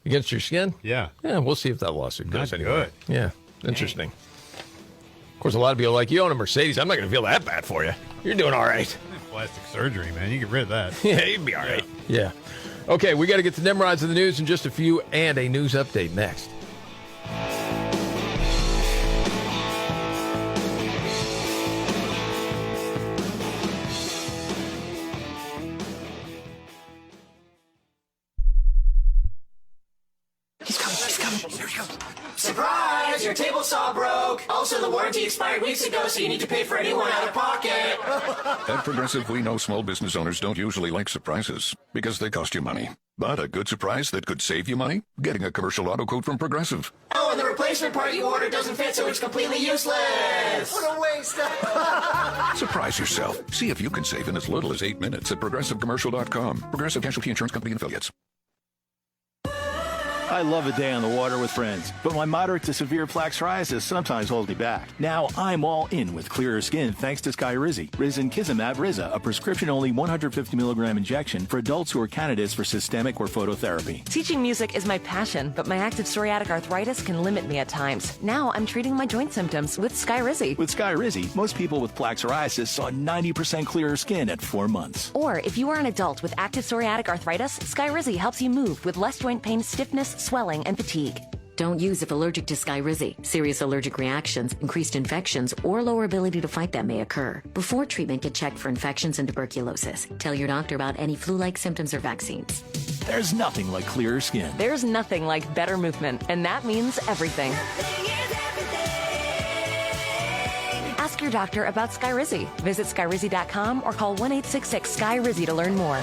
against your skin. Yeah. Yeah, we'll see if that lawsuit goes Not anywhere. good. Yeah, interesting. Of course, a lot of people are like, you own a Mercedes, I'm not going to feel that bad for you. You're doing all right. Plastic surgery, man. You get rid of that. Yeah, you'd be all right. Yeah. Okay, we got to get to Nimrods of the news in just a few, and a news update next. He's coming. Here he comes. Surprise! Your table saw broke. Also, the warranty expired weeks ago, so you need to pay for anyone out of pocket. At Progressive, we know small business owners don't usually like surprises because they cost you money. But a good surprise that could save you money? Getting a commercial auto quote from Progressive. Oh, and the replacement part you ordered doesn't fit, so it's completely useless. What a waste. Surprise yourself. See if you can save in as little as 8 minutes at ProgressiveCommercial.com. Progressive Casualty Insurance Company and Affiliates. I love a day on the water with friends, but my moderate to severe plaque psoriasis sometimes holds me back. Now I'm all in with clearer skin thanks to Skyrizi. Risankizumab Riza, a prescription-only 150 milligram injection for adults who are candidates for systemic or phototherapy. Teaching music is my passion, but my active psoriatic arthritis can limit me at times. Now I'm treating my joint symptoms with Skyrizi. With Skyrizi, most people with plaque psoriasis saw 90% clearer skin at 4 months. Or if you are an adult with active psoriatic arthritis, Skyrizi helps you move with less joint pain, stiffness, swelling, and fatigue. Don't use if allergic to Skyrizi. Serious allergic reactions, increased infections, or lower ability to fight them may occur. Before treatment, get checked for infections and tuberculosis. Tell your doctor about any flu-like symptoms or vaccines. There's nothing like clearer skin. There's nothing like better movement, and that means everything. Ask your doctor about Skyrizi. Visit Skyrizi.com or call 1-866-SKY-RIZZI to learn more.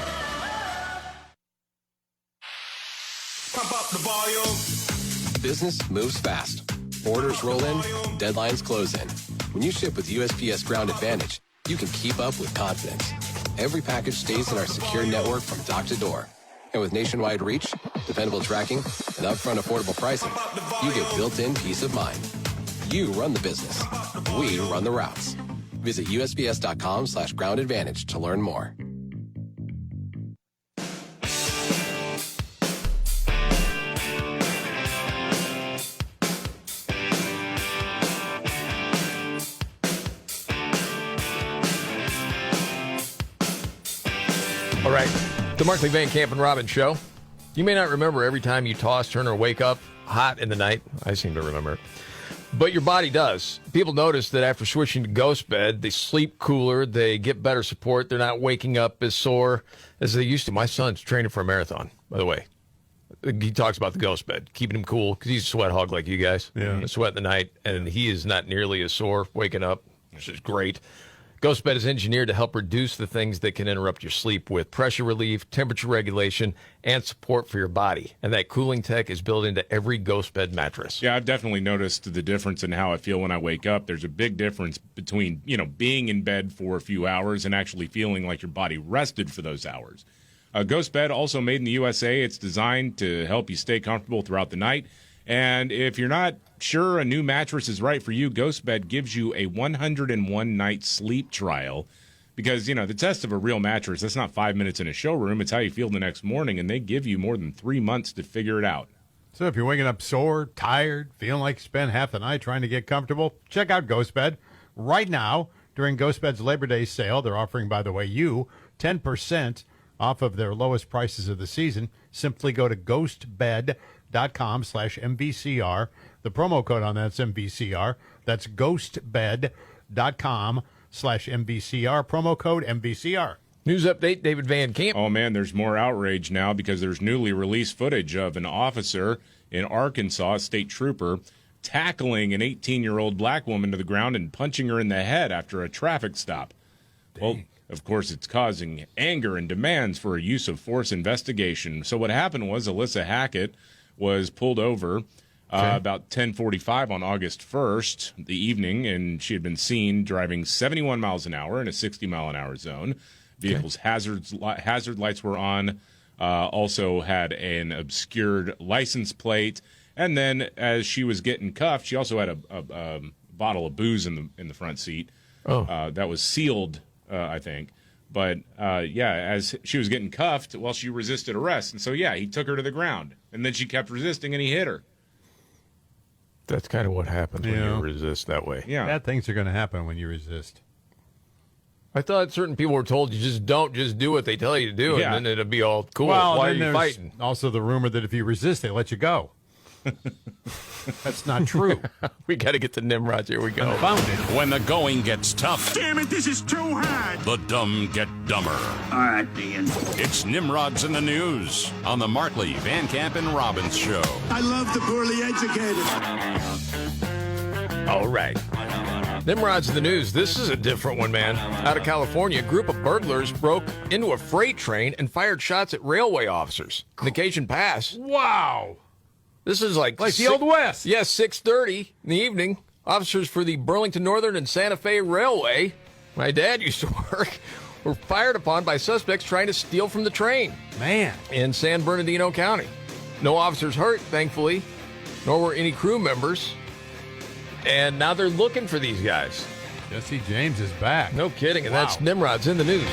Pump up the volume. Business moves fast. Orders roll in, deadlines close in. When you ship with USPS Ground Advantage, you can keep up with confidence. Every package stays in our secure network from dock to door. And with nationwide reach, dependable tracking, and upfront affordable pricing, you get built-in peace of mind. You run the business. We run the routes. Visit USPS.com/Ground Advantage to learn more. All right, the Markley, Van Camp, and Robbins Show. You may not remember every time you toss, turn, or wake up hot in the night. I seem to remember it. But your body does. People notice that after switching to Ghost Bed, they sleep cooler, they get better support, they're not waking up as sore as they used to. My son's training for a marathon, by the way. He talks about the Ghost Bed, keeping him cool, because he's a sweat hog like you guys. Yeah. Sweat in the night, and he is not nearly as sore waking up, which is great. Ghost Bed is engineered to help reduce the things that can interrupt your sleep with pressure relief, temperature regulation, and support for your body. And that cooling tech is built into every Ghost Bed mattress. Yeah, I've definitely noticed the difference in how I feel when I wake up. There's a big difference between, being in bed for a few hours and actually feeling like your body rested for those hours. Ghost Bed, also made in the USA. It's designed to help you stay comfortable throughout the night. And if you're not sure a new mattress is right for you, Ghost Bed gives you a 101-night sleep trial because, the test of a real mattress, that's not 5 minutes in a showroom. It's how you feel the next morning, and they give you more than 3 months to figure it out. So if you're waking up sore, tired, feeling like you spent half the night trying to get comfortable, check out Ghost Bed. Right now, during Ghost Bed's Labor Day sale, they're offering, by the way, 10% off of their lowest prices of the season. Simply go to ghostbed.com/MVCR. The promo code on that's MVCR. That's ghostbed.com/MVCR. Promo code MVCR. News update, David Van Camp. Oh, man, there's more outrage now because there's newly released footage of an officer in Arkansas, a state trooper, tackling an 18-year-old black woman to the ground and punching her in the head after a traffic stop. Dang. Well, of course, it's causing anger and demands for a use of force investigation. So what happened was Alyssa Hackett was pulled over about 10:45 on August 1st, the evening, and she had been seen driving 71 miles an hour in a 60-mile-an-hour zone. Vehicle's hazard lights were on, also had an obscured license plate. And then as she was getting cuffed, she also had a bottle of booze in the front seat. That was sealed, I think. But, as she was getting cuffed, well, she resisted arrest. And so, he took her to the ground. And then she kept resisting, and he hit her. That's kind of what happens when you resist that way. Yeah. Bad things are going to happen when you resist. I thought certain people were told you just do what they tell you to do, and then it'll be all cool. Well, why are you fighting? Also, the rumor that if you resist, they let you go. That's not true. We got to get to Nimrods. Here we go. When the going gets tough, Damn it, this is too hard. the dumb get dumber. All right, Dean. It's Nimrods in the News on the Markley, Van Camp, and Robbins Show. I love the poorly educated. All right. Nimrod's in the News. This is a different one, man. Out of California, a group of burglars broke into a freight train and fired shots at railway officers in Occasion Pass. Wow. This is like the Old West. Yes, 6:30 in the evening. Officers for the Burlington Northern and Santa Fe Railway, my dad used to work, were fired upon by suspects trying to steal from the train. Man. In San Bernardino County. No officers hurt, thankfully, nor were any crew members. And now they're looking for these guys. Jesse James is back. No kidding. And that's Nimrod's in the News.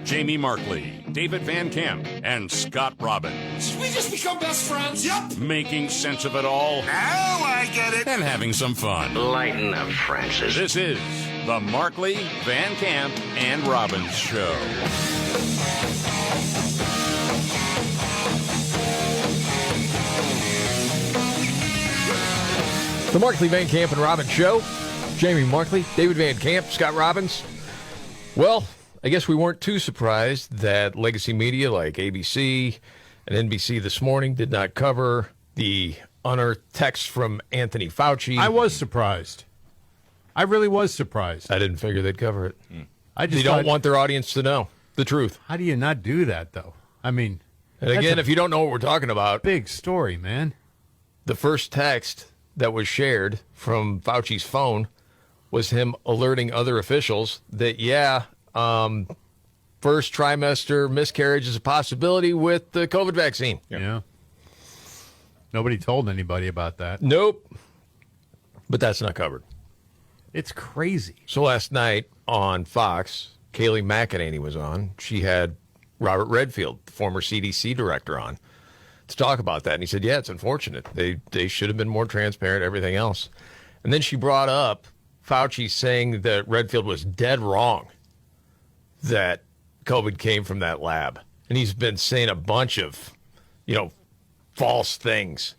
Jamie Markley, David Van Camp, and Scott Robbins. Did we just become best friends? Yep. Making sense of it all. Now I get it. And having some fun. Lighten up, Francis. This is the Markley, Van Camp, and Robbins Show. The Markley, Van Camp, and Robbins Show. Jamie Markley, David Van Camp, Scott Robbins. Well, I guess we weren't too surprised that legacy media like ABC and NBC this morning did not cover the unearthed text from Anthony Fauci. I was surprised. I really was surprised. I didn't figure they'd cover it. They don't want their audience to know the truth. How do you not do that, though? I mean, and again, if you don't know what we're talking about, big story, man. The first text that was shared from Fauci's phone was him alerting other officials that, first trimester miscarriage is a possibility with the COVID vaccine. Yeah. Nobody told anybody about that. Nope. But that's not covered. It's crazy. So last night on Fox, Kayleigh McEnany was on. She had Robert Redfield, the former CDC director, on to talk about that. And he said, yeah, it's unfortunate. They should have been more transparent, everything else. And then she brought up Fauci saying that Redfield was dead wrong, that COVID came from that lab. And he's been saying a bunch of, false things.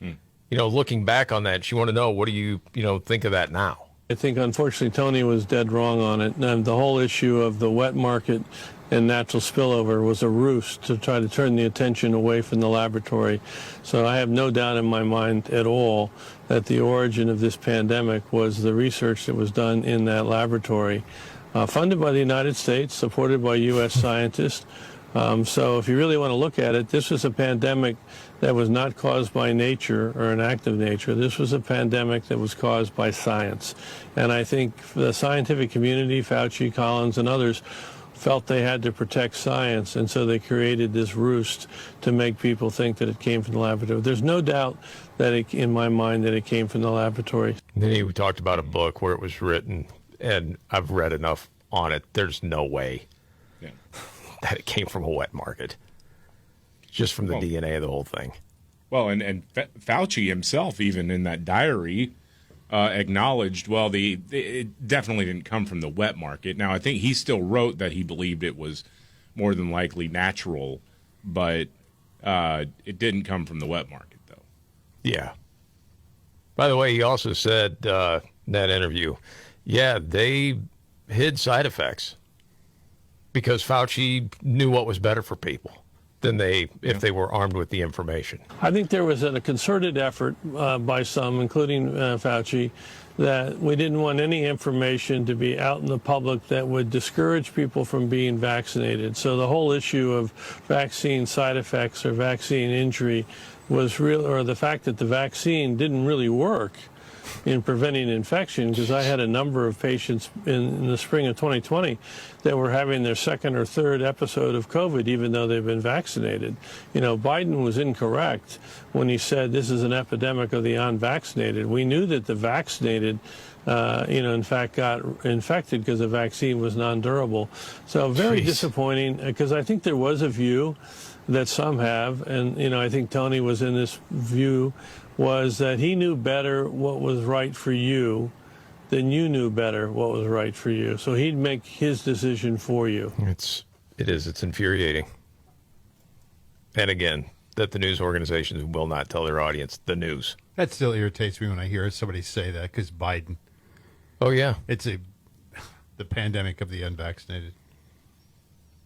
Looking back on that, she want to know, what do you, think of that now? I think, unfortunately, Tony was dead wrong on it. And the whole issue of the wet market and natural spillover was a ruse to try to turn the attention away from the laboratory. So I have no doubt in my mind at all that the origin of this pandemic was the research that was done in that laboratory, funded by the United States, supported by U.S. scientists. So if you really want to look at it, this was a pandemic that was not caused by nature or an act of nature. This was a pandemic that was caused by science. And I think the scientific community, Fauci, Collins, and others, felt they had to protect science, and so they created this ruse to make people think that it came from the laboratory. There's no doubt that in my mind that it came from the laboratory. And then he talked about a book where it was written, and I've read enough on it, there's no way that it came from a wet market. Just from the DNA of the whole thing. Well, and Fauci himself, even in that diary, acknowledged, it definitely didn't come from the wet market. Now, I think he still wrote that he believed it was more than likely natural, but it didn't come from the wet market, though. Yeah. By the way, he also said in that interview, yeah, they hid side effects because Fauci knew what was better for people than if they were armed with the information. I think there was a concerted effort by some, including Fauci, that we didn't want any information to be out in the public that would discourage people from being vaccinated. So the whole issue of vaccine side effects or vaccine injury was real, or the fact that the vaccine didn't really work in preventing infection, because I had a number of patients in the spring of 2020 that were having their second or third episode of COVID, even though they've been vaccinated. You know, Biden was incorrect when he said this is an epidemic of the unvaccinated. We knew that the vaccinated, in fact, got infected because the vaccine was non-durable. So very disappointing, because I think there was a view that some have, and, I think Tony was in this view, was that he knew better what was right for you than you knew better what was right for you. So he'd make his decision for you. It's infuriating. And again, that the news organizations will not tell their audience the news. That still irritates me when I hear somebody say that, because Biden. Oh, yeah. It's the pandemic of the unvaccinated.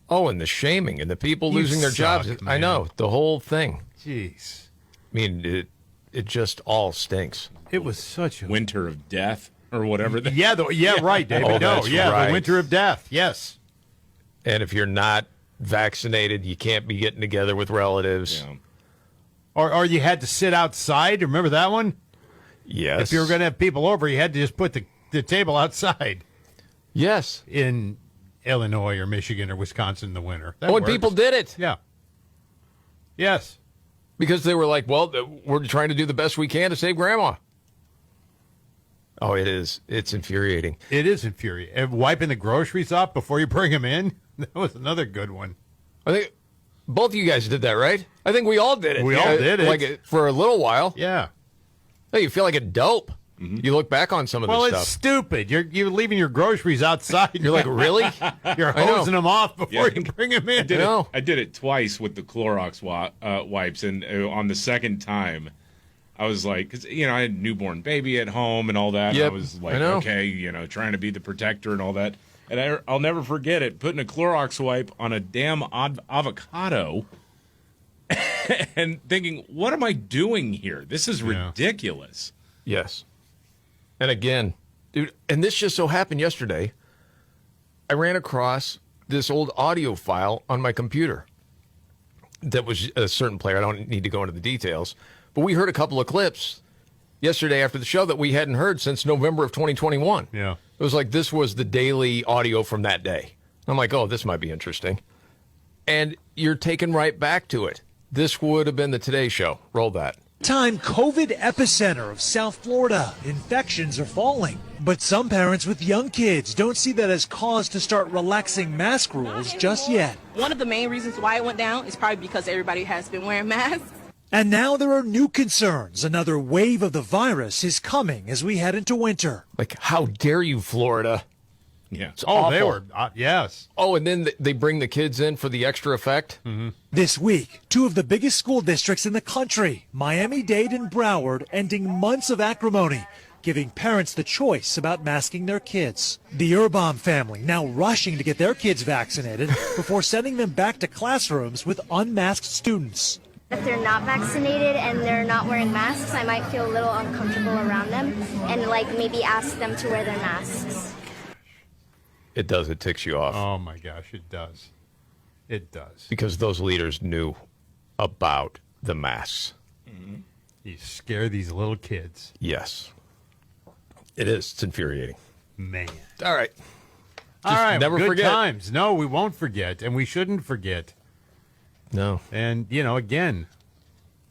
Oh, and the shaming and the people losing their jobs. Man. I know, the whole thing. Jeez. I mean, it just all stinks. It was such a winter of death or whatever. Right, David. Right. The winter of death. Yes. And if you're not vaccinated, you can't be getting together with relatives. Yeah. Or you had to sit outside. Remember that one? Yes. If you were going to have people over, you had to just put the table outside. Yes. In Illinois or Michigan or Wisconsin in the winter. That and works. people did it. Yeah. Yes. Because they were like, well, we're trying to do the best we can to save Grandma. Oh, it is. It's infuriating. It is infuriating. And wiping the groceries up before you bring them in, that was another good one. I think both of you guys did that, right? I think we all did it. We all did it. Like for a little while. Yeah. Hey, you feel like a dope. Mm-hmm. You look back on some of this stuff. Well, it's stupid. You're leaving your groceries outside. You're like, really? You're hosing them off before you bring them in. I did it twice with the Clorox wipes, and on the second time, I was like, because I had a newborn baby at home and all that. Yep. I was like, okay, trying to be the protector and all that. And I'll never forget it, putting a Clorox wipe on a damn avocado and thinking, what am I doing here? This is ridiculous. Yes. And again, dude, and this just so happened yesterday, I ran across this old audio file on my computer that was a certain player. I don't need to go into the details, but we heard a couple of clips yesterday after the show that we hadn't heard since November of 2021. Yeah. It was like this was the daily audio from that day. I'm like, oh, this might be interesting. And you're taken right back to it. This would have been the Today Show. Roll that. Time COVID epicenter of South Florida. Infections are falling. But some parents with young kids don't see that as cause to start relaxing mask rules just yet. One of the main reasons why it went down is probably because everybody has been wearing masks. And now there are new concerns. Another wave of the virus is coming as we head into winter. Like, how dare you, Florida? Yeah. It's awful. They were, yes. Oh, and then they bring the kids in for the extra effect? Mm-hmm. This week, two of the biggest school districts in the country, Miami-Dade and Broward, ending months of acrimony, giving parents the choice about masking their kids. The Urban family now rushing to get their kids vaccinated before sending them back to classrooms with unmasked students. If they're not vaccinated and they're not wearing masks, I might feel a little uncomfortable around them and maybe ask them to wear their masks. It does. It ticks you off. Oh, my gosh, it does. It does. Because those leaders knew about the masks. Mm-hmm. You scare these little kids. Yes. It is. It's infuriating. Man. All right. All right. Never good forget. Times. No, we won't forget, and we shouldn't forget. No. And, again,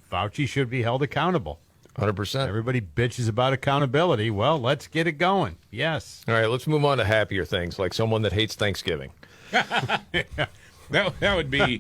Fauci should be held accountable. 100%. Everybody bitches about accountability. Well, let's get it going. Yes. All right, let's move on to happier things, like someone that hates Thanksgiving. That would be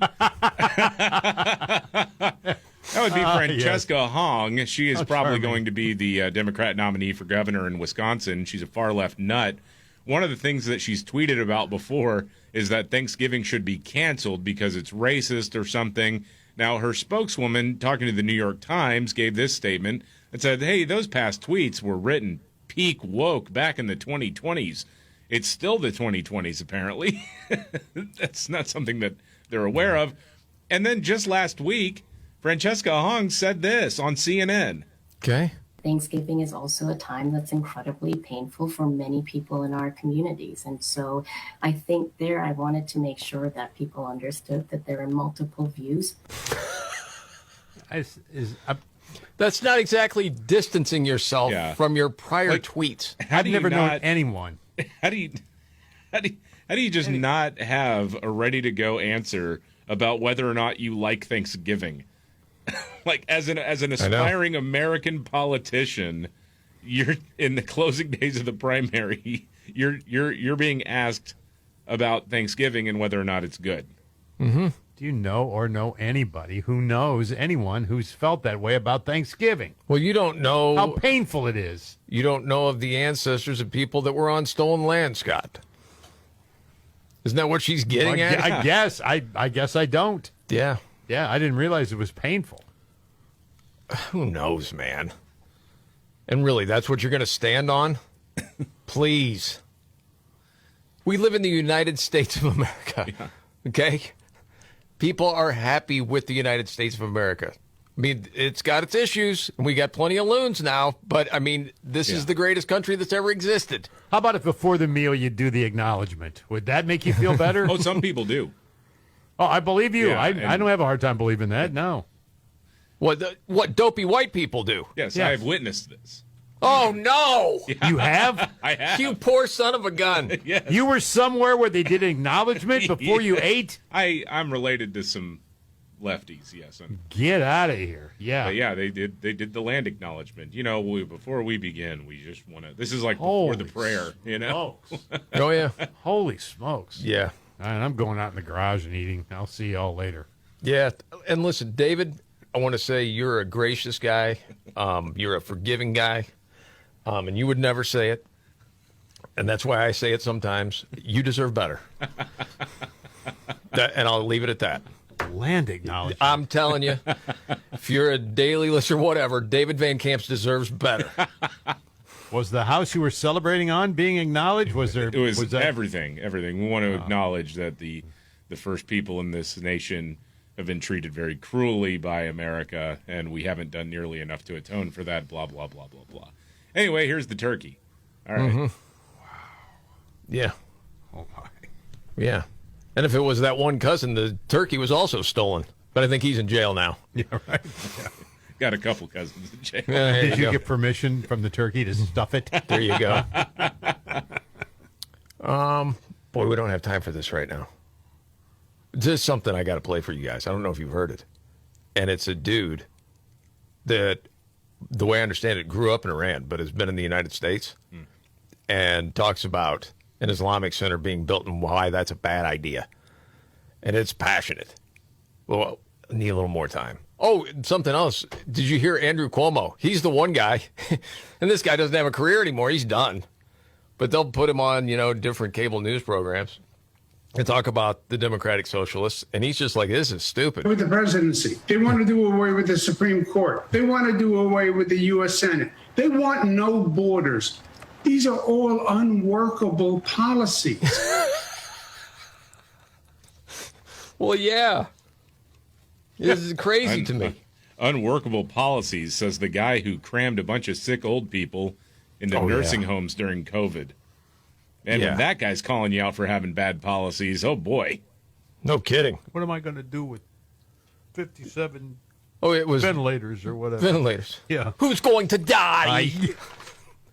Francesca Hong. She is probably going to be the Democrat nominee for governor in Wisconsin. She's a far left nut. One of the things that she's tweeted about before is that Thanksgiving should be canceled because it's racist or something. Now, her spokeswoman, talking to the New York Times, gave this statement. and said, hey, those past tweets were written peak woke back in the 2020s. It's still the 2020s, apparently. That's not something that they're aware of. And then just last week, Francesca Hung said this on CNN. Okay. Thanksgiving is also a time that's incredibly painful for many people in our communities. And so I think I wanted to make sure that people understood that there are multiple views. That's not exactly distancing yourself from your prior tweets. I've never known anyone. How do you just not have a ready-to-go answer about whether or not you like Thanksgiving? Like, as an aspiring American politician, you're in the closing days of the primary. You're being asked about Thanksgiving and whether or not it's good. Mm-hmm. Do you know anybody who knows anyone who's felt that way about Thanksgiving? Well, you don't know how painful it is. You don't know of the ancestors of people that were on stolen land, Scott. Isn't that what she's getting at? I guess. I guess I don't. Yeah. Yeah, I didn't realize it was painful. Who knows, man? And really, that's what you're going to stand on? Please. We live in the United States of America, okay? People are happy with the United States of America. I mean, it's got its issues, and we got plenty of loons now, but, I mean, this is the greatest country that's ever existed. How about if before the meal you do the acknowledgement? Would that make you feel better? Oh, some people do. Oh, I believe you. Yeah, I don't have a hard time believing that, no. What dopey white people do. Yes, I have witnessed this. Oh, no! Yeah. You have? I have. You poor son of a gun. Yes. You were somewhere where they did acknowledgement before you ate? I'm related to some lefties, yes. Get out of here. Yeah. But yeah, they did the land acknowledgement. You know, before we begin, we just want to, this is like before the prayer, you know? Oh, yeah. Holy smokes. Yeah. And I'm going out in the garage and eating. I'll see y'all later. Yeah. And listen, David, I want to say you're a gracious guy. You're a forgiving guy. And you would never say it. And that's why I say it sometimes. You deserve better. And I'll leave it at that. Land acknowledgement. I'm telling you, if you're a daily listener, whatever, David Van Camp deserves better. Was the house you were celebrating on being acknowledged? Was there? It was that... everything. We want to acknowledge that the first people in this nation have been treated very cruelly by America, and we haven't done nearly enough to atone for that, blah, blah, blah, blah, blah. Anyway, here's the turkey. All right. Mm-hmm. Wow. Yeah. Oh, my. Yeah. And if it was that one cousin, the turkey was also stolen. But I think he's in jail now. Yeah, right. Yeah. Got a couple cousins in jail. Did you get permission from the turkey to stuff it? There you go. Boy, we don't have time for this right now. This is something I got to play for you guys. I don't know if you've heard it. And it's a dude that, the way I understand it, grew up in Iran, but has been in the United States and talks about an Islamic center being built and why that's a bad idea. And it's passionate. Well, I need a little more time. Oh, something else. Did you hear Andrew Cuomo? He's the one guy. And this guy doesn't have a career anymore. He's done. But they'll put him on, different cable news programs and talk about the Democratic Socialists. And he's just like, this is stupid. With the presidency, they want to do away with the Supreme Court. They want to do away with the U.S. Senate. They want no borders. These are all unworkable policies. Well, yeah. This is crazy to me. Unworkable policies, says the guy who crammed a bunch of sick old people into nursing homes during COVID. And when that guy's calling you out for having bad policies, oh boy. No kidding. What am I going to do with 57 it was ventilators or whatever? Ventilators. Yeah. Who's going to die?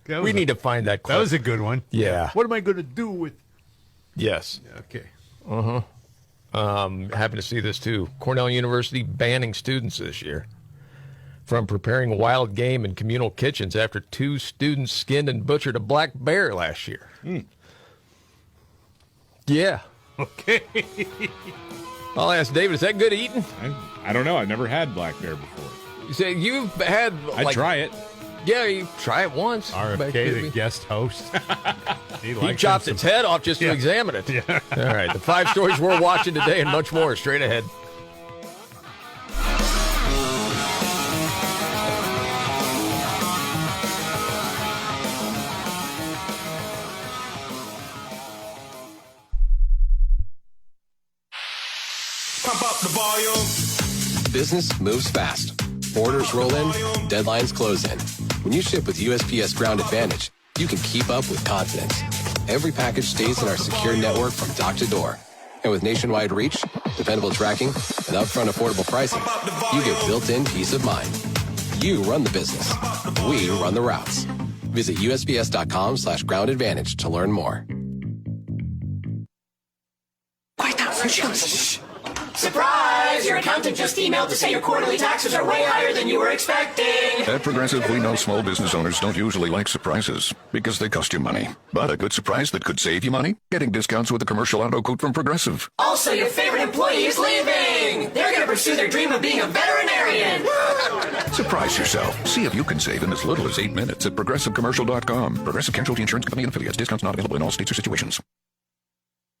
We need to find that clip. That was a good one. Yeah. What am I going to do with... Yes. Okay. Uh-huh. Happy to see this, too. Cornell University banning students this year from preparing wild game in communal kitchens after 2 students skinned and butchered a black bear last year. Yeah. Okay. I'll ask David, is that good eating? I don't know. I've never had black bear before. You say you've had... I'd try it. Yeah, you try it once. RFK, the guest host. He chopped its head off just to examine it. Yeah. All right, the 5 stories we're watching today and much more straight ahead. Pump up the volume. Business moves fast. Orders roll in, deadlines close in. When you ship with USPS Ground Advantage, you can keep up with confidence. Every package stays in our secure network from dock to door. And with nationwide reach, dependable tracking, and upfront affordable pricing, you get built-in peace of mind. You run the business. We run the routes. Visit USPS.com/Ground Advantage to learn more. Quiet down, here she comes. Surprise! Your accountant just emailed to say your quarterly taxes are way higher than you were expecting. At Progressive, we know small business owners don't usually like surprises because they cost you money. But a good surprise that could save you money? Getting discounts with a commercial auto quote from Progressive. Also, your favorite employee is leaving. They're going to pursue their dream of being a veterinarian. Surprise yourself. See if you can save in as little as 8 minutes at ProgressiveCommercial.com. Progressive Casualty Insurance Company and affiliates. Discounts not available in all states or situations.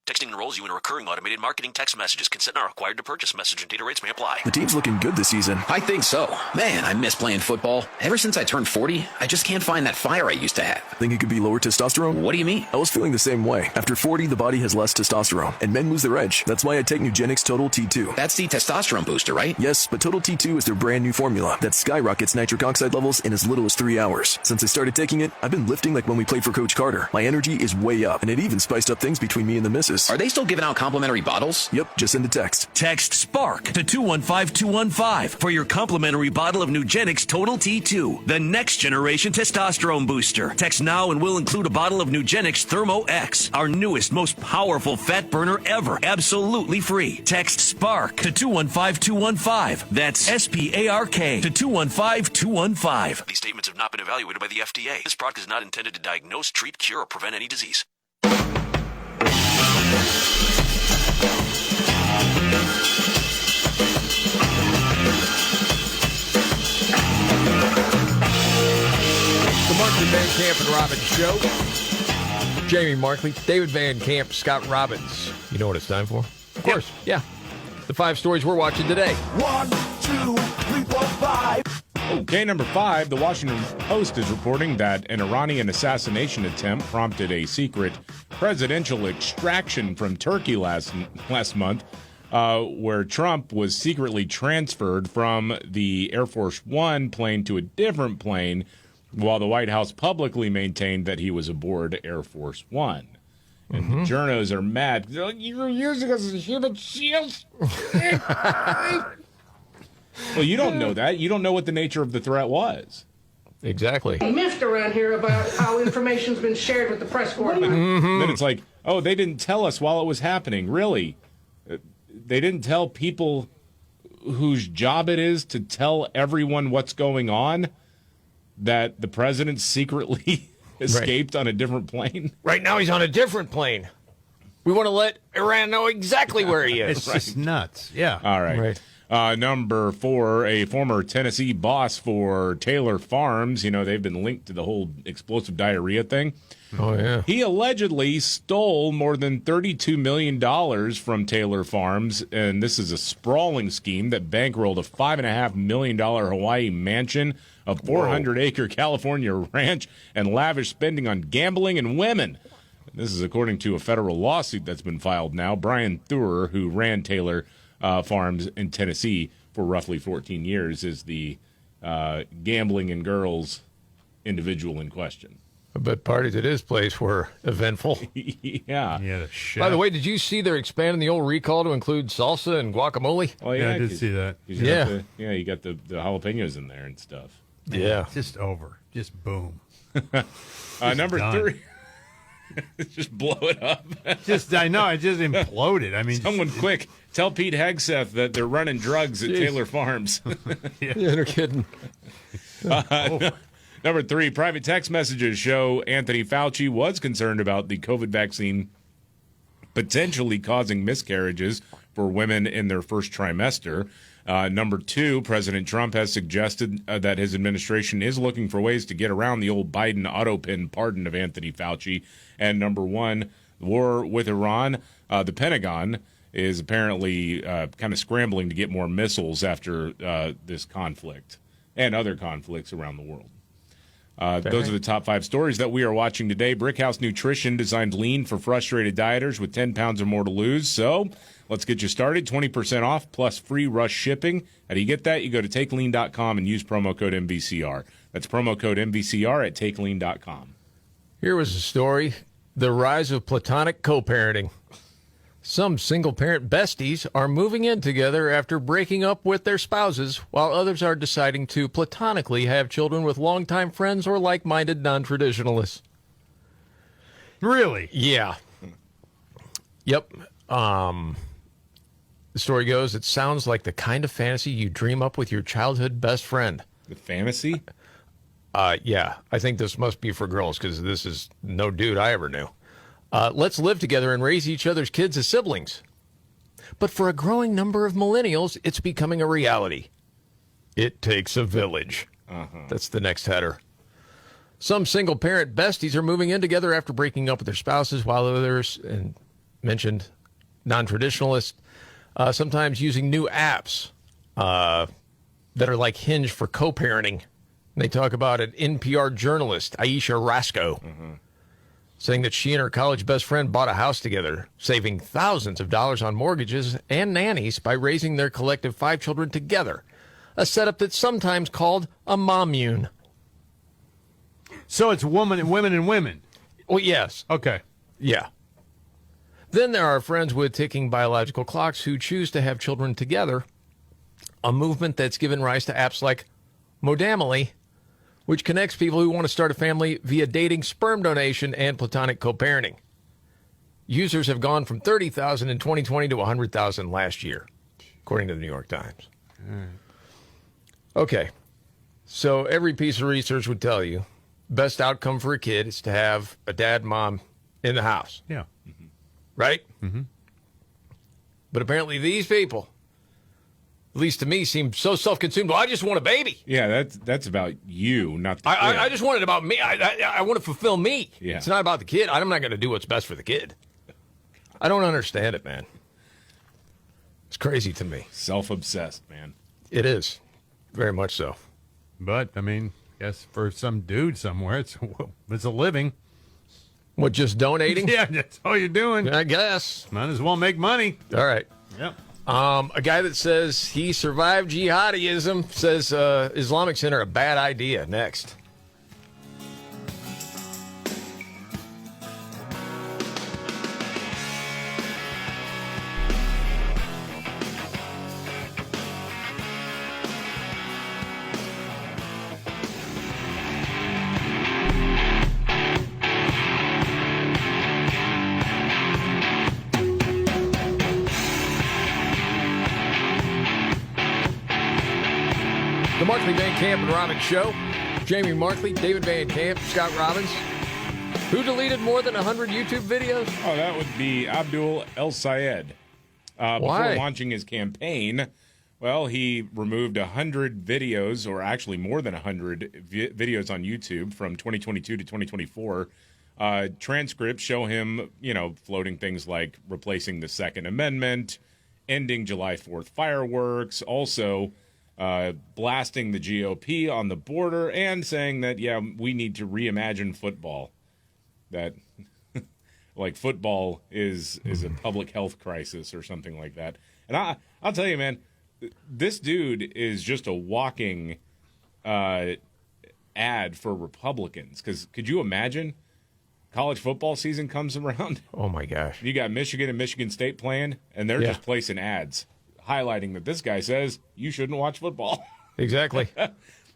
Texting enrolls you in a recurring automated marketing text messages. Consent not required to purchase. Message and data rates may apply. The team's looking good this season. I think so. Man, I miss playing football. Ever since I turned 40, I just can't find that fire I used to have. Think it could be lower testosterone? What do you mean? I was feeling the same way. After 40, the body has less testosterone, and men lose their edge. That's why I take Nugenix Total T2. That's the testosterone booster, right? Yes, but Total T2 is their brand new formula that skyrockets nitric oxide levels in as little as 3 hours. Since I started taking it, I've been lifting like when we played for Coach Carter. My energy is way up, and it even spiced up things between me and the missus. Are they still giving out complimentary bottles? Yep, just send a text. Text SPARK to 215-215 for your complimentary bottle of Nugenix Total T2, the next generation testosterone booster. Text now and we'll include a bottle of Nugenix Thermo X, our newest, most powerful fat burner ever, absolutely free. Text SPARK to 215-215. That's SPARK to 215-215. These statements have not been evaluated by the FDA. This product is not intended to diagnose, treat, cure, or prevent any disease. The Markley, Van Camp, and Robbins Show. Jamie Markley, David Van Camp, Scott Robbins. You know what it's time for? Of course, yeah. The 5 stories we're watching today. 1, 2, 3, 4, 5. Okay, number 5, the Washington Post is reporting that an Iranian assassination attempt prompted a secret presidential extraction from Turkey last month, where Trump was secretly transferred from the Air Force One plane to a different plane, while the White House publicly maintained that he was aboard Air Force One. And the journos are mad. They're like, you were using us as human shields. Well, you don't know that. You don't know what the nature of the threat was. Exactly. Miffed around here about how information's been shared with the press corps. Then it's like, oh, they didn't tell us while it was happening. Really? They didn't tell people whose job it is to tell everyone what's going on that the president secretly escaped on a different plane? Right now he's on a different plane. We want to let Iran know exactly where he is. It's just nuts. Yeah. All right. Number 4, a former Tennessee boss for Taylor Farms. You know, they've been linked to the whole explosive diarrhea thing. Oh, yeah. He allegedly stole more than $32 million from Taylor Farms, and this is a sprawling scheme that bankrolled a $5.5 million Hawaii mansion, a 400-acre California ranch, and lavish spending on gambling and women. This is according to a federal lawsuit that's been filed now. Brian Thurer, who ran Taylor Farms in Tennessee for roughly 14 years, is the gambling and girls individual in question. But parties at his place were eventful. Yeah. By the way, did you see they're expanding the old recall to include salsa and guacamole? Oh, yeah, I did see that. You got the jalapenos in there and stuff. Yeah. It's just over. Just boom. Number done. 3. Just blow it up. I know. It just imploded. I mean, someone quick tell Pete Hegseth that they're running drugs at Taylor Farms. Yeah, no kidding. Number 3, private text messages show Anthony Fauci was concerned about the COVID vaccine potentially causing miscarriages for women in their first trimester. Number 2, President Trump has suggested that his administration is looking for ways to get around the old Biden autopin pardon of Anthony Fauci. And number 1, war with Iran. The Pentagon is apparently kind of scrambling to get more missiles after this conflict and other conflicts around the world. Those are the top 5 stories that we are watching today. Brickhouse Nutrition designed lean for frustrated dieters with 10 pounds or more to lose. So let's get you started. 20% off plus free rush shipping. How do you get that? You go to takelean.com and use promo code MVCR. That's promo code MVCR at takelean.com. Here was a story: the rise of platonic co-parenting. Some single-parent besties are moving in together after breaking up with their spouses, while others are deciding to platonically have children with longtime friends or like-minded non-traditionalists. Really? Yeah. Yep. The story goes, it sounds like the kind of fantasy you dream up with your childhood best friend. The fantasy? Yeah. I think this must be for girls, because this is no dude I ever knew. Let's live together and raise each other's kids as siblings. But for a growing number of millennials, it's becoming a reality. It takes a village. That's the next header. Some single-parent besties are moving in together after breaking up with their spouses, while others, and mentioned non-traditionalists, sometimes using new apps that are like Hinge for co-parenting. And they talk about an NPR journalist, Aisha Rasco, saying that she and her college best friend bought a house together, saving thousands of dollars on mortgages and nannies by raising their collective 5 children together, a setup that's sometimes called a mommune. So it's women and women. Well, yes. Okay. Yeah. Then there are friends with ticking biological clocks who choose to have children together, a movement that's given rise to apps like Modamily, which connects people who want to start a family via dating, sperm donation, and platonic co-parenting. Users have gone from 30,000 in 2020 to 100,000 last year, according to the New York Times. Okay, so every piece of research would tell you best outcome for a kid is to have a dad and mom in the house. Yeah. Right? But apparently these people, at least to me, seem so self-consumed. Well, I just want a baby. Yeah, that's about you, not the kid. I just want it about me. I want to fulfill me. Yeah. It's not about the kid. I'm not going to do what's best for the kid. I don't understand it, man. It's crazy to me. Self-obsessed, man. It is. Very much so. But, I mean, yes, for some dude somewhere, it's a living. What, just donating? Yeah, that's all you're doing. I guess. Might as well make money. All right. Yep. A guy that says he survived jihadism says Islamic Center a bad idea. Next. The Markley, Van Camp, and Robbins Show. Jamie Markley, David Van Camp, Scott Robbins. Who deleted more than 100 YouTube videos? Oh, that would be Abdul El Sayed. Before launching his campaign, well, he removed 100 videos, or actually more than 100 videos on YouTube from 2022 to 2024. Transcripts show him, floating things like replacing the Second Amendment, ending July 4th fireworks, also blasting the GOP on the border, and saying that, we need to reimagine football. That, like, football is a public health crisis or something like that. And I'll tell you, man, this dude is just a walking ad for Republicans. Because could you imagine college football season comes around? Oh, my gosh. You got Michigan and Michigan State playing, and they're just placing ads highlighting that this guy says you shouldn't watch football. Exactly.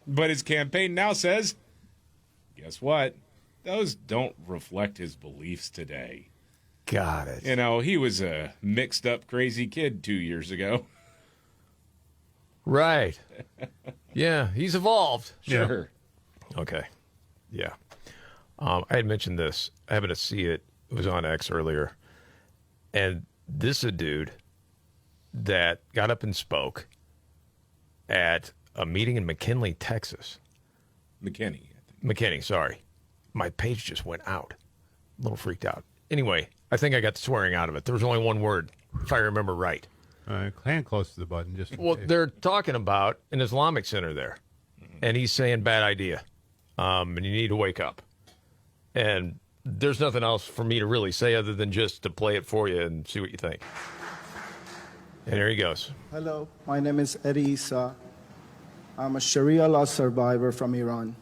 But his campaign now says, guess what? Those don't reflect his beliefs today. Got it. He was a mixed up, crazy kid 2 years ago. Right. Yeah, he's evolved. Sure. Yeah. Okay. Yeah. I had mentioned this. I happened to see it. It was on X earlier. And this is a dude that got up and spoke at a meeting in McKinley, Texas. McKinney, sorry. My page just went out. A little freaked out. Anyway, I think I got the swearing out of it. There was only one word, if I remember right. Hand close to the button. Just Well, they're talking about an Islamic Center there. And he's saying bad idea. and you need to wake up. And there's nothing else for me to really say other than just to play it for you and see what you think. And here he goes. Hello, my name is Eddie Issa. I'm a Sharia law survivor from Iran.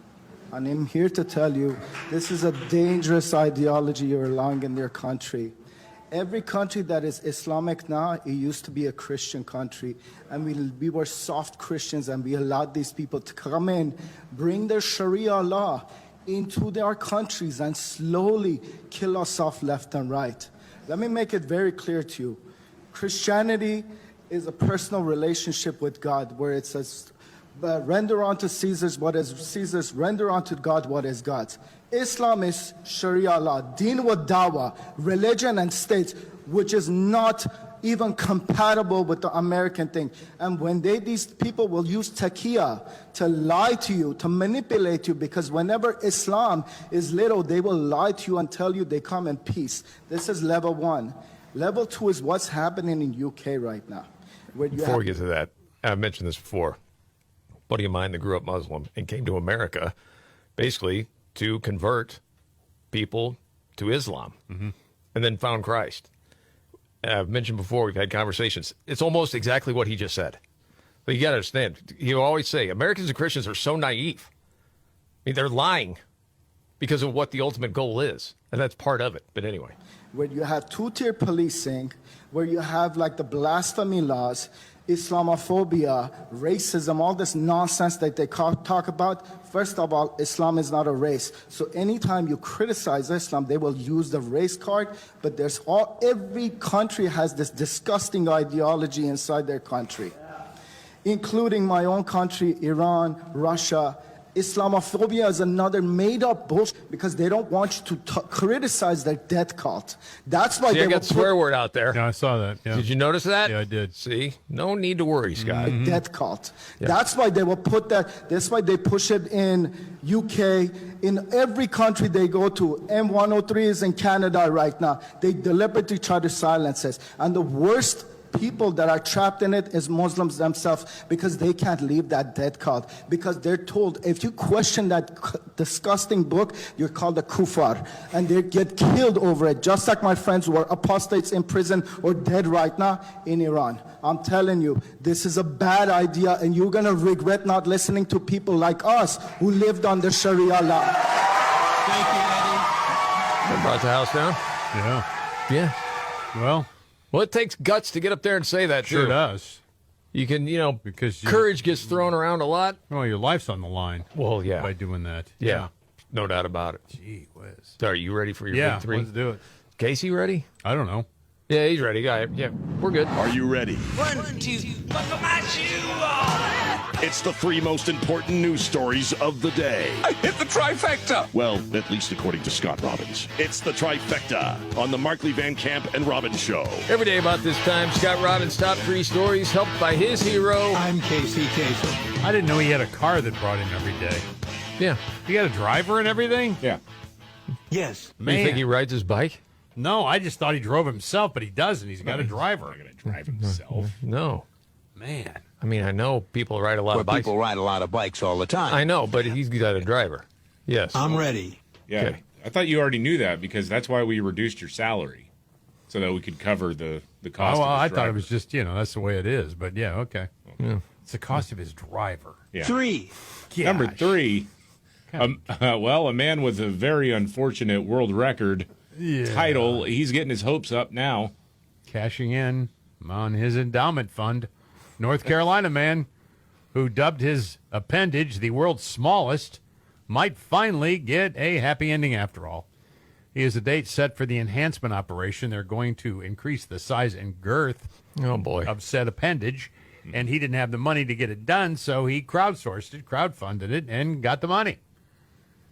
And I'm here to tell you this is a dangerous ideology you're allowing in your country. Every country that is Islamic now, it used to be a Christian country. And we were soft Christians, and we allowed these people to come in, bring their Sharia law into their countries, and slowly kill us off left and right. Let me make it very clear to you. Christianity is a personal relationship with God, where it says, render unto Caesar's what is Caesar's, render unto God what is God's. Islam is Sharia law, deen wa dawah, religion and state, which is not even compatible with the American thing. And when these people will use taqiyya to lie to you, to manipulate you, because whenever Islam is little, they will lie to you and tell you they come in peace. This is level 1. Level 2 is what's happening in UK right now. Before we get to that, I've mentioned this before. A buddy of mine that grew up Muslim and came to America basically to convert people to Islam, and then found Christ. I've mentioned before, we've had conversations. It's almost exactly what he just said. But you got to understand, you always say, Americans and Christians are so naive. I mean, they're lying because of what the ultimate goal is, and that's part of it. But anyway. Where you have two-tier policing, where you have like the blasphemy laws, Islamophobia, racism, all this nonsense that they talk about. First of all, Islam is not a race. So anytime you criticize Islam, they will use the race card. But every country has this disgusting ideology inside their country, including my own country, Iran, Russia. Islamophobia is another made-up bullshit because they don't want you to criticize their death cult. That's why they got swear word out there. Yeah, I saw that. Yeah. Did you notice that? Yeah, I did. See, no need to worry, Scott. The death cult. Yeah. That's why they will put that. That's why they push it in UK. In every country they go to, M103 is in Canada right now. They deliberately try to silence us. And the worst people that are trapped in it is Muslims themselves, because they can't leave that death cult, because they're told if you question that disgusting book, you're called a kufar, and they get killed over it, just like my friends who are apostates in prison or dead right now in Iran. I'm telling you, this is a bad idea, and you're going to regret not listening to people like us who lived under Sharia law. Thank you, Eddie. That brought the house down? Yeah. Well, it takes guts to get up there and say that, Sure too. does. You can, because courage gets thrown around a lot. Well, your life's on the line. Well, yeah. By doing that. Yeah. No doubt about it. Gee whiz. So are you ready for your big 3? Let's do it. Casey ready? I don't know. Yeah, he's ready. Yeah, we're good. Are you ready? 1, 2, buckle my shoe on. It's the 3 most important news stories of the day. I hit the trifecta. Well, at least according to Scott Robbins. It's the trifecta on the Markley, Van Camp, and Robbins Show. Every day about this time, Scott Robbins' top 3 stories, helped by his hero. I'm Casey Kasem. I didn't know he had a car that brought him every day. Yeah. He got a driver and everything? Yeah. Yes. Man. You think he rides his bike? No, I just thought he drove himself, but he doesn't. He's got a driver. He's not going to drive himself. No. Man. I mean, I know people ride a lot of bikes. People ride a lot of bikes all the time. I know, but he's got a driver. Yes. I'm ready. Yeah. Okay. I thought you already knew that, because that's why we reduced your salary, so that we could cover the cost Oh, well, of I his thought it driver. was just, that's the way it is. But, yeah, okay. Yeah. It's the cost of his driver. Yeah. 3. Number 3. A man with a very unfortunate world record title. He's getting his hopes up now. Cashing in on his endowment fund. North Carolina man who dubbed his appendage the world's smallest might finally get a happy ending after all. He has a date set for the enhancement operation. They're going to increase the size and girth of said appendage, and he didn't have the money to get it done, so he crowdfunded it, and got the money.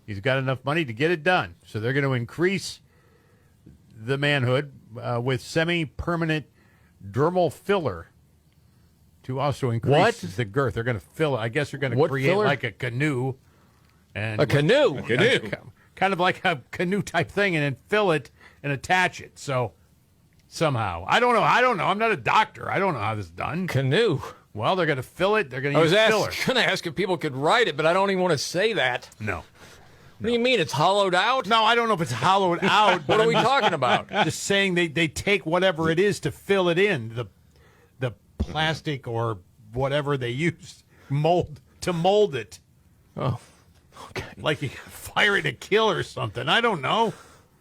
He's got enough money to get it done, so they're going to increase the manhood with semi-permanent dermal filler to also increase the girth. They're going to fill it. I guess they're going to create filler? like a canoe. And A canoe? A canoe. Kind of like a canoe type thing, and then fill it and attach it. So somehow. I don't know. I'm not a doctor. I don't know how this is done. Canoe. Well, they're going to fill it. They're going I to was use filler. going to ask if people could write it, but I don't even want to say that. No. What do you mean? It's hollowed out? No, I don't know if it's hollowed out. What are we talking about? Just saying they take whatever it is to fill it in, the plastic or whatever they use to mold it. Oh, okay. Like you fire it to kill or something. I don't know.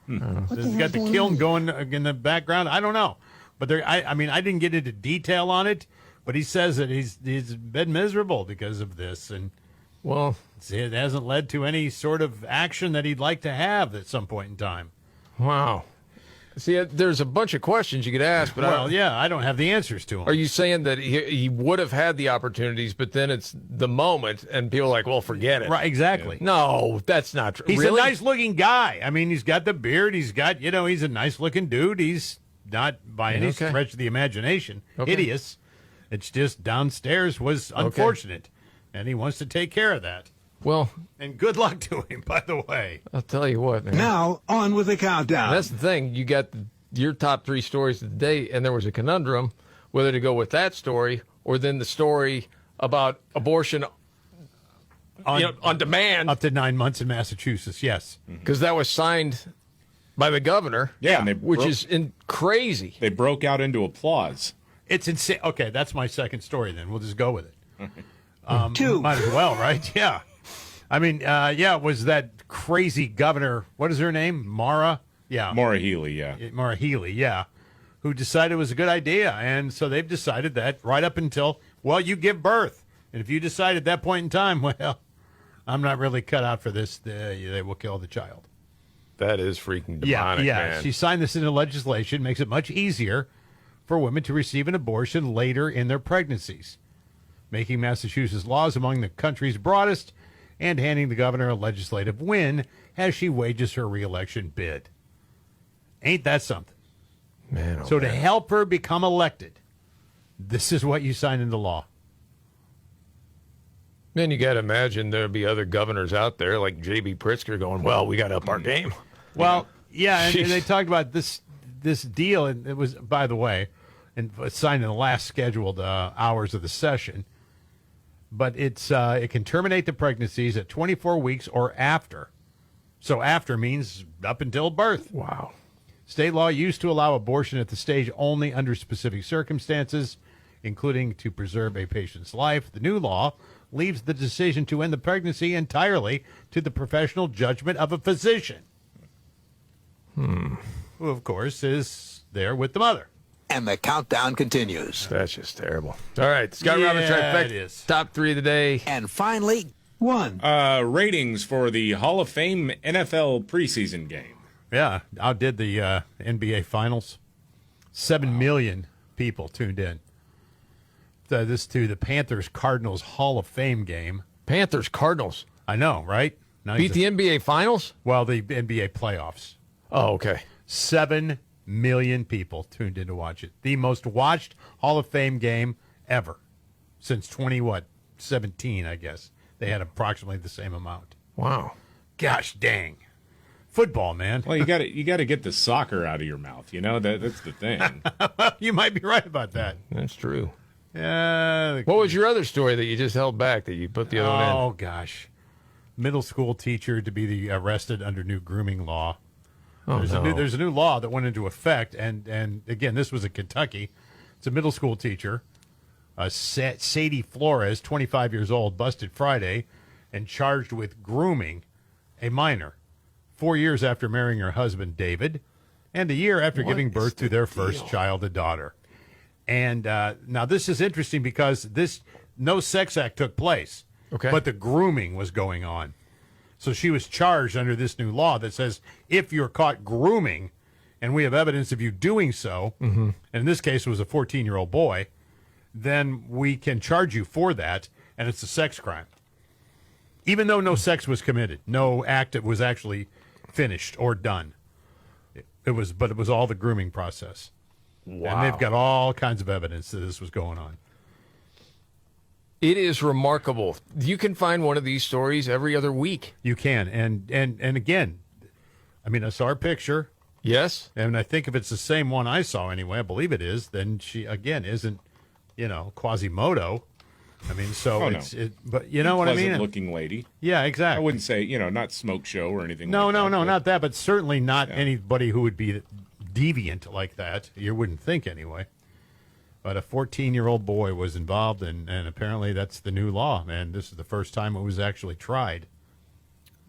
It's got the kiln going in the background. I don't know. But I mean, I didn't get into detail on it, but he says that he's been miserable because of this. And, well, it hasn't led to any sort of action that he'd like to have at some point in time. Wow. See, there's a bunch of questions you could ask, but I don't have the answers to them. Are you saying that he would have had the opportunities, but then it's the moment, and people are like, well, forget it. Right, exactly. No, that's not true. He's really? a nice-looking guy. I mean, he's got the beard. He's got, he's a nice-looking dude. He's not, by any stretch of the imagination, hideous. It's just downstairs was unfortunate, and he wants to take care of that. Well, and good luck to him, by the way. I'll tell you what, man. Now, on with the countdown. And that's the thing. You got your top 3 stories of the day, and there was a conundrum whether to go with that story or then the story about abortion on demand. Up to 9 months in Massachusetts, yes. Because that was signed by the governor, which is crazy. They broke out into applause. It's insane. Okay, that's my second story then. We'll just go with it. 2. Might as well, right? Yeah. I mean, it was that crazy governor. What is her name? Maura? Yeah. Maura Healey, yeah. Maura Healey, yeah. Who decided it was a good idea. And so they've decided that right up until, you give birth. And if you decide at that point in time, I'm not really cut out for this, they will kill the child. That is freaking demonic, man. She signed this into legislation, makes it much easier for women to receive an abortion later in their pregnancies, making Massachusetts laws among the country's broadest and handing the governor a legislative win as she wages her reelection bid. Ain't that something? Man, so to help her become elected, this is what you sign into law. Then you got to imagine there'll be other governors out there like J.B. Pritzker going, we got to up our game. Well, and they talked about this deal, and it was, by the way, and signed in the last scheduled hours of the session. But it can terminate the pregnancies at 24 weeks or after. So after means up until birth. Wow. State law used to allow abortion at the stage only under specific circumstances, including to preserve a patient's life. The new law leaves the decision to end the pregnancy entirely to the professional judgment of a physician. Who, of course, is there with the mother. And the countdown continues. That's just terrible. All right, Scott Robbins trifecta. It is. Top 3 of the day. And finally, 1. Ratings for the Hall of Fame NFL preseason game. Yeah, outdid the NBA Finals. 7 million people tuned in. To the Panthers-Cardinals Hall of Fame game. Panthers-Cardinals? I know, right? Beat the NBA Finals? Well, the NBA playoffs. Oh, okay. 7 million people tuned in to watch it. The most watched Hall of Fame game ever since 2017, I guess. They had approximately the same amount. Wow. Gosh dang. Football, man. Well, you got to get the soccer out of your mouth. That's the thing. You might be right about that. That's true. Yeah. What was your other story that you just held back that you put the other one in? Oh gosh, middle school teacher to be arrested under new grooming law. There's a new law that went into effect, and again, this was in Kentucky. It's a middle school teacher, Sadie Flores, 25 years old, busted Friday and charged with grooming a minor 4 years after marrying her husband, David, and a year after giving birth to their first child, a daughter. And now this is interesting because no sex act took place, but the grooming was going on. So she was charged under this new law that says if you're caught grooming and we have evidence of you doing so, and in this case it was a 14-year-old boy, then we can charge you for that, and it's a sex crime. Even though no sex was committed, no act was actually finished or done. It was all the grooming process. Wow. And they've got all kinds of evidence that this was going on. It is remarkable. You can find one of these stories every other week. You can. And again, I mean, I saw her picture. Yes. And I think if it's the same one I saw anyway, I believe it is, then she, again, isn't Quasimodo. I mean, so but you know what I mean? Pleasant-looking lady. Yeah, exactly. I wouldn't say, not smoke show or anything No, like that. no, not that, but certainly not anybody who would be deviant like that. You wouldn't think anyway. But a 14-year-old boy was involved, and apparently that's the new law, and this is the first time it was actually tried.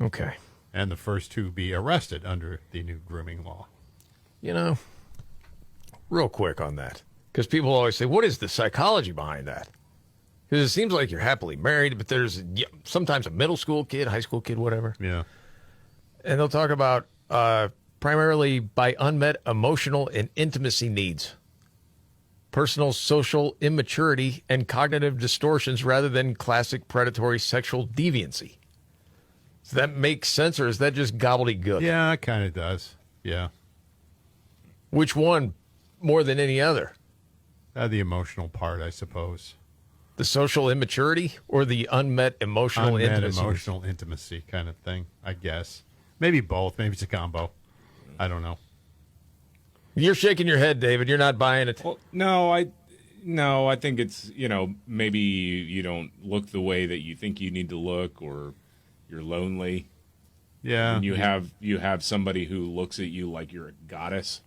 Okay. And the first to be arrested under the new grooming law. Real quick on that, because people always say, what is the psychology behind that? Because it seems like you're happily married, but there's sometimes a middle school kid, high school kid, whatever. Yeah. And they'll talk about primarily by unmet emotional and intimacy needs, personal social immaturity, and cognitive distortions rather than classic predatory sexual deviancy. Does that make sense, or is that just gobbledygook? Yeah, it kind of does. Yeah. Which one more than any other? The emotional part, I suppose. The social immaturity or the unmet emotional intimacy? Emotional intimacy kind of thing, I guess. Maybe both. Maybe it's a combo. I don't know. You're shaking your head, David. You're not buying it. Well, no, I think it's, maybe you don't look the way that you think you need to look, or you're lonely. Yeah. And you have somebody who looks at you like you're a goddess.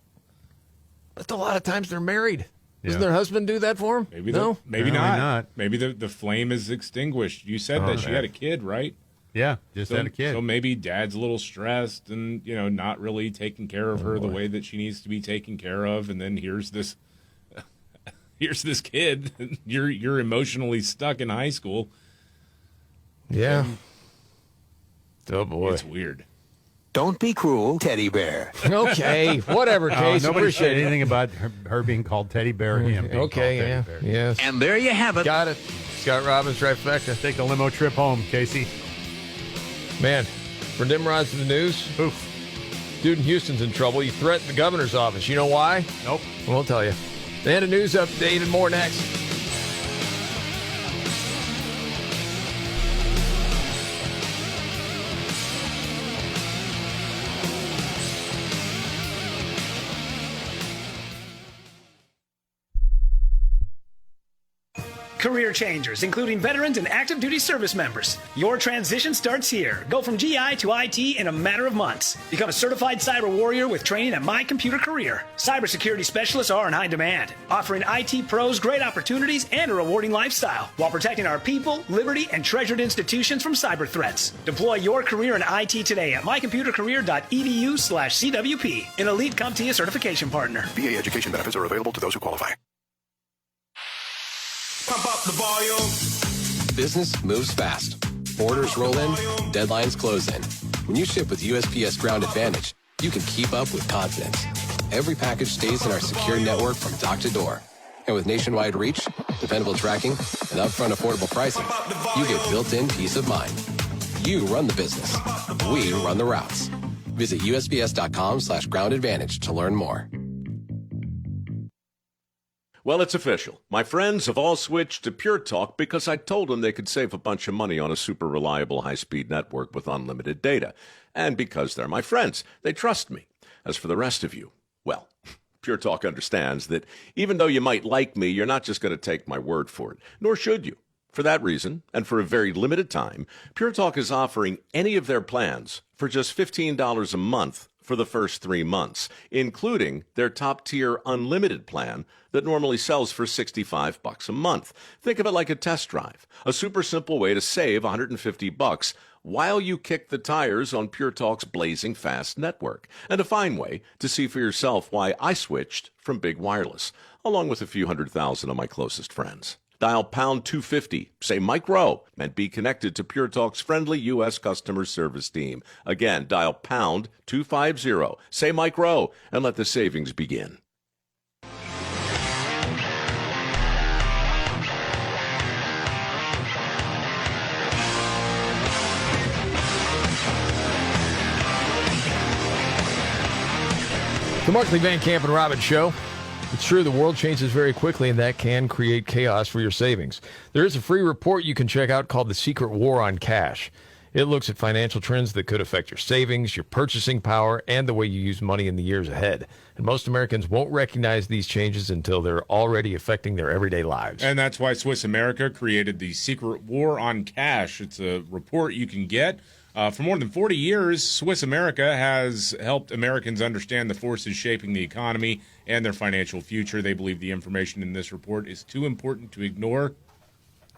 But a lot of times they're married. Doesn't their husband do that for them? Maybe no? Maybe not. Maybe the flame is extinguished. You said that she had a kid, right? Yeah, had a kid. So maybe dad's a little stressed and, not really taking care of her the way that she needs to be taken care of. And then here's this kid. You're emotionally stuck in high school. Yeah. Oh, boy. It's weird. Don't be cruel, teddy bear. Okay, whatever, Case. Nobody said anything about her being called teddy bear, him being called teddy bear. Yes. And there you have it. Got it. Scott Robbins, trifecta. Take a limo trip home, Casey. Man, for Nimrods to the news, dude in Houston's in trouble. He threatened the governor's office. You know why? Nope. We'll tell you. They had a news update and more next. Career changers, including veterans and active duty service members. Your transition starts here. Go from GI to IT in a matter of months. Become a certified cyber warrior with training at My Computer Career. Cybersecurity specialists are in high demand, offering IT pros great opportunities and a rewarding lifestyle while protecting our people, liberty, and treasured institutions from cyber threats. Deploy your career in IT today at mycomputercareer.edu/CWP, an elite CompTIA certification partner. VA education benefits are available to those who qualify. Pump up the volume. Business moves fast. Orders roll in, deadlines close in. When you ship with USPS Ground Advantage, you can keep up with confidence. Every package stays in our secure network from dock to door. And with nationwide reach, dependable tracking, and upfront affordable pricing, you get built-in peace of mind. You run the business. We run the routes. Visit USPS.com/Ground Advantage to learn more. Well, it's official. My friends have all switched to Pure Talk because I told them they could save a bunch of money on a super reliable high-speed network with unlimited data. And because they're my friends, they trust me. As for the rest of you, well, Pure Talk understands that even though you might like me, you're not just going to take my word for it, nor should you. For that reason, and for a very limited time, Pure Talk is offering any of their plans for just $15 a month for the first 3 months, including their top-tier unlimited plan that normally sells for $65 a month. Think of it like a test drive, a super simple way to save $150 while you kick the tires on Pure Talk's blazing fast network, and a fine way to see for yourself why I switched from big wireless, along with a few 100,000 of my closest friends. Dial pound 250, say Mike Rowe, and be connected to Pure Talk's friendly U.S. customer service team. Again, dial pound 250, say Mike Rowe, and let the savings begin. The Markley, Van Camp, and Robbins Show. It's true, the world changes very quickly, and that can create chaos for your savings. There is a free report you can check out called The Secret War on Cash. It looks at financial trends that could affect your savings, your purchasing power, and the way you use money in the years ahead. And most Americans won't recognize these changes until they're already affecting their everyday lives. And that's why Swiss America created the Secret War on Cash. It's a report you can get. For more than 40 years, Swiss America has helped Americans understand the forces shaping the economy and their financial future. They believe the information in this report is too important to ignore.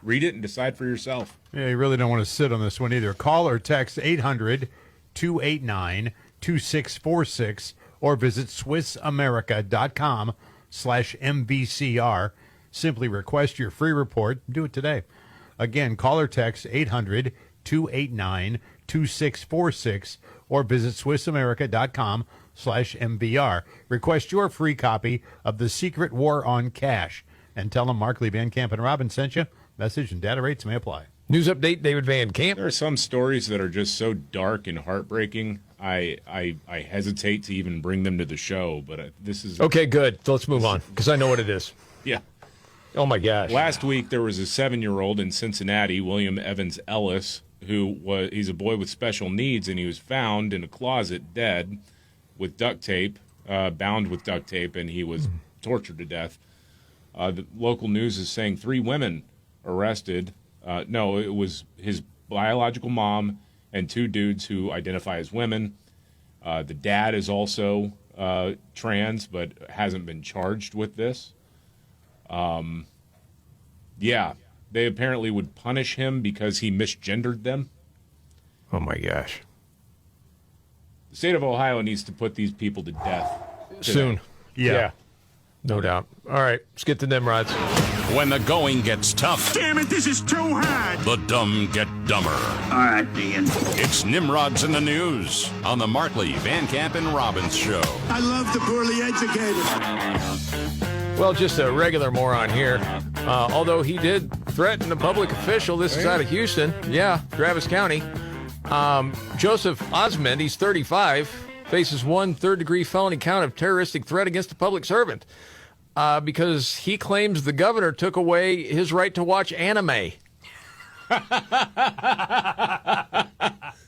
Read it and decide for yourself. Yeah, you really don't want to sit on this one either. Call or text 800-289-2646 or visit SwissAmerica.com/MVCR. Simply request your free report. Do it today. Again, call or text 800-289-2646 or visit SwissAmerica.com/MVR. Request your free copy of The Secret War on Cash and tell them Markley, Van Camp, and Robin sent you. Message and data rates may apply. News update, David Van Camp. There are some stories that are just so dark and heartbreaking. I hesitate to even bring them to the show, but this is... Okay, good. So let's move on, because I know what it is. Yeah. Oh, my gosh. Last week, there was a 7-year-old in Cincinnati, William Evans Ellis, he's a boy with special needs, and he was found in a closet dead with duct tape, bound with duct tape, and he was tortured to death. The local news is saying 3 women arrested. No, it was his biological mom and 2 dudes who identify as women. The dad is also trans, but hasn't been charged with this. Yeah, they apparently would punish him because he misgendered them. Oh, my gosh. The state of Ohio needs to put these people to death today. Soon. Yeah. No doubt. All right, let's get to Nimrods. When the going gets tough. Damn it, this is too hard. The dumb get dumber. All right, Ian. It's Nimrods in the News on the Markley, Van Camp, and Robbins Show. I love the poorly educated. Well, just a regular moron here. Although he did threaten a public official. This is out of Houston. Yeah, Travis County. Joseph Osmond, he's 35, faces 1 third-degree felony count of terroristic threat against a public servant because he claims the governor took away his right to watch anime.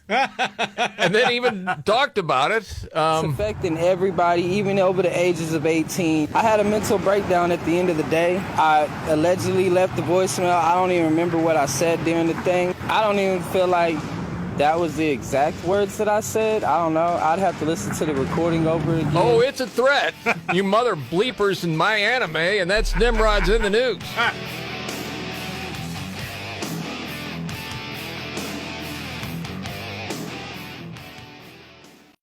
And then even talked about it. It's affecting everybody, even over the ages of 18. I had a mental breakdown at the end of the day. I allegedly left the voicemail. I don't even remember what I said during the thing. I don't even feel like that was the exact words that I said. I don't know. I'd have to listen to the recording over again. Oh, it's a threat. You mother bleepers in my anime, and that's Nimrod's in the News.